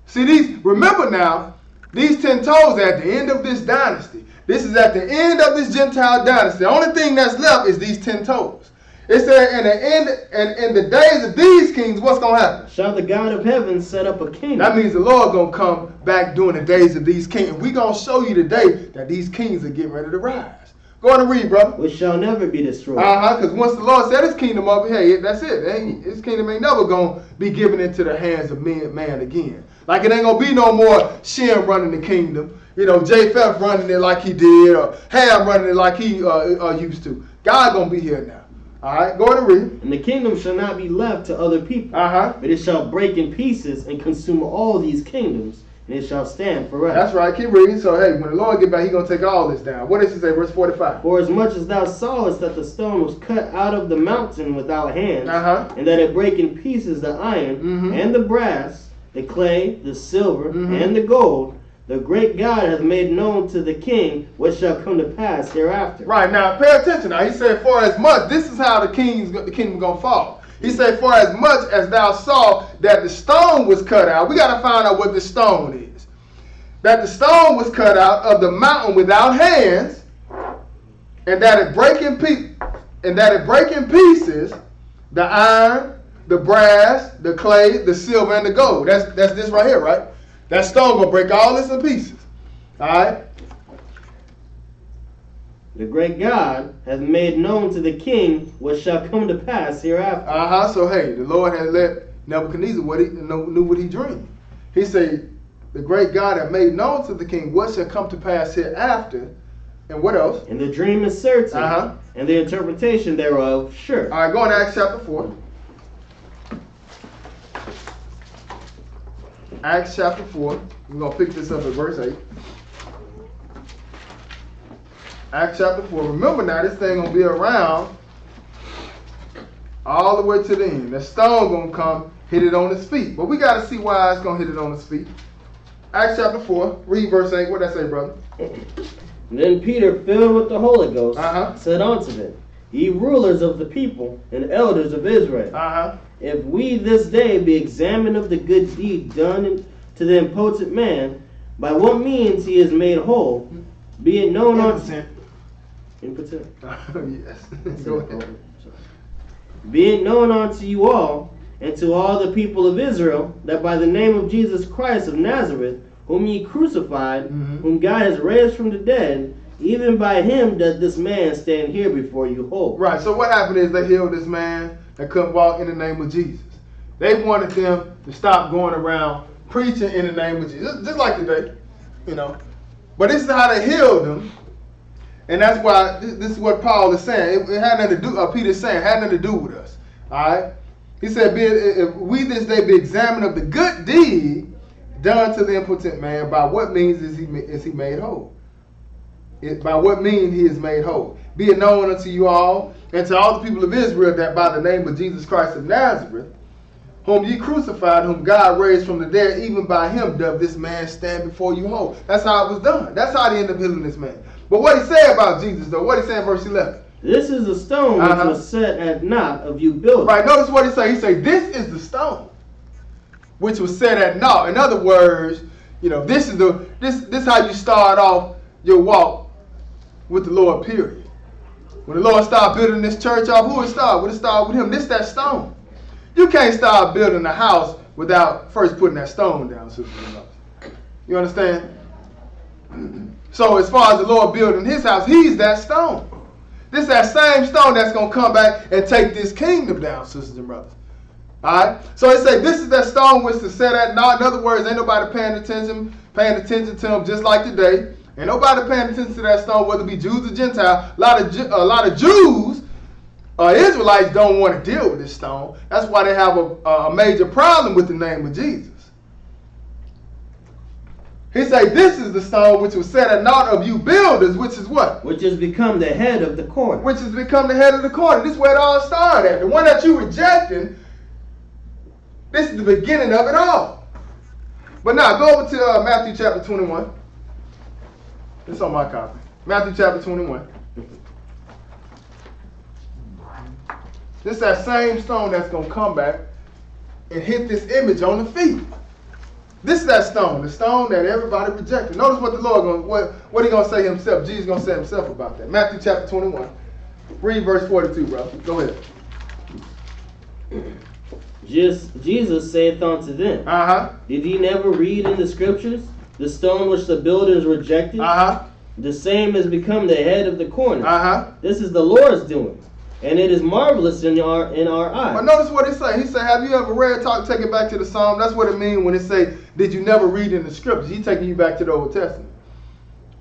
See, remember now, these 10 toes are at the end of this dynasty. This is at the end of this Gentile dynasty. The only thing that's left is these 10 toes. It said, in the end, and in the days of these kings, what's going to happen? Shall the God of heaven set up a kingdom? That means the Lord going to come back during the days of these kings. And we're going to show you today that these kings are getting ready to rise. Go on and read, brother. Which shall never be destroyed. Because once the Lord set his kingdom up, hey, that's it. His kingdom ain't never going to be given into the hands of man again. Like it ain't going to be no more Shem running the kingdom. Japheth running it like he did, or Ham running it like he used to. God going to be here now. All right, go ahead and read. And the kingdom shall not be left to other people, but it shall break in pieces and consume all these kingdoms, and it shall stand forever. That's right, keep reading. So, hey, when the Lord get back, he's going to take all this down. What does he say, verse 45? For as much as thou sawest that the stone was cut out of the mountain without hands, and that it brake in pieces the iron, and the brass, the clay, the silver, and the gold, the great God hath made known to the king what shall come to pass hereafter. Right, now pay attention. Now he said, for as much, this is how the kingdom going to fall. He said, for as much as thou saw that the stone was cut out. We got to find out what the stone is. That the stone was cut out of the mountain without hands, and that it break in pieces the iron, the brass, the clay, the silver, and the gold. That's this right here, right? That stone going to break all this in pieces. All right? The great God hath made known to the king what shall come to pass hereafter. So, hey, the Lord had let Nebuchadnezzar knew what he dreamed. He said, the great God hath made known to the king what shall come to pass hereafter. And what else? And the dream is certain, and the interpretation thereof sure. All right, go on to Acts chapter 4. Acts chapter 4. We're going to pick this up at verse 8. Acts chapter 4. Remember now, this thing going to be around all the way to the end. The stone going to come, hit it on his feet. But we got to see why it's going to hit it on his feet. Acts chapter 4. Read verse 8. What did that say, brother? Then Peter, filled with the Holy Ghost, said unto them, Ye rulers of the people and elders of Israel, if we this day be examined of the good deed done to the impotent man, by what means he is made whole, be it known unto impotent. Yes. Go ahead. Be it known unto you all, and to all the people of Israel, that by the name of Jesus Christ of Nazareth, whom ye crucified, whom God has raised from the dead, even by him does this man stand here before you whole. Right, so what happened is they healed this man that couldn't walk in the name of Jesus. They wanted them to stop going around preaching in the name of Jesus, just like today, But this is how they healed them, and that's why this is what Paul is saying. It had nothing to do. Peter's saying it had nothing to do with us. All right, he said, "If we this day be examined of the good deed done to the impotent man, by what means is he made whole? By what means he is made whole? Be it known unto you all, and to all the people of Israel, that by the name of Jesus Christ of Nazareth, whom ye crucified, whom God raised from the dead, even by him doth this man stand before you whole." That's how it was done. That's how they ended up healing this man. But what he said about Jesus, though, what he said in verse 11? This is the stone which was set at naught of you builders. Right, notice what he said. He said, this is the stone which was set at naught. In other words, this is how you start off your walk with the Lord, period. When the Lord started building this church off, who would start? Would it start with him? This that stone. You can't start building a house without first putting that stone down, sisters and brothers. You understand? So as far as the Lord building his house, he's that stone. This is that same stone that's going to come back and take this kingdom down, sisters and brothers. All right? So it say this is that stone which is set at naught. In other words, ain't nobody paying attention to him, just like today. Ain't nobody paying attention to that stone, whether it be Jews or Gentiles. A lot of Jews, Israelites, don't want to deal with this stone. That's why they have a major problem with the name of Jesus. He say, this is the stone which was set at naught of you builders, which is what? Which has become the head of the corner. Which has become the head of the corner. This is where it all started at. The one that you rejecting, this is the beginning of it all. But now, go over to Matthew chapter 21. It's on my copy. Matthew chapter 21. This that same stone that's going to come back and hit this image on the feet. This is that stone, the stone that everybody rejected. Notice what the Lord what he gonna say himself. Jesus gonna say himself about that. Matthew chapter 21. Read verse 42, bro. Go ahead. Jesus saith unto them, Did ye never read in the scriptures, the stone which the builders rejected? The same has become the head of the corner. This is the Lord's doing, and it is marvelous in our eyes. But notice what he say. He said, have you ever read, take it back to the Psalm. That's what it means when it say, did you never read in the scriptures? He's taking you back to the Old Testament.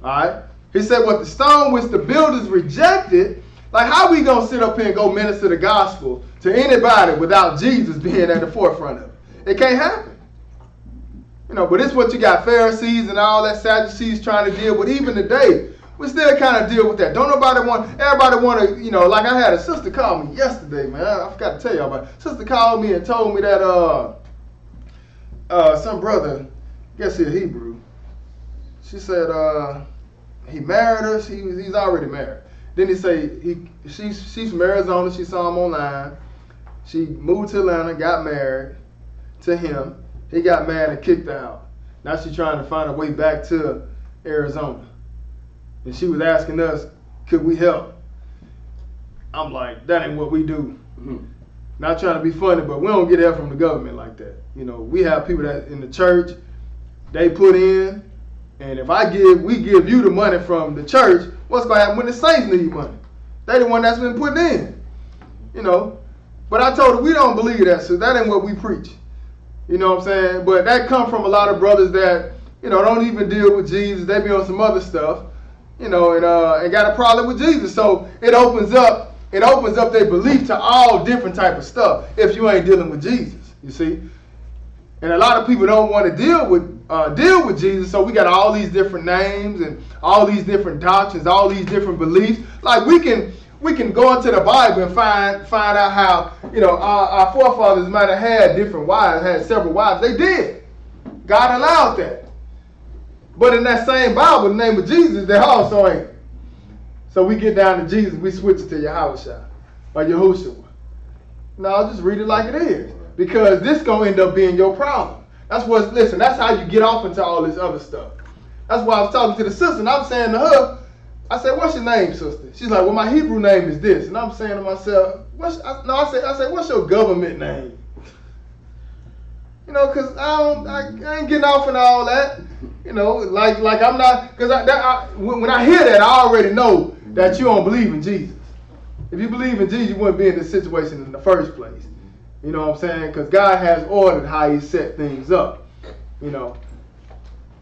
All right? He said, what the stone which the builders rejected, like how we going to sit up here and go minister the gospel to anybody without Jesus being at the forefront of it? It can't happen. You know, but it's what you got Pharisees and all that Sadducees trying to deal with. Even today, we still kind of deal with that. Everybody want to, you know, like I had a sister call me yesterday, man. I forgot to tell y'all about it. Sister called me and told me that some brother, I guess he's Hebrew. She said he married her. He's already married. Then he say she's from Arizona. She saw him online. She moved to Atlanta, got married to him. He got mad and kicked her out. Now she's trying to find a way back to Arizona. And she was asking us, could we help? I'm like, that ain't what we do. Not trying to be funny, but we don't get help from the government like that. You know, we have people that in the church, they put in, and if we give you the money from the church, what's going to happen when the saints need money? They the one that's been put in. You know, but I told her, we don't believe that, so that ain't what we preach. You know what I'm saying? But that come from a lot of brothers that, you know, don't even deal with Jesus. They be on some other stuff, you know, and got a problem with Jesus. So it opens up their belief to all different type of stuff if you ain't dealing with Jesus, you see. And a lot of people don't want to deal with Jesus, so we got all these different names and all these different doctrines, all these different beliefs. Like we can go into the Bible and find out how, you know, our forefathers might have had different wives, had several wives. They did. God allowed that. But in that same Bible, the name of Jesus, there also ain't. So we get down to Jesus, we switch it to Yahushua or Yahushua. No, just read it like it is. Because this gonna end up being your problem. That's how you get off into all this other stuff. That's why I was talking to the sister, and I'm saying to her, I said, what's your name, sister? She's like, well, my Hebrew name is this. And I'm saying to myself, I said, what's your government name? You know, because I ain't getting off in all that. You know, like I'm not, because when I hear that, I already know that you don't believe in Jesus. If you believe in Jesus, you wouldn't be in this situation in the first place. You know what I'm saying? Because God has ordered how he set things up. You know.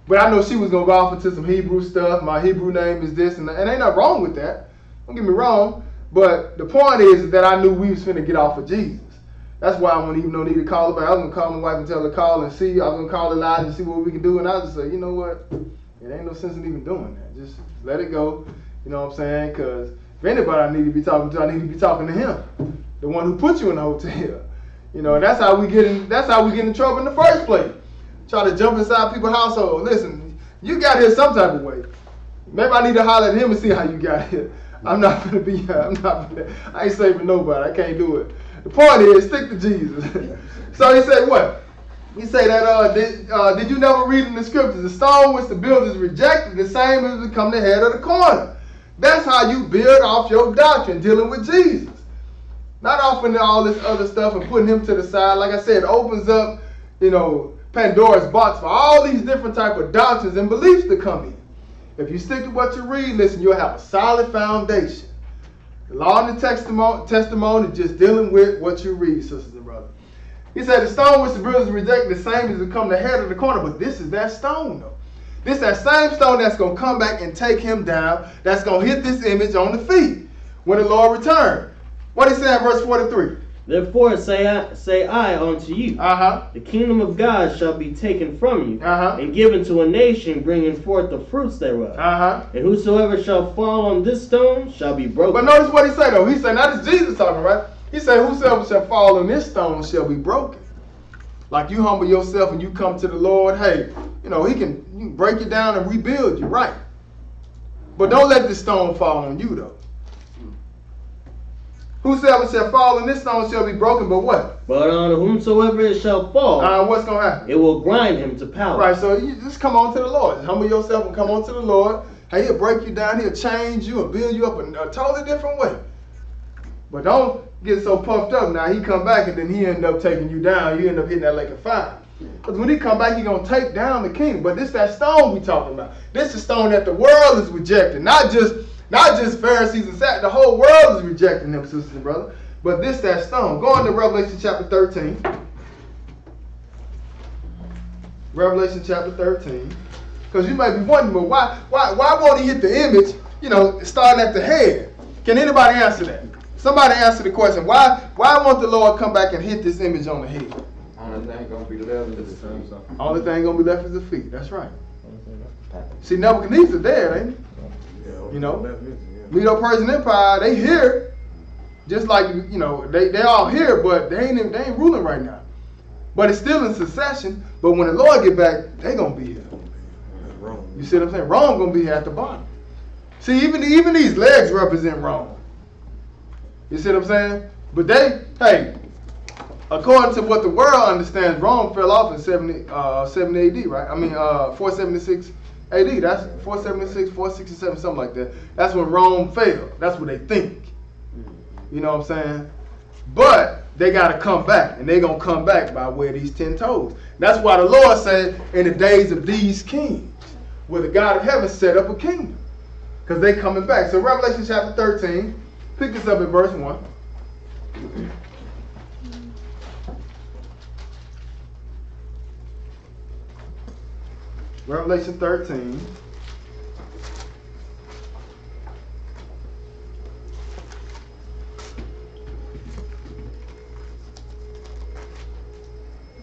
But I know she was going to go off into some Hebrew stuff. My Hebrew name is this, and ain't nothing wrong with that. Don't get me wrong. But the point is that I knew we was finna get off of Jesus. That's why I wouldn't even no need to call her back. I was going to call my wife and tell her to call and see. I was going to call her live and see what we can do. And I just say, you know what? It ain't no sense in even doing that. Just let it go. You know what I'm saying? Because if anybody I need to be talking to, I need to be talking to him. The one who put you in the hotel. You know, and that's how we get in trouble in the first place. Try to jump inside people's household. Listen, you got here some type of way. Maybe I need to holler at him and see how you got here. I ain't saving nobody. I can't do it. The point is, stick to Jesus. So he said what? He said that, did you never read in the scriptures, the stone which the builders rejected, the same has become the head of the corner. That's how you build off your doctrine, dealing with Jesus. Not offering all this other stuff and putting him to the side. Like I said, it opens up, you know, Pandora's box for all these different type of doctrines and beliefs to come in. If you stick to what you read, listen, you'll have a solid foundation. The law and the testimony just dealing with what you read, sisters and brothers. He said the stone which the builders rejected, the same has become the head of the corner. But this is that stone, though. This is that same stone that's going to come back and take him down. That's going to hit this image on the feet when the Lord returns. What he said in verse 43? Therefore say I unto you, the kingdom of God shall be taken from you, and given to a nation bringing forth the fruits thereof. And whosoever shall fall on this stone shall be broken. But notice what he said though. He said, now this is Jesus talking, right? He said, whosoever shall fall on this stone shall be broken. Like you humble yourself and you come to the Lord, hey, you know, he can break you down and rebuild you, right? But don't let this stone fall on you though. Whosoever shall fall in this stone shall be broken, but what? But on whomsoever it shall fall, What's going to happen? it will grind him to powder. Right, so you just come on to the Lord. Just humble yourself and come on to the Lord. Hey, he'll break you down. He'll change you and build you up in a totally different way. But don't get so puffed up now. He come back and then he end up taking you down. You end up hitting that lake of fire. Because when he come back, he going to take down the king. But this that stone we talking about. This is stone that the world is rejecting. Not just Pharisees and Sadducees. The whole world is rejecting him, sisters and brothers. But this that stone. Go on to Revelation chapter 13. Revelation chapter 13. Because you may be wondering, well, why won't he hit the image, starting at the head? Can anybody answer that? Somebody answer the question. Why won't the Lord come back and hit this image on the head? Only thing gonna be left is the feet. Only thing gonna be left is the feet. That's right. See, Nebuchadnezzar there, ain't he? Medo-Persian Empire, they here, just like they all here, but they ain't ruling right now. But it's still in succession. But when the Lord get back, they gonna be here. You see what I'm saying? Rome gonna be here at the bottom. See, even these legs represent Rome. You see what I'm saying? But according to what the world understands, Rome fell off in 70 AD, right? 476 AD. That's 476, 467, something like that. That's when Rome fell. That's what they think. You know what I'm saying? But they got to come back, and they're going to come back by way of these 10 toes. That's why the Lord said, in the days of these kings, where the God of heaven set up a kingdom. Because they coming back. So Revelation chapter 13, pick this up at verse 1. Revelation 13.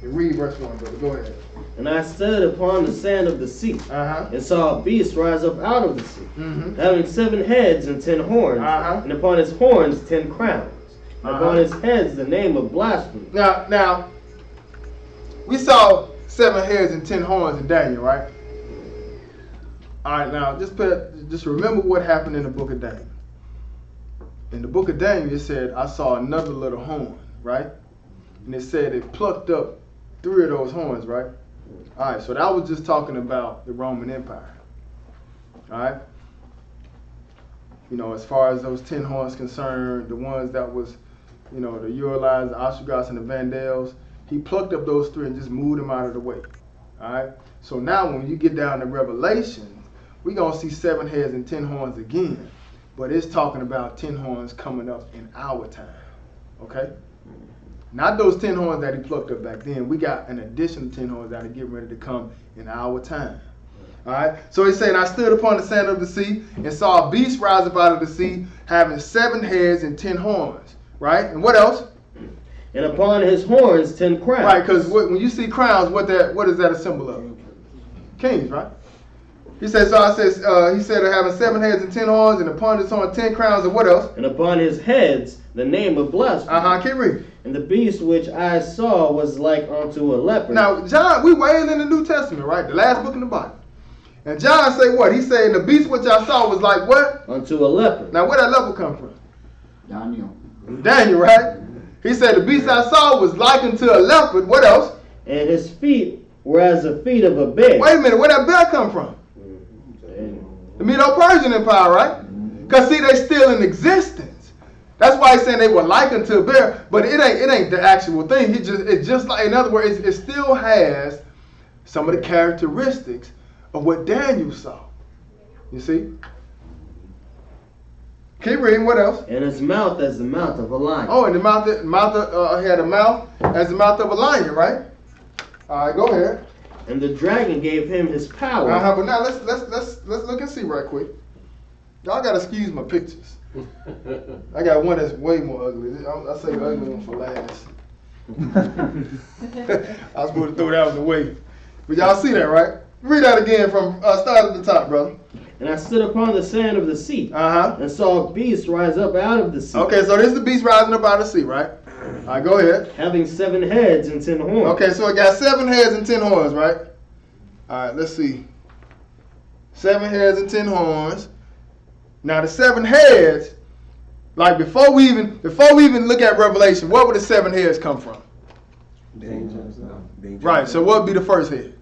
You read verse 1, brother. Go ahead. And I stood upon the sand of the sea, and saw a beast rise up out of the sea, having 7 heads and 10 horns, and upon his horns 10 crowns, and upon his heads the name of blasphemy. Now, we saw 7 heads and 10 horns in Daniel, right? All right, now just remember what happened in the book of Daniel. In the book of Daniel, it said, I saw another little horn, right? And it said it plucked up 3 of those horns, right? All right, so that was just talking about the Roman Empire. All right? As far as those 10 horns concerned, the ones that was, the Uralites, the Ostrogoths, and the Vandals, he plucked up those 3 and just moved them out of the way. All right? So now when you get down to Revelation, we're going to see 7 heads and 10 horns again. But it's talking about 10 horns coming up in our time. Okay? Not those 10 horns that he plucked up back then. We got an additional 10 horns that are getting ready to come in our time. All right? So he's saying, I stood upon the sand of the sea and saw a beast rise up out of the sea, having 7 heads and 10 horns. Right? And what else? And upon his horns 10 crowns. Right, because when you see crowns, what is that a symbol of? Kings, right? He said, he said having 7 heads and 10 horns, and upon his horn 10 crowns, and what else? And upon his heads the name of blasphemy. Keep reading. And the beast which I saw was like unto a leopard. Now, John, we way in the New Testament, right? The last book in the Bible. And John say what? He said, the beast which I saw was like what? Unto a leopard. Now, where that leopard come from? Daniel, right? He said, the beast I saw was like unto a leopard. What else? And his feet were as the feet of a bear. Wait a minute, where that bear come from? The Medo-Persian Empire, right? Because see, they still in existence. That's why he's saying they were like unto a bear, but it ain't the actual thing. It's just like, in other words, it still has some of the characteristics of what Daniel saw. You see? Keep reading. What else? And his mouth as the mouth of a lion. Oh, and he had a mouth as the mouth of a lion, right? All right, go ahead. And the dragon gave him his power. But now let's look and see right quick. Y'all gotta excuse my pictures. I got one that's way more ugly. I say the ugly one for last. I was going to throw that one away. But y'all see that, right? Read that again from start at the top, brother. And I stood upon the sand of the sea, and saw a beast rise up out of the sea. Okay, so this is the beast rising up out of the sea, right? All right, go ahead. Having 7 heads and 10 horns. Okay, so it got 7 heads and 10 horns, right? All right, let's see. 7 heads and 10 horns. Now the 7 heads, Like before we even look at Revelation, where would the 7 heads come from? Right. So what would be the first head?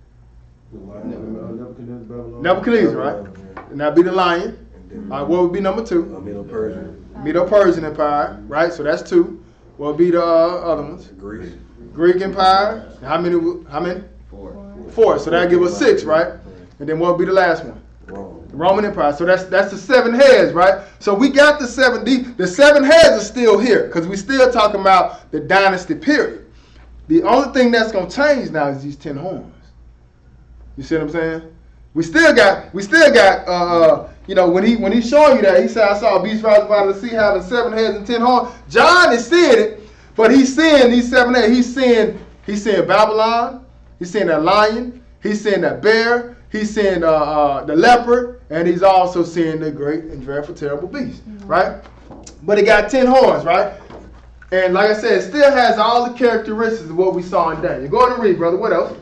Nebuchadnezzar, right? And that'd be the lion. All right, what would be number 2? Medo-Persian Empire, right? So that's 2. What would be the other ones? Greek Empire. How many? 4. So that'd give us 6, right? And then what would be the last one? The Roman Empire. So that's the 7 heads, right? So we got the 7. The 7 heads are still here because we still talking about the dynasty period. The only thing that's gonna change now is these 10 horns. You see what I'm saying? We still got you know, when he's showing you that, he said, I saw a beast rise out of the sea having 7 heads and 10 horns. John is seeing it, but he's seeing these 7 heads. He's seeing Babylon, he's seeing that lion, he's seeing that bear, he's seeing the leopard, and he's also seeing the great and dreadful terrible beast, right? But it got 10 horns, right? And like I said, it still has all the characteristics of what we saw in Daniel. Go ahead and read, brother. What else?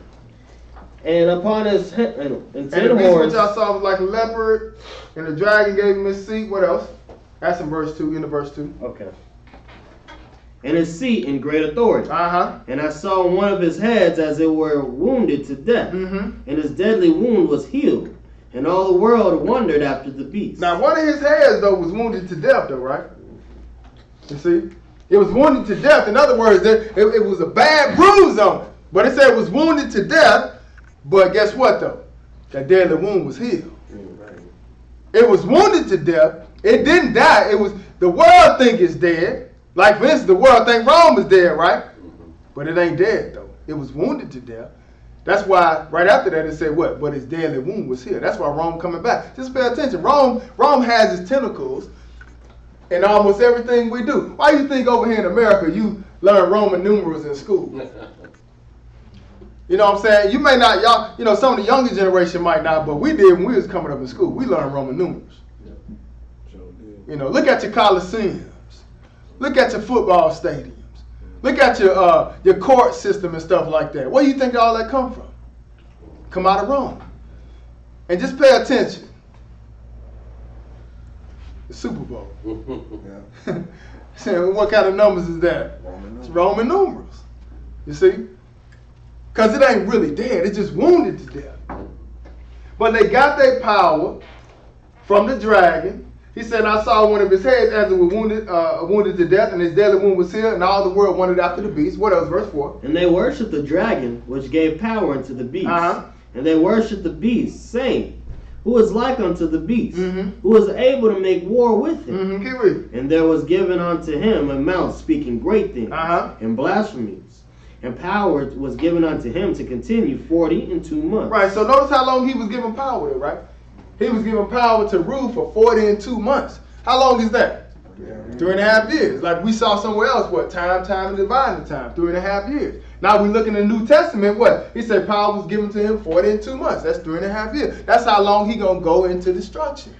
And upon his and 10 the beast horns. which I saw was like a leopard, and the dragon gave him his seat. What else? That's in verse 2, verse 2. Okay. And his seat in great authority. Uh-huh. And I saw one of his heads as it were wounded to death. Mm-hmm. And his deadly wound was healed. And all the world wondered after the beast. Now, one of his heads, though, was wounded to death, though, right? You see? It was wounded to death. In other words, it was a bad bruise on it. But it said it was wounded to death. But guess what, though? That deadly wound was healed. It was wounded to death. It didn't die. It was the world think it's dead. Like, for instance, the world think Rome is dead, right? But it ain't dead, though. It was wounded to death. That's why right after that it said what? But his deadly wound was healed. That's why Rome coming back. Just pay attention. Rome has its tentacles in almost everything we do. Why you think over here in America you learn Roman numerals in school? You know what I'm saying? You may not, y'all, you know, some of the younger generation might not, but we did when we was coming up in school. We learned Roman numerals. You know, look at your coliseums. Look at your football stadiums. Look at your court system and stuff like that. Where do you think all that come from? Come out of Rome. And just pay attention. The Super Bowl. So what kind of numbers is that? It's Roman numerals. You see? Because it ain't really dead. It's just wounded to death. But they got their power from the dragon. He said, I saw one of his heads as it was wounded to death, and his deadly wound was healed, and all the world wondered after the beast. What else? Verse 4. And they worshipped the dragon, which gave power unto the beast. Uh-huh. And they worshipped the beast, saying, Who is like unto the beast? Mm-hmm. Who is able to make war with him? Mm-hmm. Keep reading. And there was given unto him a mouth speaking great things Uh-huh. and blasphemies. And power was given unto him to continue 42 months. Right, so notice how long he was given power to, right? He was given power to rule for 42 months. How long is that? 3.5 years. Like we saw somewhere else, what? Time and dividing time. 3.5 years. Now we look in the New Testament, what? He said power was given to him 42 months. That's 3.5 years. That's how long he going to go into destruction.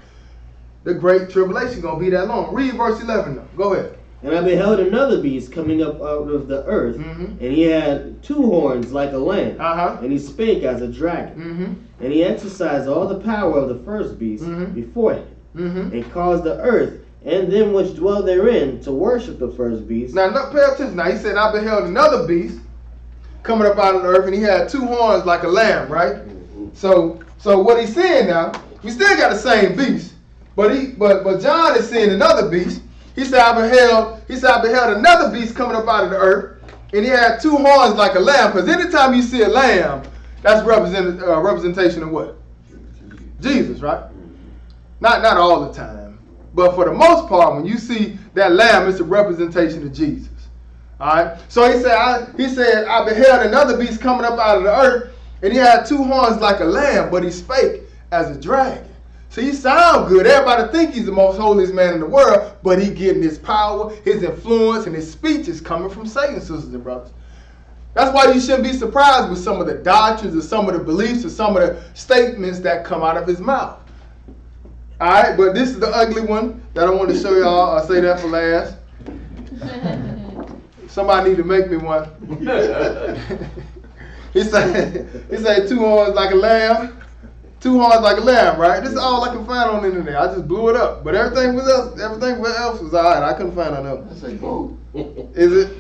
The great tribulation going to be that long. Read verse 11 though. Go ahead. And I beheld another beast coming up out of the earth, Mm-hmm. and he had 2 horns like a lamb, Uh-huh. and he spake as a dragon. Mm-hmm. And he exercised all the power of the first beast Mhm. before him, Mm-hmm. and caused the earth and them which dwell therein to worship the first beast. Now, pay attention. Now, he said, I beheld another beast coming up out of the earth, and he had 2 horns like a lamb, right? So what he's saying now, we still got the same beast, but John is seeing another beast. He said, I beheld another beast coming up out of the earth, and he had 2 horns like a lamb. Because anytime you see a lamb, that's representation of what? Jesus, right? Not all the time, but for the most part, when you see that lamb, it's a representation of Jesus. All right. So he said, I beheld another beast coming up out of the earth, and he had 2 horns like a lamb, but he spake as a dragon. So he sound good. Everybody think he's the most holiest man in the world, but he getting his power, his influence, and his speech is coming from Satan, sisters and brothers. That's why you shouldn't be surprised with some of the doctrines or some of the beliefs or some of the statements that come out of his mouth. All right, but this is the ugly one that I want to show y'all. I'll say that for last. Somebody need to make me one. He said 2 horns like a lamb. 2 horns like a lamb, right? This is all I can find on the internet. I just blew it up. But everything else was alright. I couldn't find nothing else. That's a goat. Is it?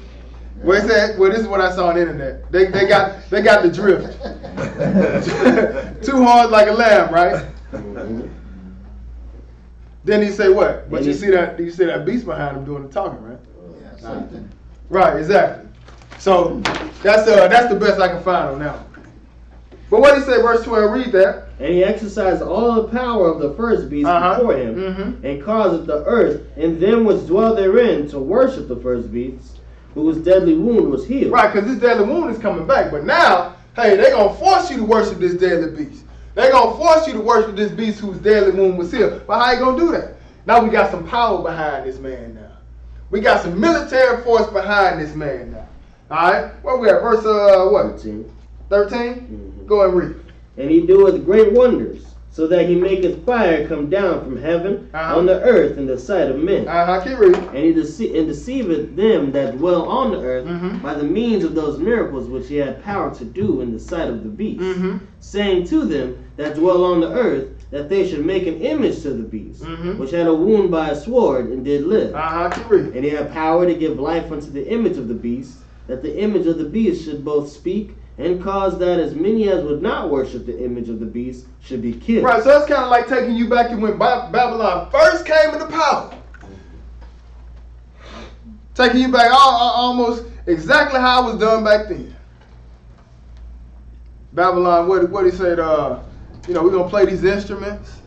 Where it said? Well, this is what I saw on the internet. They got the drift. 2 horns like a lamb, right? Then he say what? But you see that beast behind him doing the talking, right? Yeah, something. Right, exactly. So that's the best I can find on that one. But what he say, verse 12, read that. And he exercised all the power of the first beast before him, and caused the earth and them which dwell therein to worship the first beast, whose deadly wound was healed. Right, because this deadly wound is coming back. But now, hey, they're going to force you to worship this deadly beast. They're going to force you to worship this beast whose deadly wound was healed. But how you going to do that? Now we got some power behind this man now. We got some military force behind this man now. All right? Where we at? Verse, what? 13. 13? Go and read. And he doeth great wonders, so that he maketh fire come down from heaven on the earth in the sight of men. Keep reading. And he deceiveth them that dwell on the earth by the means of those miracles which he had power to do in the sight of the beast, saying to them that dwell on the earth that they should make an image to the beast, which had a wound by a sword and did live. Keep reading. And he had power to give life unto the image of the beast, that the image of the beast should both speak and cause that as many as would not worship the image of the beast should be killed. Right, so it's kind of like taking you back to when Babylon first came into power. Taking you back almost exactly how it was done back then. Babylon, what he said, we're going to play these instruments,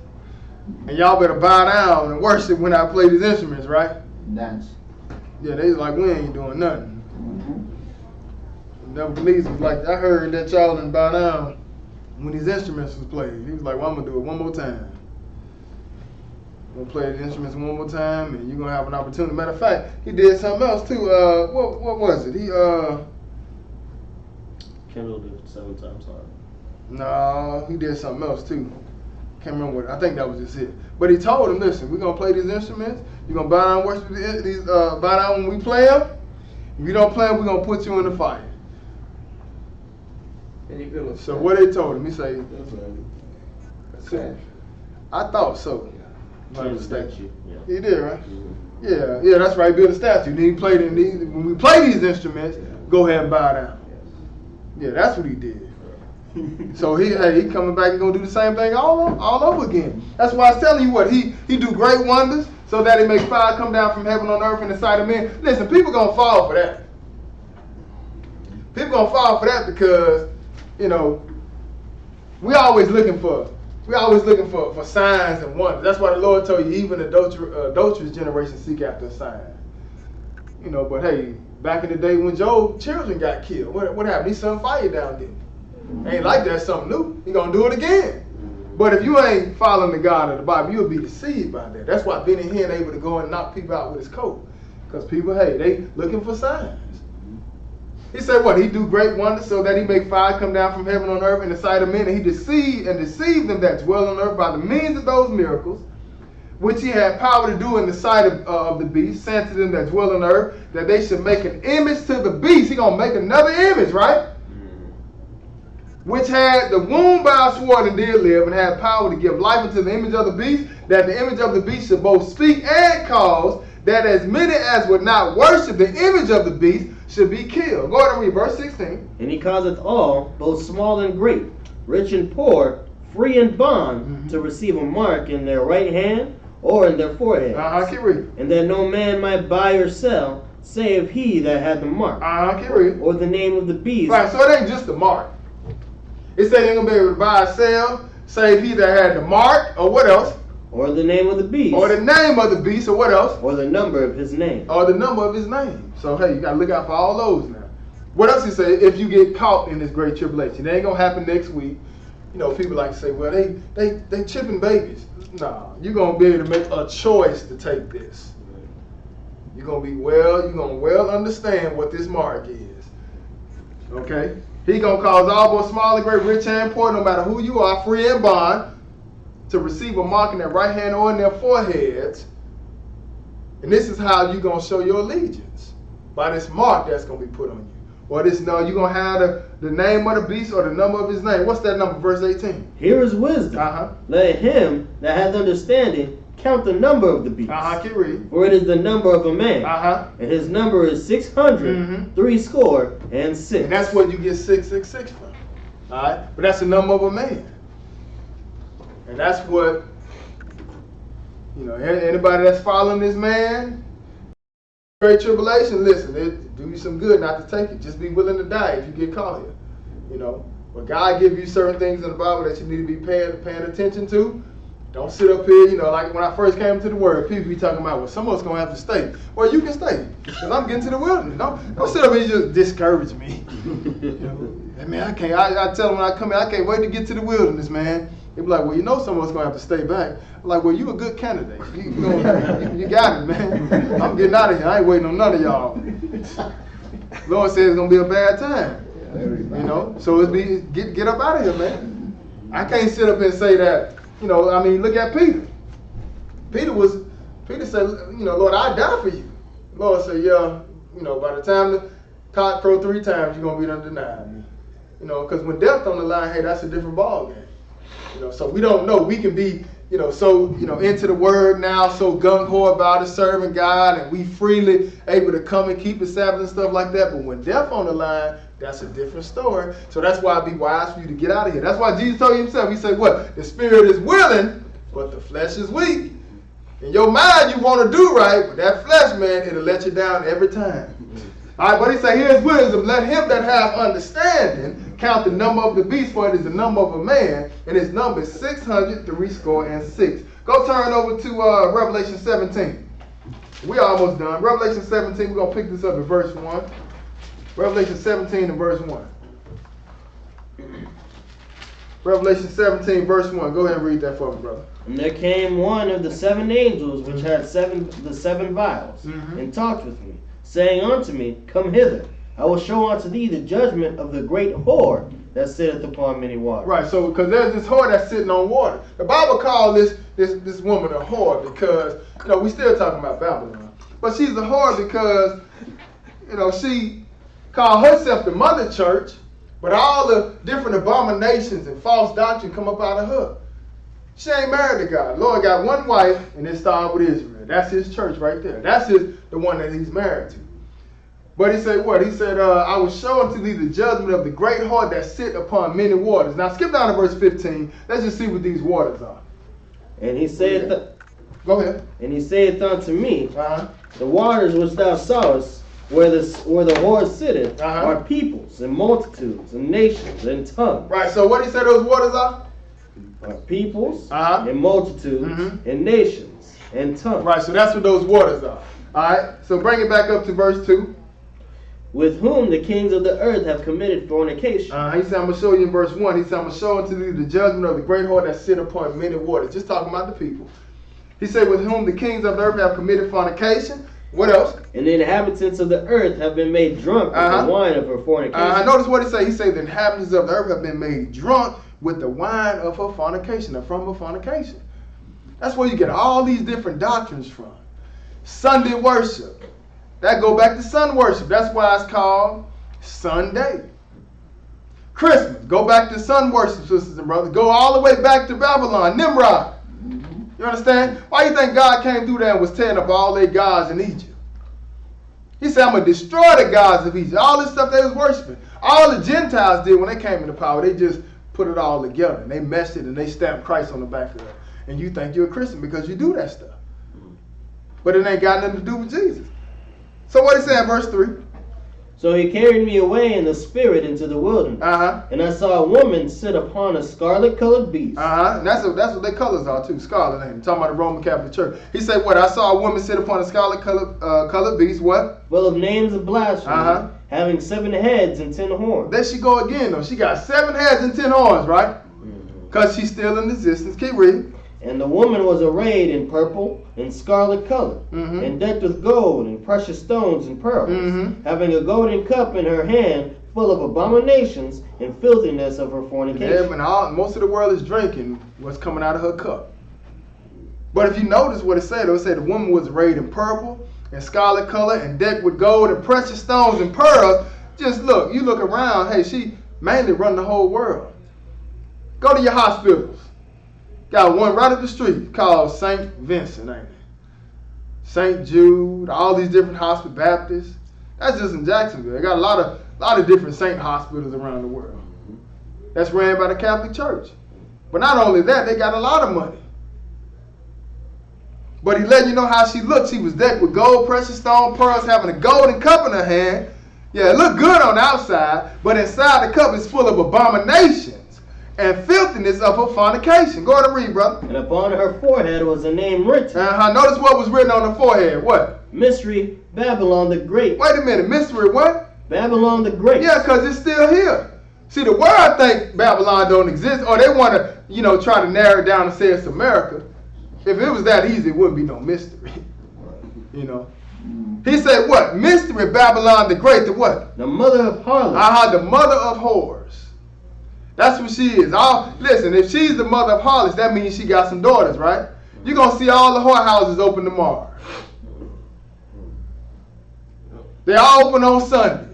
and y'all better bow down and worship when I play these instruments, right? Dance. Yeah, they was like, we ain't doing nothing. Nebuchadnezzar was like, I heard that y'all didn't bow down when these instruments was played. He was like, well, I'm going to do it one more time. I'm going to play the instruments one more time, and you're going to have an opportunity. Matter of fact, he did something else, too. What was it? He, Kindled it 7 times harder. no, he did something else, too. Can't remember what. I think that was just it. But he told him, listen, we're going to play these instruments. You're going to bow down and worship bow down when we play them. If you don't play them, we're going to put you in the fire. So what they told him, he say, I thought so. Build a statue. Yeah. He did, right? Yeah, that's right. Build a statue. Then he played when we play these instruments, go ahead and bow down. Yeah, that's what he did. So he coming back and gonna do the same thing all over again. That's why I was telling you what he do great wonders, so that he make fire come down from heaven on earth in the sight of men. Listen, people gonna fall for that. People gonna fall for that because we always looking for signs and wonders. That's why the Lord told you even adulterous generation seek after a sign. But hey, back in the day when Job's children got killed, what happened? He sent fire down there. Ain't like that's something new. He gonna do it again. But if you ain't following the God of the Bible, you'll be deceived by that. That's why Benny Hinn able to go and knock people out with his coat. Because people, hey, they looking for signs. He said what? He do great wonders so that he make fire come down from heaven on earth in the sight of men, and he deceived them that dwell on earth by the means of those miracles, which he had power to do in the sight of the beast, saying to them that dwell on earth, that they should make an image to the beast. He gonna make another image, right? Which had the wound by a sword and did live, and had power to give life unto the image of the beast, that the image of the beast should both speak and cause that as many as would not worship the image of the beast should be killed. Go ahead and read verse 16. And he causeth all, both small and great, rich and poor, free and bond, to receive a mark in their right hand or in their forehead. Keep reading. And that no man might buy or sell, save he that had the mark, keep reading. or the name of the beast. Right, so it ain't just the mark. It said they ain't gonna be able to buy or sell, save he that had the mark, or what else? Or the name of the beast. Or the name of the beast, or what else? Or the number of his name. Or the number of his name. So hey, you gotta look out for all those now. What else he say? If you get caught in this great tribulation, it ain't gonna happen next week. People like to say, well, they chipping babies. Nah, you're gonna be able to make a choice to take this. You're gonna well understand what this mark is. Okay? He gonna cause all both small and great, rich and poor, no matter who you are, free and bond, to receive a mark in their right hand or in their foreheads. And this is how you're going to show your allegiance. By this mark that's going to be put on you. or this, no, you're going to have the name of the beast or the number of his name. What's that number? Verse 18. Here is wisdom. Let him that hath understanding count the number of the beast. Keep reading. For it is the number of a man. And his number is 600, Mhm. 66. And that's what you get 666 from. All right? But that's the number of a man. And that's what, anybody that's following this man, great tribulation, listen, it do you some good not to take it. Just be willing to die if you get caught here. But God give you certain things in the Bible that you need to be paying attention to. Don't sit up here, like when I first came to the Word, people be talking about, well, some of us going to have to stay. Well, you can stay, because I'm getting to the wilderness. Don't sit up here and just discourage me. Man, I can't. I tell them when I come in, I can't wait to get to the wilderness, man. They be like, well, some of us going to have to stay back. I'm like, well, you a good candidate. You got it, man. I'm getting out of here. I ain't waiting on none of y'all. Lord says it's going to be a bad time. So get up out of here, man. I can't sit up and say that. Look at Peter. Peter said, Lord, I die for you. Lord said, yeah, by the time the cock crow 3 times, you're going to be done denying me. Because when death on the line, hey, that's a different ball game. So we don't know. We can be, so, into the word now, so gung-ho about it, serving God, and we freely able to come and keep the Sabbath and stuff like that. But when death on the line, that's a different story. So that's why it'd be wise for you to get out of here. That's why Jesus told you himself. He said, what? The spirit is willing, but the flesh is weak. In your mind, you want to do right, but that flesh, man, it'll let you down every time. All right, but he said, here's wisdom. Let him that have understanding count the number of the beast, for it is the number of a man, and his number is 666. Go turn over to Revelation 17. We're almost done. Revelation 17, we're going to pick this up in verse 1. Revelation 17 and verse 1. Revelation 17 verse 1. Go ahead and read that for me, brother. And there came one of the 7 angels which had the seven vials, and talked with me, saying unto me, Come hither, I will show unto thee the judgment of the great whore that sitteth upon many waters. Right, so because there's this whore that's sitting on water. The Bible calls this woman a whore because, we still talking about Babylon. But she's a whore because, she called herself the mother church, but all the different abominations and false doctrine come up out of her. She ain't married to God. Lord got one wife, and it started with Israel. That's his church right there. That's the one that he's married to. But he said what? He said, I will show unto thee the judgment of the great whore that sit upon many waters. Now skip down to verse 15. Let's just see what these waters are. And he saith, Go ahead. And he saith unto me, The waters which thou sawest, where the whore sitteth, are peoples and multitudes and nations and tongues. Right, so what he said those waters are? Are peoples and multitudes and nations and tongues. Right, so that's what those waters are. Alright, so bring it back up to verse 2. With whom the kings of the earth have committed fornication. He said, I'm going to show you in verse 1. He said, I'm going to show unto thee the judgment of the great whore that sit upon many waters. Just talking about the people. He said, with whom the kings of the earth have committed fornication. What else? And the inhabitants of the earth have been made drunk with the wine of her fornication. Notice what he said. He said, the inhabitants of the earth have been made drunk with the wine of her fornication, or from her fornication. That's where you get all these different doctrines from. Sunday worship. That go back to sun worship. That's why it's called Sunday. Christmas. Go back to sun worship, sisters and brothers. Go all the way back to Babylon. Nimrod. You understand? Why do you think God came through there and was tearing up all their gods in Egypt? He said, I'm going to destroy the gods of Egypt. All this stuff they was worshiping. All the Gentiles did when they came into power. They just put it all together. And they meshed it and they stamped Christ on the back of it. And you think you're a Christian because you do that stuff. But it ain't got nothing to do with Jesus. So what he said in verse 3? So he carried me away in the spirit into the wilderness. And I saw a woman sit upon a scarlet-colored beast. And that's what their colors are too. Scarlet, ain't it? Talking about the Roman Catholic Church. He said what? I saw a woman sit upon a scarlet-colored beast. What? Full of names of blasphemy. Having 7 heads and 10 horns. There she go again though. She got 7 heads and 10 horns, right? Because she's still in existence. Keep reading. And the woman was arrayed in purple and scarlet color, and decked with gold and precious stones and pearls, having a golden cup in her hand full of abominations and filthiness of her fornication. Yeah, and most of the world is drinking what's coming out of her cup. But if you notice what it said the woman was arrayed in purple and scarlet color and decked with gold and precious stones and pearls. Just look, you look around, hey, she mainly run the whole world. Go to your hospitals. Got one right up the street called St. Vincent, ain't it? St. Jude, all these different hospitals, Baptists. That's just in Jacksonville. They got a lot of different saint hospitals around the world. That's ran by the Catholic Church. But not only that, they got a lot of money. But he let you know how she looked. She was decked with gold, precious stone, pearls, having a golden cup in her hand. Yeah, it looked good on the outside, but inside the cup is full of abominations and filthiness of her fornication. Go ahead and read, brother. And upon her forehead was a name written. Notice what was written on the forehead. What? Mystery, Babylon the Great. Wait a minute. Mystery what? Babylon the Great. Yeah, because it's still here. See, the world think Babylon don't exist, or they want to, try to narrow it down and say it's America. If it was that easy, it wouldn't be no mystery. He said what? Mystery, Babylon the Great, the what? The mother of harlots. The mother of whores. That's what she is. Listen, if she's the mother of harlots, that means she got some daughters, right? You're going to see all the whorehouses open tomorrow. They all open on Sunday.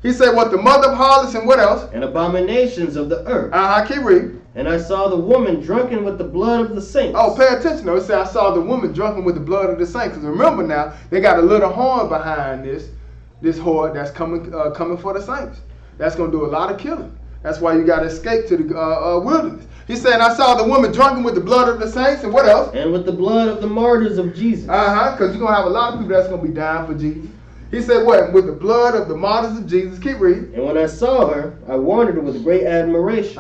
He said what? The mother of harlots and what else? And abominations of the earth. Keep reading. And I saw the woman drunken with the blood of the saints. Oh, pay attention though. It said I saw the woman drunken with the blood of the saints. Because remember now, they got a little horn behind this whore that's coming for the saints. That's going to do a lot of killing. That's why you got to escape to the wilderness. He said, I saw the woman drunken with the blood of the saints, and what else? And with the blood of the martyrs of Jesus. Because you're going to have a lot of people that's going to be dying for Jesus. He said what? With the blood of the martyrs of Jesus. Keep reading. And when I saw her, I wondered with great admiration.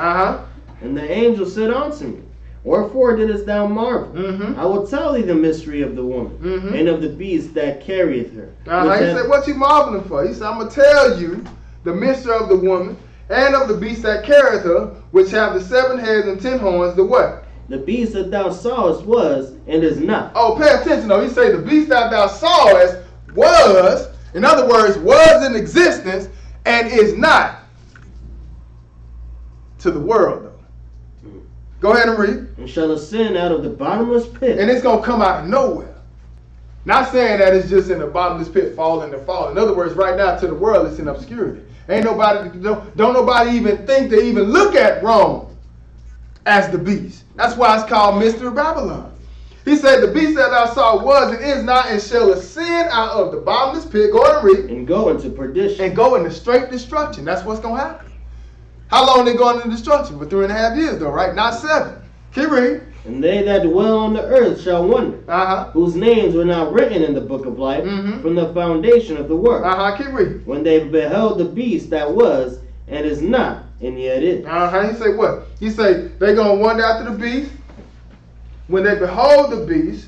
And the angel said unto me, Wherefore didst thou marvel? I will tell thee the mystery of the woman, and of the beast that carrieth her. He said, what you marveling for? He said, I'm going to tell you the mystery of the woman, and of the beast that carrieth her, which have the 7 heads and 10 horns, the what? The beast that thou sawest was, and is not. Oh, pay attention though. He said, the beast that thou sawest was, in other words, was in existence, and is not to the world though. Go ahead and read. And shall ascend out of the bottomless pit. And it's going to come out of nowhere. Not saying that it's just in the bottomless pit, falling to fall. In other words, right now to the world, it's in obscurity. Ain't nobody, don't nobody even think to even look at Rome as the beast. That's why it's called Mystery Babylon. He said, the beast that thou saw was and is not, and shall ascend out of the bottomless pit. Go ahead and read. And go into perdition. And go into straight destruction. That's what's going to happen. How long they going into destruction? For 3.5 years though, right? Not 7. Keep reading. And they that dwell on the earth shall wonder, whose names were not written in the book of life from the foundation of the world. Keep reading. When they beheld the beast that was and is not and yet is. He say what? He say they gonna wonder after the beast. When they behold the beast,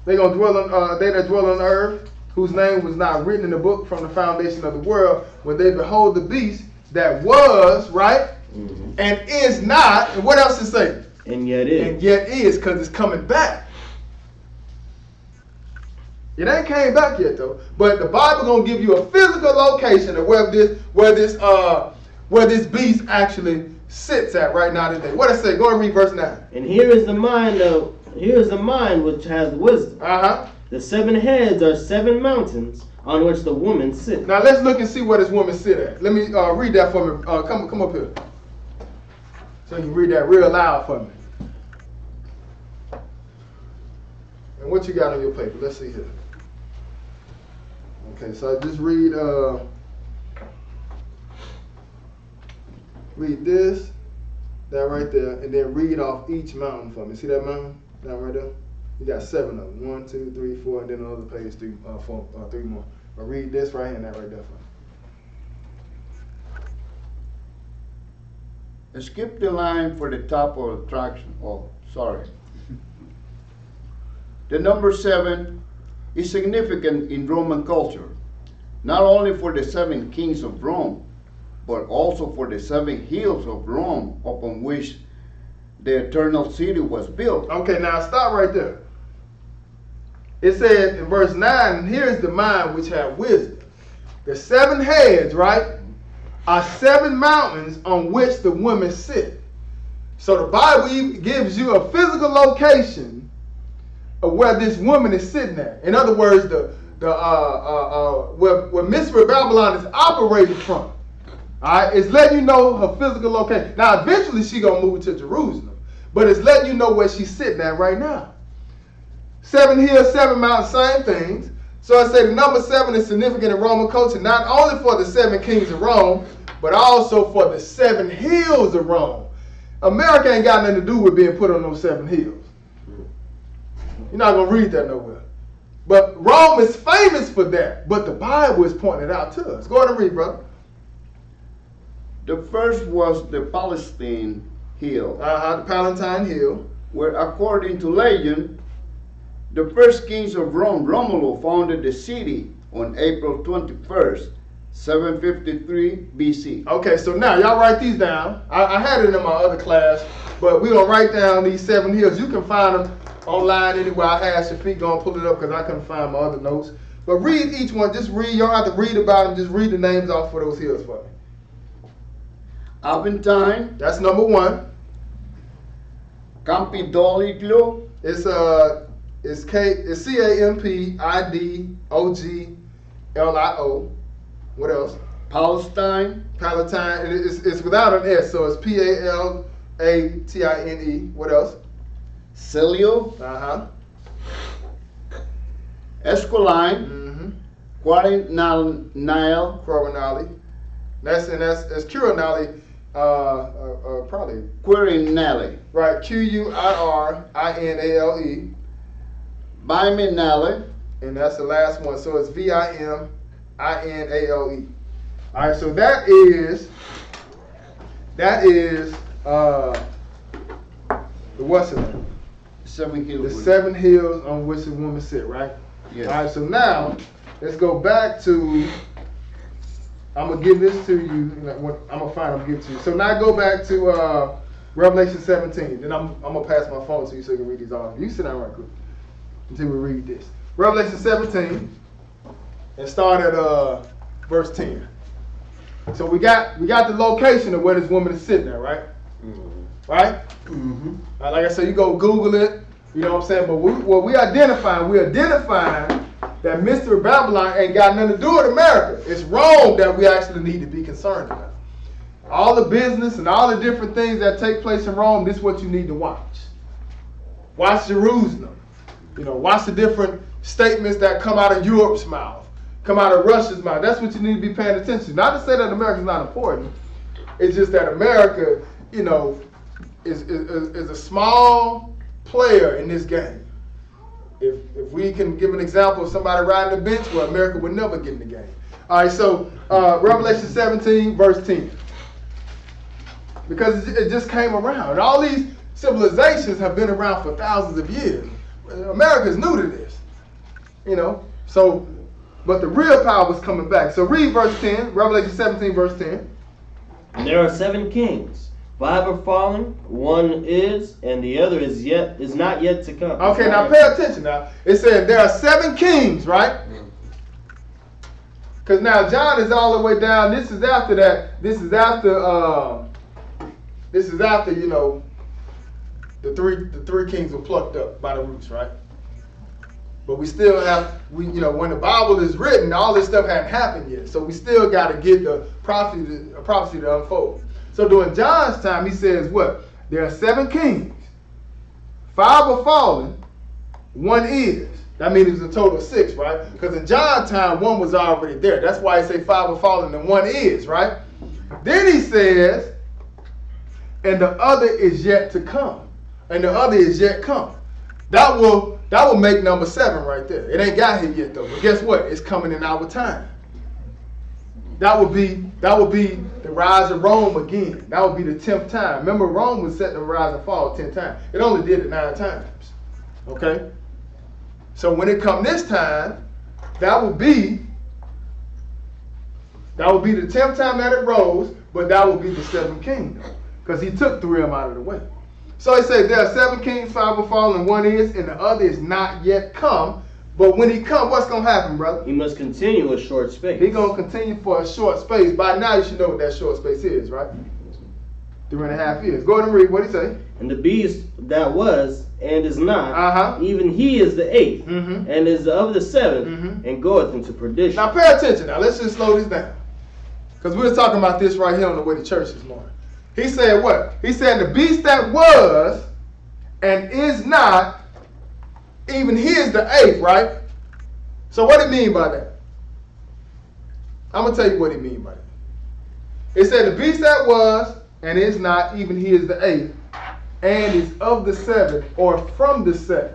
they gonna dwell on they that dwell on the earth, whose name was not written in the book from the foundation of the world. When they behold the beast that was, right, and is not, and what else it say? And yet is. And yet is, because it's coming back. It ain't came back yet though. But the Bible gonna give you a physical location of where this beast actually sits at right now today. What it say? Go and read verse 9. And here is the mind which has wisdom. The 7 heads are 7 mountains on which the woman sits. Now let's look and see where this woman sit at. Let me read that for me. Come up here. So you can read that real loud for me. And what you got on your paper? Let's see here. Okay, so just read this, that right there, and then read off each mountain for me. See that mountain? That right there? You got 7 of them. 1, 2, 3, 4, and then on the other page 3 more. But read this right here and that right there for me. Skip the line for the top of attraction. Oh, sorry. The number 7 is significant in Roman culture, not only for the 7 kings of Rome, but also for the 7 hills of Rome upon which the eternal city was built. Okay, now stop right there. It said in verse 9, here's the mind which have wisdom. The 7 heads, right, are 7 mountains on which the women sit. So the Bible gives you a physical location of where this woman is sitting at. In other words, where Mystery Babylon is operating from. Alright, it's letting you know her physical location. Now eventually she gonna move to Jerusalem, but it's letting you know where she's sitting at right now. 7 hills, 7 mountains, same things. So I say the number 7 is significant in Roman culture, not only for the 7 kings of Rome, but also for the 7 hills of Rome. America ain't got nothing to do with being put on those 7 hills. You're not gonna read that nowhere. But Rome is famous for that. But the Bible is pointing it out to us. Go ahead and read, brother. The first was the Palestine hill, The Palatine Hill. where according to legend, the first kings of Rome, Romulo, founded the city on April 21st, 753 BC. Okay, so now y'all write these down. I had it in my other class, but we're gonna write down these 7 hills. You can find them online anywhere. I had Shafiq gonna pull it up because I couldn't find my other notes. But read each one. Just read. You don't have to read about them. Just read the names off for those hills for me. Aventine, That's number 1. Campidoglio, It's Campidolio. What else? Palestine, Palatine. And it's without an S, so it's Palatine. What else? Celio, Esquiline, Mm-hmm. Quarinale, Coronali. That's Curinali. Probably Quirinale, right. Qurinale. Viminale, And that's the last one. So it's Viminale. All right. So that is the what's it? 7 The hills. 7 hills on which the woman sit. Right. Yes. All right. So now let's go back to. I'm gonna give this to you. I'm gonna give it to you. So now go back to Revelation 17. Then I'm gonna pass my phone to you so you can read these off. You sit down right quick until we read this. Revelation 17 and start at verse 10. So we got the location of where this woman is sitting at, right? Mm-hmm. Right? Mm-hmm. Like I said, you go Google it. You know what I'm saying? But we're identifying that Mystery Babylon ain't got nothing to do with America. It's Rome that we actually need to be concerned about. All the business and all the different things that take place in Rome, this is what you need to watch. Watch Jerusalem. You know, watch the different statements that come out of Europe's mouth, come out of Russia's mouth. That's what you need to be paying attention to. Not to say that America's not important. It's just that America, you know, is a small player in this game. If we can give an example of somebody riding the bench, well, America would never get in the game. All right, so Revelation 17, verse 10. Because it just came around. And all these civilizations have been around for thousands of years. America's new to this, you know. So, but the real power was coming back. So read verse 10, Revelation 17, verse 10. And there are 7 kings. 5 are fallen, 1 is, and the other is not yet to come. Okay, now pay attention now. It said there are 7 kings, right? Because now John is all the way down. This is after that. This is after you know, the three kings were plucked up by the roots, right? But we still have, you know, when the Bible is written, all this stuff hadn't happened yet. So we still got to get the prophecy to unfold. So during John's time, he says what? There are 7 kings. 5 are fallen, 1 is. That means it's a total of 6, right? Because in John's time, 1 was already there. That's why he say 5 are fallen and 1 is, right? Then he says, and the other is yet to come. And the other is yet come. That will make number 7 right there. It ain't got here yet though. But guess what? It's coming in our time. That would be the rise of Rome again. That would be the 10th time. Remember, Rome was set to rise and fall 10 times. It only did it 9 times. Okay? So when it come this time, that would be the 10th time that it rose, but that would be the 7th kingdom. Because he took 3 of them out of the way. So he said there are 7 kings, 5 are fallen, and 1 is, and the other is not yet come. But when he come, what's going to happen, brother? He must continue a short space. He's going to continue for a short space. By now, you should know what that short space is, right? 3.5 years. Go ahead and read what he say. And the beast that was and is not, Uh-huh. even he is the 8th, Mhm. and is of the 7th, Mhm. and goeth into perdition. Now pay attention. Now let's just slow this down. Because we were talking about this right here on the way to church this morning. He said what? He said the beast that was and is not, even he is the 8th, right? So what do you mean by that? I'm going to tell you what he mean by that. It said the beast that was and is not, even he is the 8th, and is of the 7th, or from the 7th.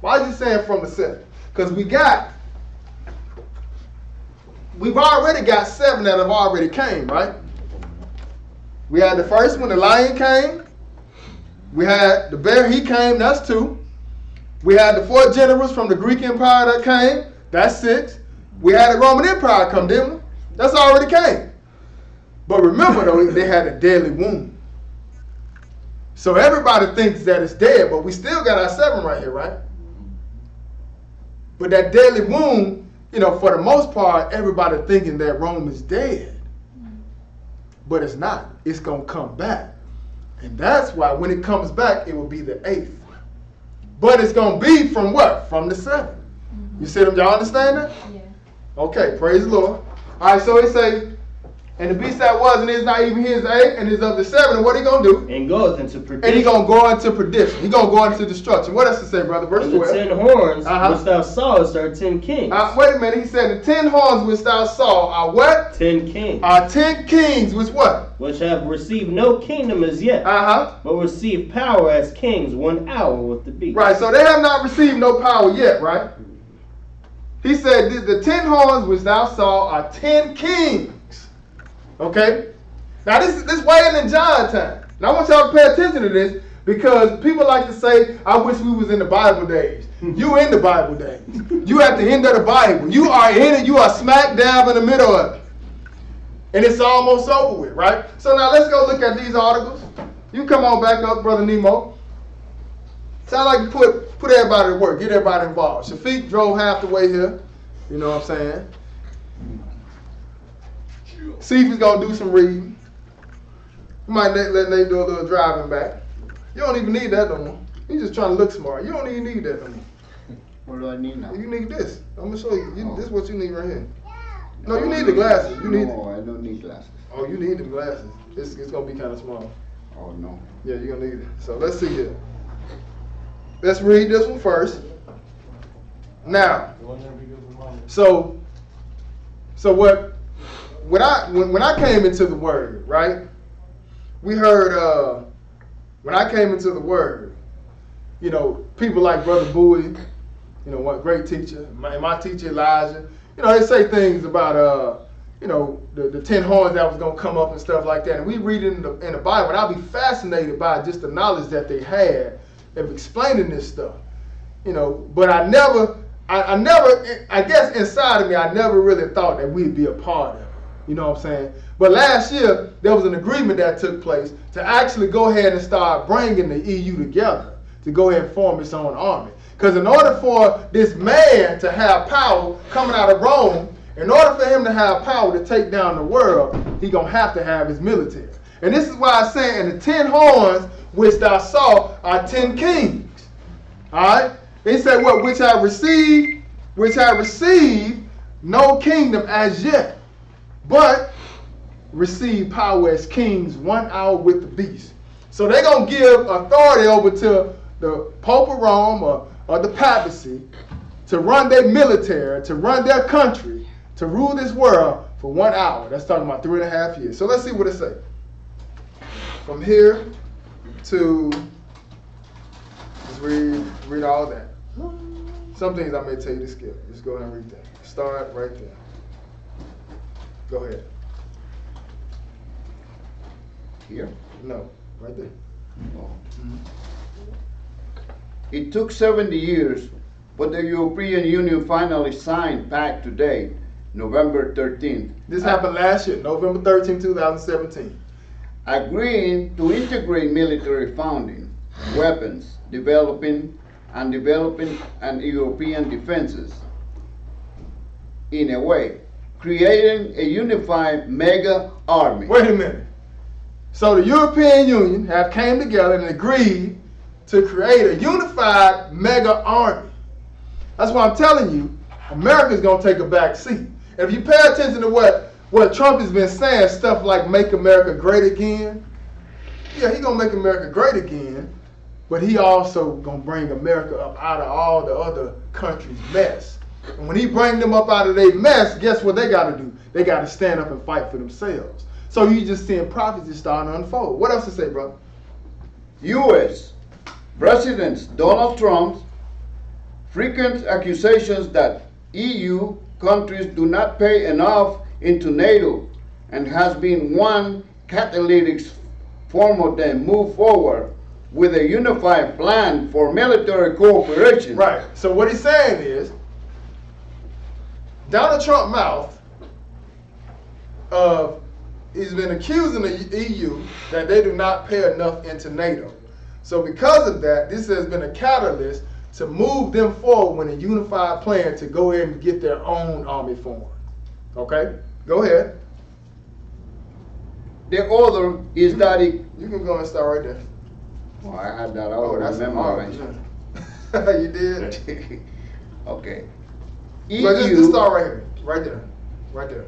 Why is he saying from the 7th? Because we've already got 7 that have already came, right? We had the first one, the lion came. We had the bear, he came, that's 2. We had the 4 generals from the Greek Empire that came, that's 6. We had the Roman Empire come, didn't we? That's already came. But remember though, they had a deadly wound. So everybody thinks that it's dead, but we still got our 7 right here, right? But that deadly wound, for the most part, everybody thinking that Rome is dead. But it's not. It's going to come back. And that's why when it comes back, it will be the 8th. But it's going to be from what? From the 7th. You see them? Y'all understand that? Yeah. Okay, praise the Lord. All right, so it say, and the beast that was and is not, even he is the 8th, and is of the 7th. And what he going to do? And goeth into perdition. And he going to go into perdition. He going to go into destruction. What else to say, brother? Verse And the 12. 10 horns Uh-huh. which thou sawest are 10 kings. Wait a minute. He said the 10 horns which thou saw are what? 10 kings. Are 10 kings which what? Which have received no kingdom as yet, Uh-huh. but receive power as kings 1 hour with the beast. Right, so they have not received no power yet, right? He said the 10 horns which thou saw are 10 kings. Okay? Now this is way in John time. Now I want y'all to pay attention to this because people like to say, I wish we was in the Bible days. You in the Bible days. You at the end of the Bible. You are in it. You are smack dab in the middle of it. And it's almost over with, right? So now let's go look at these articles. You come on back up, Brother Nemo. Sound like you put everybody to work, get everybody involved. Shafiq drove half the way here. You know what I'm saying? See if he's gonna do some reading. You might let Nate do a little driving back. You don't even need that no more. He's just trying to look smart. You don't even need that no more. What do I need now? You need this. I'm gonna show you. Oh. This is what you need right here. No, you need the glasses. You need. No, I don't need glasses. Oh, you need the glasses. It's gonna be kind of small. Oh, no. Yeah, you're gonna need it. So let's see here. Let's read this one first. Now, so when I came into the word, right? We heard when I came into the word, people like Brother Bowie, what great teacher, my teacher Elijah, they say things about the 10 horns that was gonna come up and stuff like that. And we read it in the Bible, and I'll be fascinated by just the knowledge that they had of explaining this stuff. But I guess inside of me, I never really thought that we'd be a part of it. You know what I'm saying? But last year, there was an agreement that took place to actually go ahead and start bringing the EU together to go ahead and form its own army. Because in order for this man to have power coming out of Rome, in order for him to have power to take down the world, he's going to have his military. And this is why I say, and the 10 horns which thou saw are 10 kings. All right? They said, what? Which I received no kingdom as yet, but receive power as kings 1 hour with the beast. So they're going to give authority over to the Pope of Rome or the papacy to run their military, to run their country, to rule this world for 1 hour. That's talking about 3.5 years. So let's see what it says. From here to, let's read all that. Some things I may tell you to skip. Just go ahead and read that. Start right there. Go ahead. Here? No, right there. Oh. It took 70 years, but the European Union finally signed pact today, November 13th. This happened last year, November 13, 2017. Agreeing to integrate military founding, weapons, developing European defenses in a way, creating a unified mega army. Wait a minute. So the European Union have came together and agreed to create a unified mega army. That's why I'm telling you, America's gonna take a back seat. And if you pay attention to what Trump has been saying, stuff like "Make America Great Again," yeah, he gonna make America great again, but he also gonna bring America up out of all the other countries' mess. And when he bring them up out of their mess, guess what they gotta do? They gotta stand up and fight for themselves. So you just seeing prophecy starting to unfold. What else to say, brother? U.S. President Donald Trump's frequent accusations that EU countries do not pay enough into NATO and has been one catalytic for them move forward with a unified plan for military cooperation. Right. So what he's saying is, Donald Trump's mouth of he's been accusing the EU that they do not pay enough into NATO. So because of that, this has been a catalyst to move them forward with a unified plan to go ahead and get their own army formed. Okay? Go ahead. The other is that it. You can go and start right there. Oh, I had that Oh, all that's memorized. You did? Okay. But just start right here. Right there. Right there.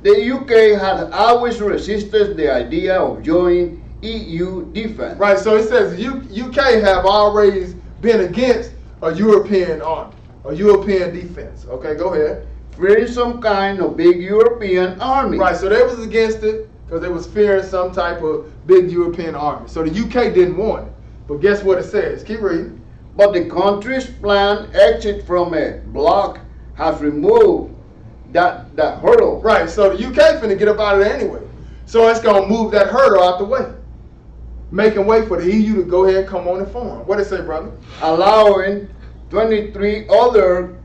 The UK had always resisted the idea of joining EU defense. Right, so it says UK have always been against a European army, a European defense. Okay, go ahead. Fearing some kind of big European army. Right, so they was against it because they was fearing some type of big European army. So the UK didn't want it. But guess what it says? Keep reading. But the country's planned exit from a bloc has removed that hurdle. Right, so the UK finna get up out of there anyway. So it's gonna move that hurdle out the way, making way for the EU to go ahead and come on and form. What it say, brother? Allowing 23 other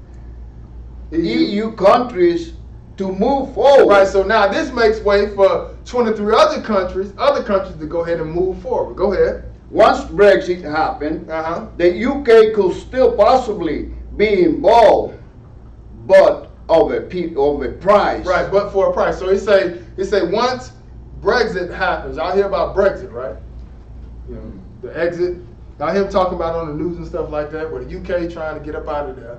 EU countries to move forward. Right, so now this makes way for 23 other countries to go ahead and move forward. Go ahead. Once Brexit happened, Uh-huh. the UK could still possibly be involved, but of a price. Right, but for a price. So he say once Brexit happens, y'all hear about Brexit, right? You know, the exit. Y'all hear him talking about on the news and stuff like that, where the UK trying to get up out of there.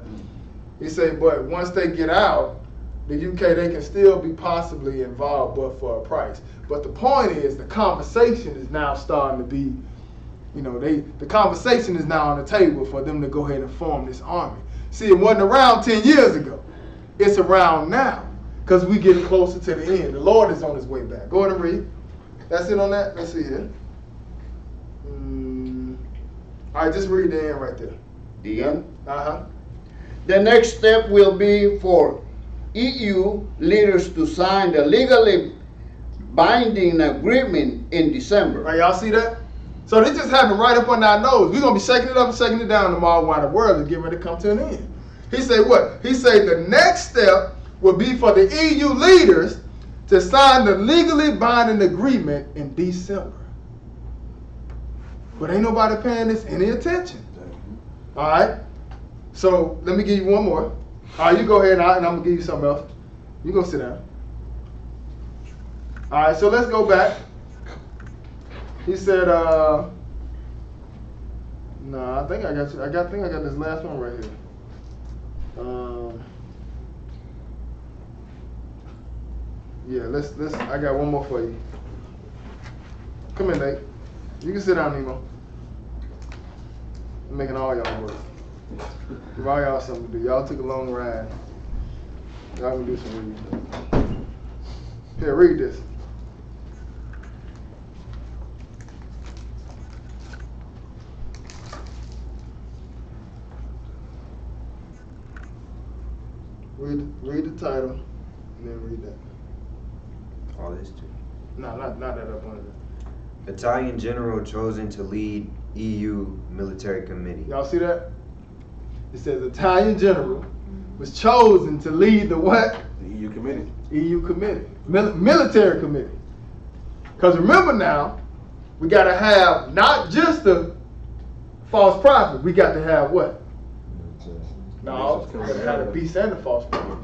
He say, but once they get out, the UK, they can still be possibly involved, but for a price. But the point is, the conversation is now starting to be, you know, the conversation is now on the table for them to go ahead and form this army. See, it wasn't around 10 years ago. It's around now, because we getting closer to the end. The Lord is on his way back. Go ahead and read. That's it on that? Let's see here. All right, just read the end right there. The end. Uh-huh. The next step will be for EU leaders to sign the legally binding agreement in December. Right, y'all see that? So this just happened right up on our nose. We're going to be shaking it up and shaking it down tomorrow while the world is getting ready to come to an end. He said what? He said the next step will be for the EU leaders to sign the legally binding agreement in December. But ain't nobody paying this any attention. All right? So let me give you one more. All right, you go ahead and I'm going to give you something else. You go sit down. All right, so let's go back. He said, no, I think I got you. I think I got this last one right here. Yeah, let's. I got one more for you. Come in, Nate. You can sit down, Nemo. I'm making all y'all work. Give all y'all something to do. Y'all took a long ride. Y'all gonna do some reading. Here, read this. Read the title, and then read that. All this too. No, not that up under there. Italian general chosen to lead EU military committee. Y'all see that? It says Italian general was chosen to lead the what? The EU committee. EU committee, military committee. Because remember now, we got to have not just the false prophet. We got to have what? No, we got to have the beast and the false prophet.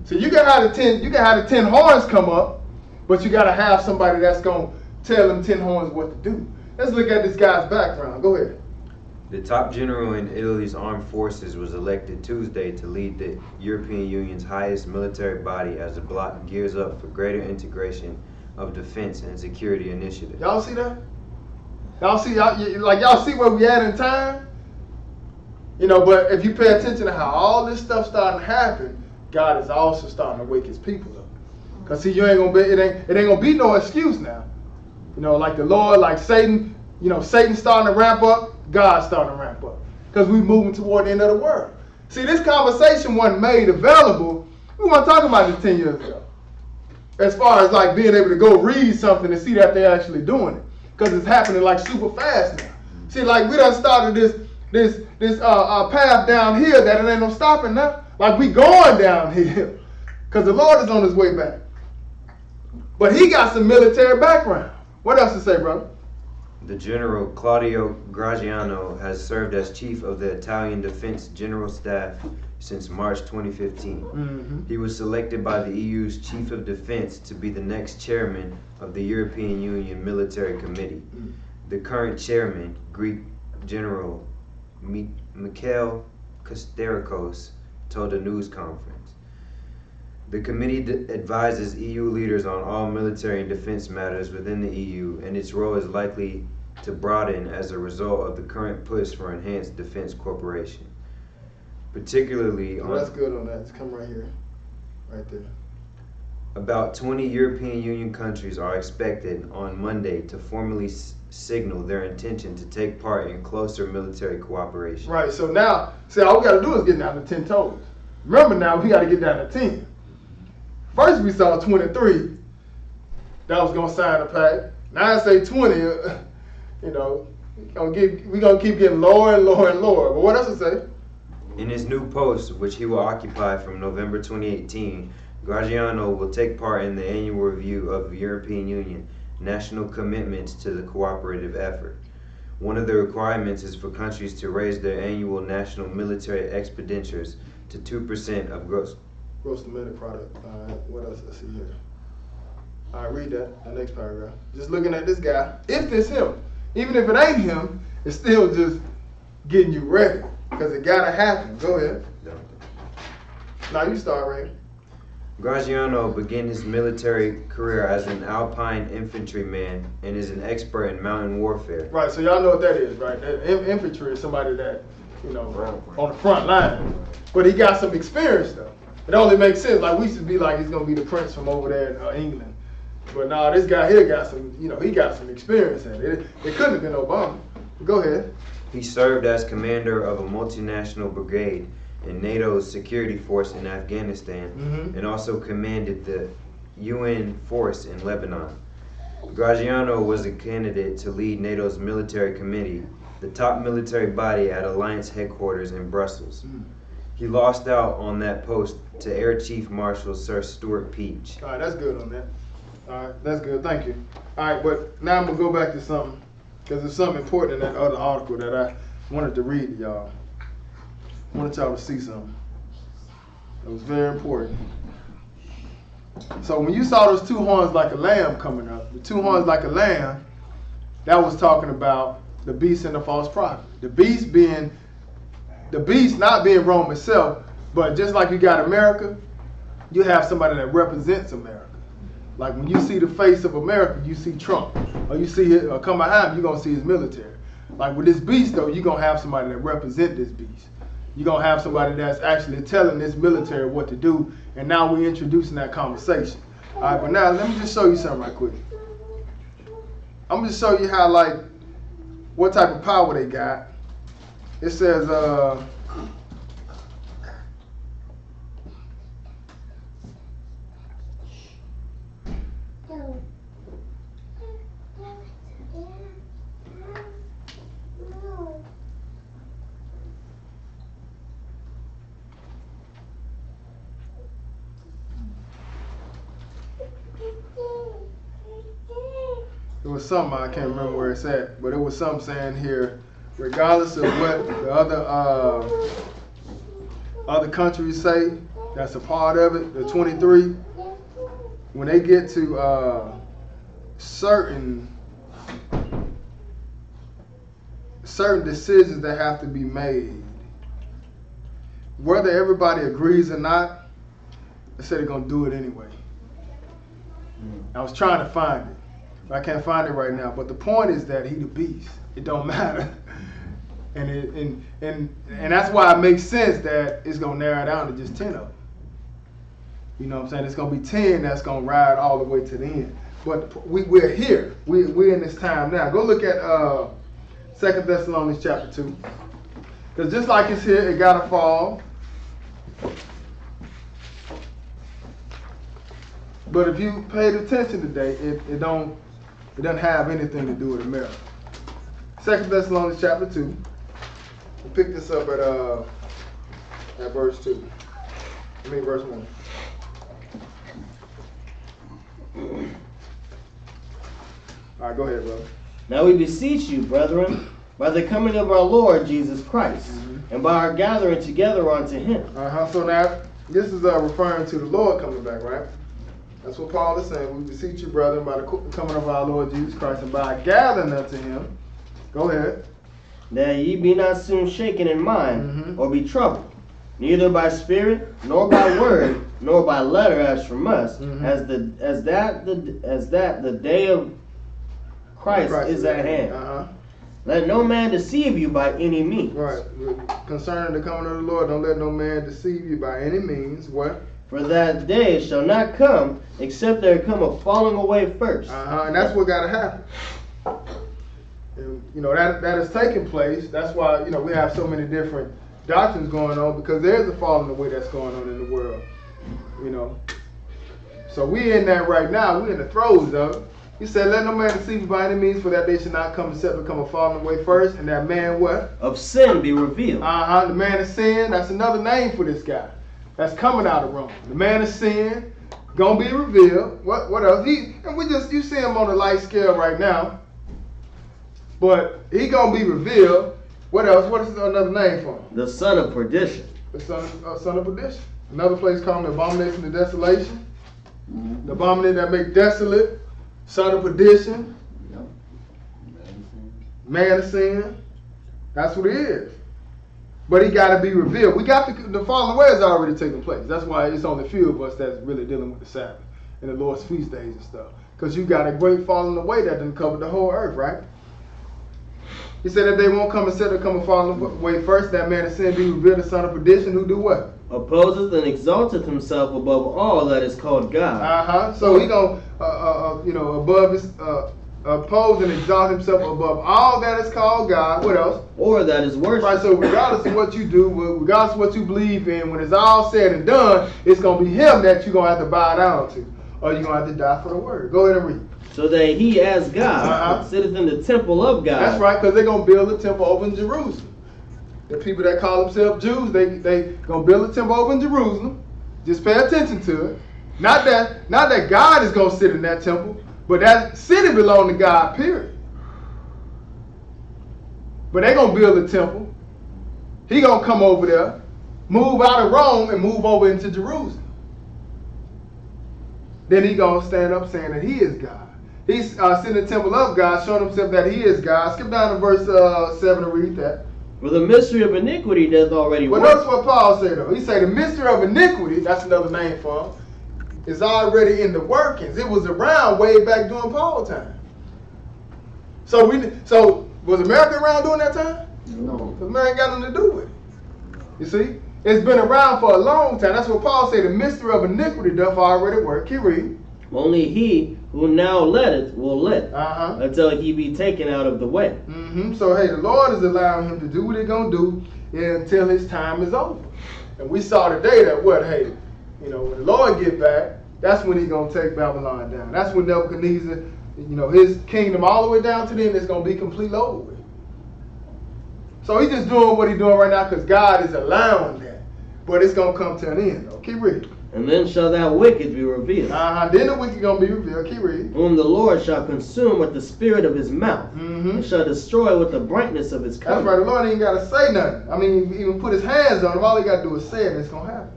So you can have the 10 horns come up, but you got to have somebody that's going to tell them 10 horns what to do. Let's look at this guy's background. Go ahead. The top general in Italy's armed forces was elected Tuesday to lead the European Union's highest military body as the bloc gears up for greater integration of defense and security initiatives. Y'all see that? Y'all see where we at in time? You know, but if you pay attention to how all this stuff starting to happen, God is also starting to wake his people up. Cause see, you ain't gonna be, it ain't gonna be no excuse now. You know, like the Lord, like Satan, you know, Satan's starting to ramp up, God's starting to ramp up. Because we're moving toward the end of the world. See, this conversation wasn't made available. We weren't talking about this 10 years ago. As far as like being able to go read something and see that they're actually doing it. Because it's happening like super fast now. See, like we done started this path down here that it ain't no stopping now. Like we going downhill. Because the Lord is on his way back. But he got some military background. What else to say, brother? The General Claudio Graziano has served as chief of the Italian Defense General Staff since March 2015. Mm-hmm. He was selected by the EU's Chief of Defense to be the next chairman of the European Union Military Committee. The current chairman, Greek General Mikhail Kosterikos, told a news conference. The committee advises EU leaders on all military and defense matters within the EU, and its role is likely to broaden as a result of the current push for enhanced defense cooperation. Particularly on... That's good on that. It's come right here. Right there. About 20 European Union countries are expected on Monday to formally signal their intention to take part in closer military cooperation. Right, so now, see, all we got to do is get down to 10 toes. Remember now, we got to get down to 10. First we saw 23 that was going to sign a pact. Now I say 20, you know, we're going to keep getting lower and lower and lower. But what else to say? In his new post, which he will occupy from November 2018, Graziano will take part in the annual review of the European Union national commitments to the cooperative effort. One of the requirements is for countries to raise their annual national military expenditures to 2% of gross domestic product. All right, what else I see here? All right, read that, the next paragraph. Just looking at this guy, if it's him, even if it ain't him, it's still just getting you ready, because it gotta happen. Go ahead. Now you start, Ray. Graziano began his military career as an Alpine infantryman and is an expert in mountain warfare. Right, so y'all know what that is, right? Infantry is somebody that, you know, on the front line. But he got some experience, though. It only makes sense. Like, we should be like, he's going to be the prince from over there in England. But nah, this guy here got some, you know, he got some experience in it. It couldn't have been Obama. Go ahead. He served as commander of a multinational brigade in NATO's security force in Afghanistan, and also commanded the UN force in Lebanon. Graziano was a candidate to lead NATO's military committee, the top military body at Alliance headquarters in Brussels. He lost out on that post to Air Chief Marshal Sir Stuart Peach. All right, that's good on that. All right, that's good. Thank you. All right, but now I'm going to go back to something, because there's something important in that other article that I wanted to read to y'all. I wanted y'all to see something. It was very important. So when you saw those two horns like a lamb coming up, the two horns like a lamb, that was talking about the beast and the false prophet. The beast not being Rome itself, but just like you got America, you have somebody that represents America. Like when you see the face of America, you see Trump, or you see it, or come behind him, you're gonna see his military. Like with this beast though, you're gonna have somebody that represents this beast. You're gonna have somebody that's actually telling this military what to do, and now we're introducing that conversation. All right, but now let me just show you something right quick. I'm gonna just show you how, like, what type of power they got. It says, it was something, I can't remember where it's at, but it was something saying here, regardless of what the other countries say that's a part of it, the 23, when they get to certain decisions that have to be made. Whether everybody agrees or not, they say they're gonna do it anyway. I was trying to find it, but I can't find it right now. But the point is that he the beast. It don't matter, and that's why it makes sense that it's gonna narrow down to just 10 of them. You know what I'm saying? It's gonna be 10 that's gonna ride all the way to the end. But we're here. We're in this time now. Go look at 2 Thessalonians chapter 2. Because just like it's here, it gotta fall. But if you paid attention today, it doesn't have anything to do with America. 2 Thessalonians chapter 2. We'll pick this up at verse 2. Verse 1. All right, go ahead, brother. Now we beseech you, brethren, by the coming of our Lord Jesus Christ, and by our gathering together unto him. So now, this is referring to the Lord coming back, right? That's what Paul is saying. We beseech you, brethren, by the coming of our Lord Jesus Christ, and by gathering unto him. Go ahead. That ye be not soon shaken in mind, or be troubled, neither by spirit, nor by word, nor by letter as from us, as that the day of Christ is at hand. Let no man deceive you by any means. Right. Concerning the coming of the Lord, don't let no man deceive you by any means. What? For that day shall not come, except there come a falling away first. And that's what got to happen. And, that has taken place. That's why, we have so many different doctrines going on, because there's a falling away that's going on in the world. So we in that right now. We're in the throes of it. He said, let no man deceive you by any means, for that day should not come except become a falling away first, and that man what? Of sin be revealed. The man of sin, that's another name for this guy. That's coming out of Rome. The man of sin, gonna be revealed. What else? You see him on the light scale right now. But he gonna be revealed. What else? What is another name for him? The son of perdition. The son of perdition. Another place called the abomination of desolation. The abomination that make desolate. Son of perdition. Man of sin. That's what it is. But he got to be revealed. We got the falling away has already taken place. That's why it's only a few of us that's really dealing with the Sabbath and the Lord's feast days and stuff. Because you got a great falling away that didn't cover the whole earth, right? He said that they won't come and set to come and fall away first. That man of sin be revealed, the son of perdition, who do what? Opposeth and exalteth himself above all that is called God. So he gonna, oppose and exalt himself above all that is called God. What else? Or that is worship. Right. So regardless of what you do, regardless of what you believe in, when it's all said and done, it's gonna be him that you're gonna have to bow down to, or you're gonna have to die for the word. Go ahead and read. So that he, as God, sitteth in the temple of God. That's right, because they're gonna build a temple over in Jerusalem. The people that call themselves Jews, they gonna build a temple over in Jerusalem. Just pay attention to it. Not that God is gonna sit in that temple, but that city belongs to God, period. But they're gonna build a temple. He gonna come over there, move out of Rome and move over into Jerusalem. Then he gonna stand up saying that he is God. He's sitting in the temple of God, showing himself that he is God. Skip down to verse 7 and read that. For the mystery of iniquity doth already work. Well, notice what Paul said though. He said the mystery of iniquity, that's another name for him, is already in the workings. It was around way back during Paul's time. So was America around during that time? No. Because America ain't got nothing to do with it. You see? It's been around for a long time. That's what Paul said. The mystery of iniquity doth already work. Keep reading. Only he who now letteth will let until he be taken out of the way. So hey, the Lord is allowing him to do what he's gonna do until his time is over. And we saw today that when the Lord get back, that's when he's gonna take Babylon down. That's when Nebuchadnezzar, his kingdom all the way down to then is gonna be completely over with. So he's just doing what he's doing right now because God is allowing that. But it's gonna come to an end though. Keep reading. And then shall that wicked be revealed. Then the wicked gonna be revealed. Keep reading. Whom the Lord shall consume with the spirit of his mouth, and shall destroy with the brightness of his coming. That's right. The Lord ain't gotta say nothing. I mean, even put his hands on him. All he gotta do is say it, and it's gonna happen.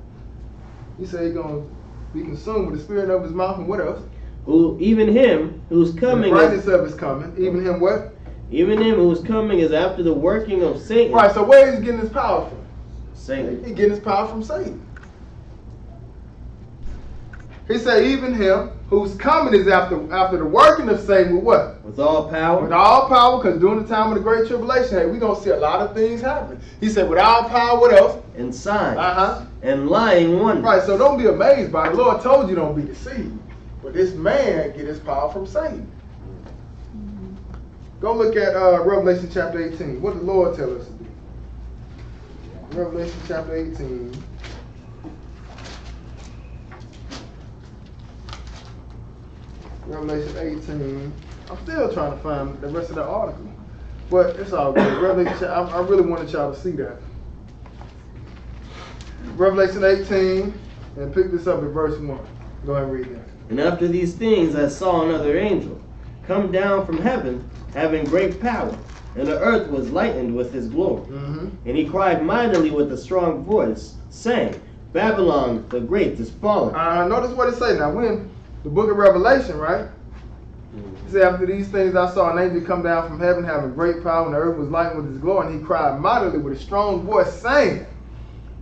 He said he's gonna be consumed with the spirit of his mouth, and what else? Who even him whose The coming brightness is, of his coming. Even him what? even him whose coming is after the working of Satan. Right, so where is he getting his power from? Satan. He getting his power from Satan. He said, even him whose coming is after the working of Satan with what? With all power. With all power, because during the time of the Great Tribulation, hey, we're going to see a lot of things happen. He said, with all power, what else? And signs. Uh-huh. And lying wonders. Right, so don't be amazed by it. The Lord told you don't be deceived. But this man get his power from Satan. Go look at Revelation chapter 18. What did the Lord tell us to do? Revelation chapter 18. Revelation 18. I'm still trying to find the rest of the article. But it's all good. Revelation, I really wanted y'all to see that. Revelation 18, and pick this up at verse 1. Go ahead and read that. And after these things I saw another angel come down from heaven, having great power, and the earth was lightened with his glory. Mm-hmm. And he cried mightily with a strong voice, saying, Babylon the great is fallen. Notice what it say now. We're in the book of Revelation, right? He said, after these things I saw an angel come down from heaven, having great power, and the earth was lightened with his glory. And he cried mightily with a strong voice, saying,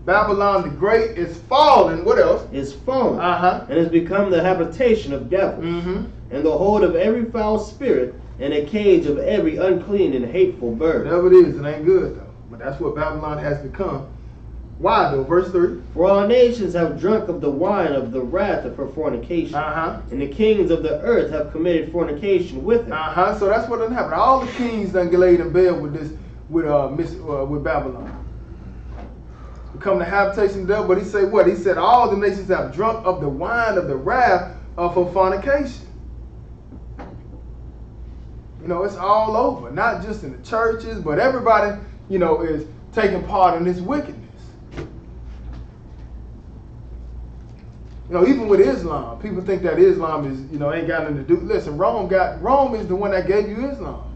Babylon the great is fallen. What else? Is fallen, Uh-huh. and has become the habitation of devils, Mm-hmm. and the hold of every foul spirit, and a cage of every unclean and hateful bird. Whatever it is, it ain't good though. But that's what Babylon has become. Why though? Verse 3. For all nations have drunk of the wine of the wrath of her fornication, Uh-huh. and the kings of the earth have committed fornication with her. Uh-huh. So that's what done happened. All the kings done get laid in bed with this, with Babylon. Become the habitation of the devil. But he said what? He said all the nations have drunk of the wine of the wrath of her fornication. You know, it's all over. Not just in the churches, but everybody, you know, is taking part in this wickedness. You know, even with Islam, people think that Islam is, you know, ain't got nothing to do. Listen, Rome is the one that gave you Islam.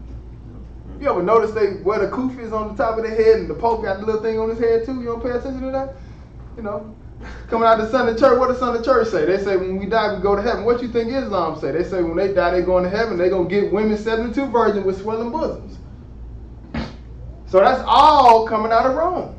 You ever notice they wear the kufis on the top of their head and the Pope got the little thing on his head too? You don't pay attention to that? You know, coming out the Sunday church, what does Sunday church say? They say when we die, we go to heaven. What you think Islam say? They say when they die, they going to heaven. They going to get women 72 virgins with swelling bosoms. So that's all coming out of Rome.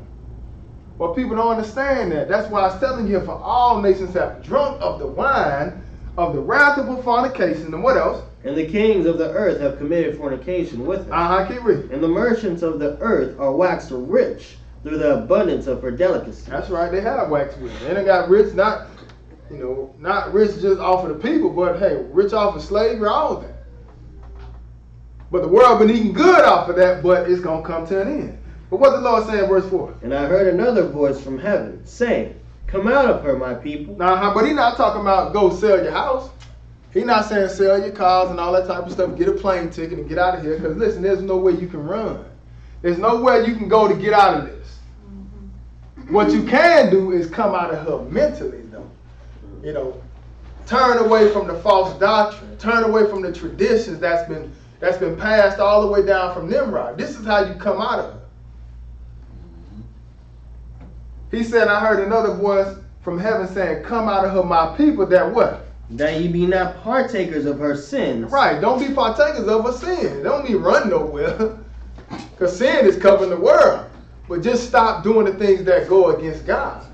But people don't understand that. That's why I was telling you, for all nations have drunk of the wine of the wrath of fornication. And what else? And the kings of the earth have committed fornication with her. Keep reading. And the merchants of the earth are waxed rich through the abundance of her delicacy. That's right, they have waxed rich. They done got rich, not rich just off of the people, but hey, rich off of slavery, all of that. But the world been eating good off of that, but it's going to come to an end. But what the Lord say in verse 4? And I heard another voice from heaven, saying, Come out of her, my people. But he's not talking about go sell your house. He's not saying sell your cars and all that type of stuff, get a plane ticket and get out of here. Because listen, there's no way you can run. There's nowhere you can go to get out of this. What you can do is come out of her mentally, though. You know, turn away from the false doctrine. Turn away from the traditions that's been passed all the way down from Nimrod. This is how you come out of her. He said, I heard another voice from heaven saying, Come out of her, my people, that what? That ye be not partakers of her sins. Right, don't be partakers of her sin. Don't be run nowhere. Because sin is covering the world. But just stop doing the things that go against God.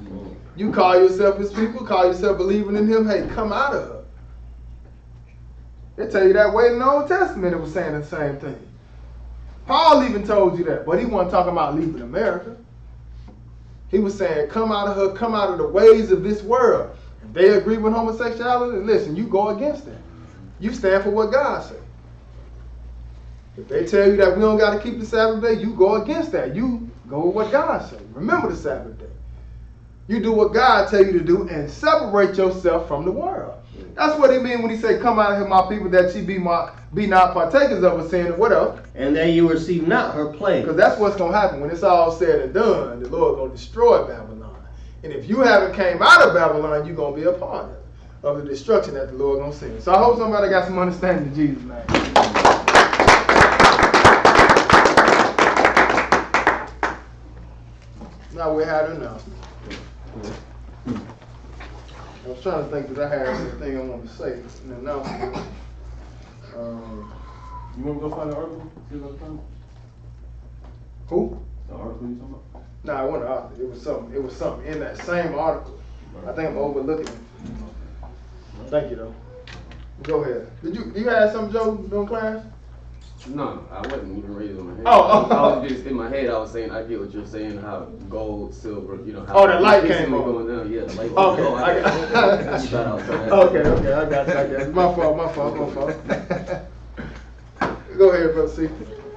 You call yourself his people, call yourself believing in him, hey, come out of her. They tell you that way in the Old Testament it was saying the same thing. Paul even told you that, but he wasn't talking about leaving America. He was saying, come out of her, come out of the ways of this world. If they agree with homosexuality, listen, you go against that. You stand for what God said. If they tell you that we don't got to keep the Sabbath day, you go against that. You go with what God said. Remember the Sabbath day. You do what God tell you to do and separate yourself from the world. That's what he mean when he say, come out of here, my people, that ye be not partakers of a sin. And what else? And that you receive not her plague. Because that's what's going to happen. When it's all said and done, the Lord going to destroy Babylon. And if you haven't came out of Babylon, you're going to be a part of the destruction that the Lord going to send. So I hope somebody got some understanding in Jesus' name. Now we had an announcement. I was trying to think that I had anything I wanted to say. And then now, You want to go find the article? See what I found? who? The article you talking about? Nah, it wasn't an author. It was something in that same article. I think I'm overlooking it. Thank you though. Go ahead. Do you have something, Joe, doing class? No, I wasn't even raising my hand. Oh. I was just in my head. I was saying, I get what you're saying. How gold, silver, you know. How Oh, the light it's came on. going down. Yeah, the light. Okay, Oh, I got- you thought I was trying to. Okay, I got you. My fault. Go ahead, Brother C.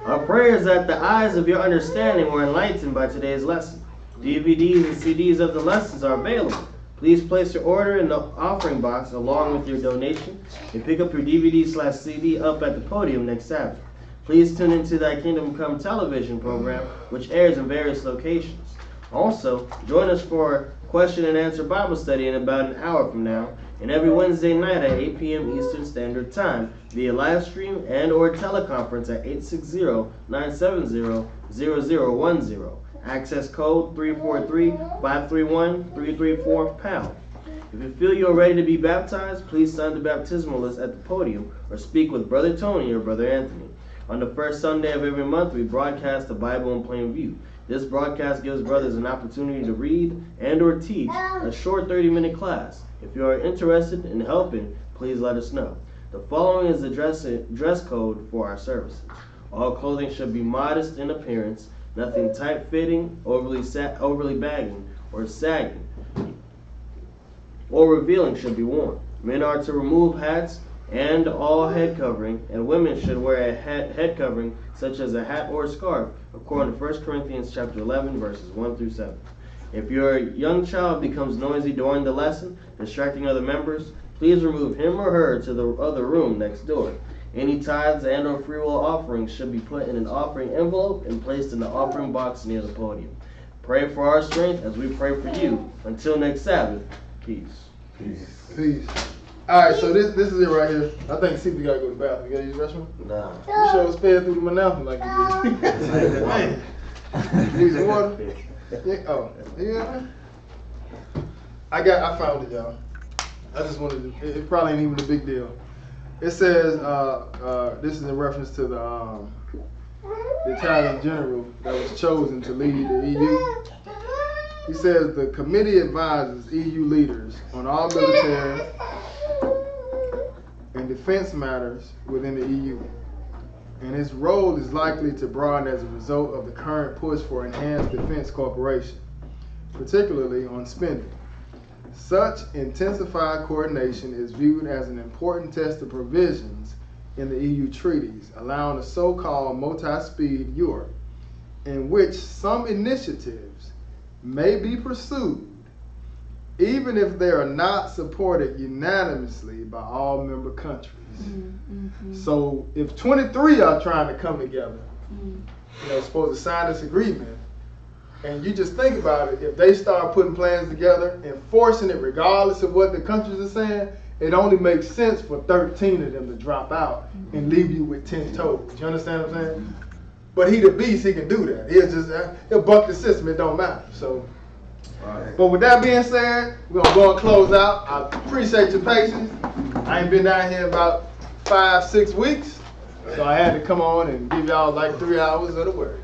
Our prayer is that the eyes of your understanding were enlightened by today's lesson. DVDs and CDs of the lessons are available. Please place your order in the offering box along with your donation and pick up your DVD/CD up at the podium next Sabbath. Please tune into Thy Kingdom Come television program, which airs in various locations. Also, join us for question and answer Bible study in about an hour from now, and every Wednesday night at 8 p.m. Eastern Standard Time via live stream and or teleconference at 860-970-0010. Access code 343-531-334#. If you feel you are ready to be baptized, please sign the baptismal list at the podium or speak with Brother Tony or Brother Anthony. On the first Sunday of every month, we broadcast the Bible in plain view. This broadcast gives brothers an opportunity to read and or teach a short 30-minute class. If you are interested in helping, please let us know. The following is the dress code for our services. All clothing should be modest in appearance. Nothing tight-fitting, overly bagging, or sagging, or revealing should be worn. Men are to remove hats and all head covering, and women should wear a head covering such as a hat or a scarf, according to 1 Corinthians chapter 11, verses 1 through 7. If your young child becomes noisy during the lesson, distracting other members, please remove him or her to the other room next door. Any tithes and or free will offerings should be put in an offering envelope and placed in the offering box near the podium. Pray for our strength as we pray for you. Until next Sabbath, peace. Peace. Alright, so this is it right here. I think CP gotta go to the bathroom. You gotta use the restroom? Nah. You sure was fed through the announcement like you did. Man. Need some water? Yeah, oh, yeah. I found it, y'all. I just wanted to, it probably ain't even a big deal. It says, this is in reference to the Italian general that was chosen to lead the EU. He says the committee advises EU leaders on all military and defense matters within the EU. And his role is likely to broaden as a result of the current push for enhanced defense cooperation, particularly on spending. Such intensified coordination is viewed as an important test of provisions in the EU treaties, allowing a so-called multi-speed Europe, in which some initiatives may be pursued, even if they are not supported unanimously by all member countries. So if 23 are trying to come together, supposed to sign this agreement, and you just think about it, if they start putting plans together, enforcing it regardless of what the countries are saying, it only makes sense for 13 of them to drop out and leave you with 10 toes. You understand what I'm saying? But he the beast, he can do that. He'll buck the system, it don't matter. So, but with that being said, we're gonna go and close out. I appreciate your patience. I ain't been down here about 5-6 weeks, so I had to come on and give y'all like 3 hours of the word.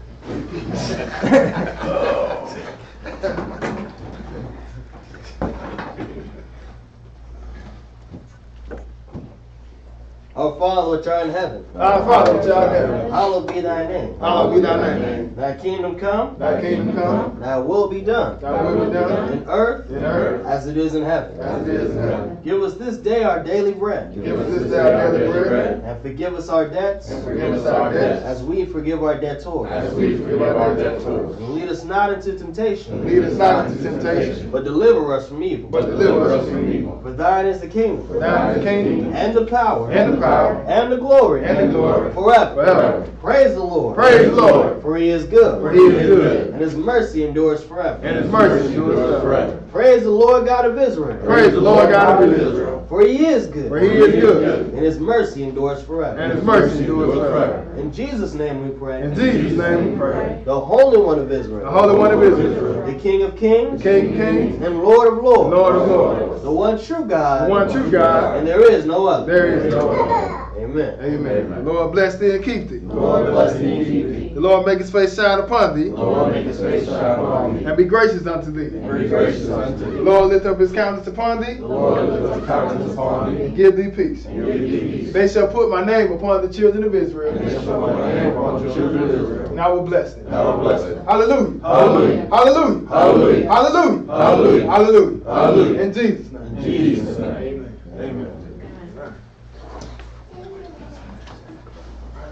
Our Father which art in heaven, Our Father which art in heaven, hallowed be thy name. hallowed be thy name. Thy kingdom come, Thy kingdom come, thy will be done, thy will be done in earth in earth as it is in heaven. as it is in heaven. Give us this day our daily bread, Give us this day our daily bread, and forgive us our debts and forgive us our debts as we forgive our debtors. as we forgive our debtors. And lead us not into temptation, Lead us not into temptation, but deliver us from evil. but deliver us from evil. For thine is the kingdom, For thine is the kingdom, and the power, and the power, and the glory, and the glory, forever. forever. Praise the Lord. Praise the Lord. For he is good. For he is good. And his mercy endures forever. And his mercy endures forever. Praise the Lord God of Israel. Praise the Lord God of Israel. For he is good. For he is good. And his mercy endures forever. And his mercy endures forever. In Jesus' name we pray. In Jesus' name we pray. The Holy One of Israel. The Holy One of Israel. The King of Kings. The King of Kings. And Lord of Lords. Lord of Lords. The one true God. The one true God. And there is no other. There is no other. Amen. Amen. The Lord bless thee and keep thee. Lord bless thee and keep thee. The Lord make his face shine upon thee. Lord make his face shine upon thee. And be gracious unto thee. Be gracious unto thee. The Lord lift up his countenance upon thee. Lord lift up his countenance upon thee. And give thee peace. And give thee peace. They shall put my name upon the children of Israel. They shall put my name upon the children of Israel. And I will bless them. And I will bless them. Hallelujah. Hallelujah. Hallelujah. Hallelujah. Hallelujah. Hallelujah. Hallelujah. Hallelujah. In Jesus' name. In Jesus' name. Amen. Amen.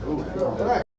All right.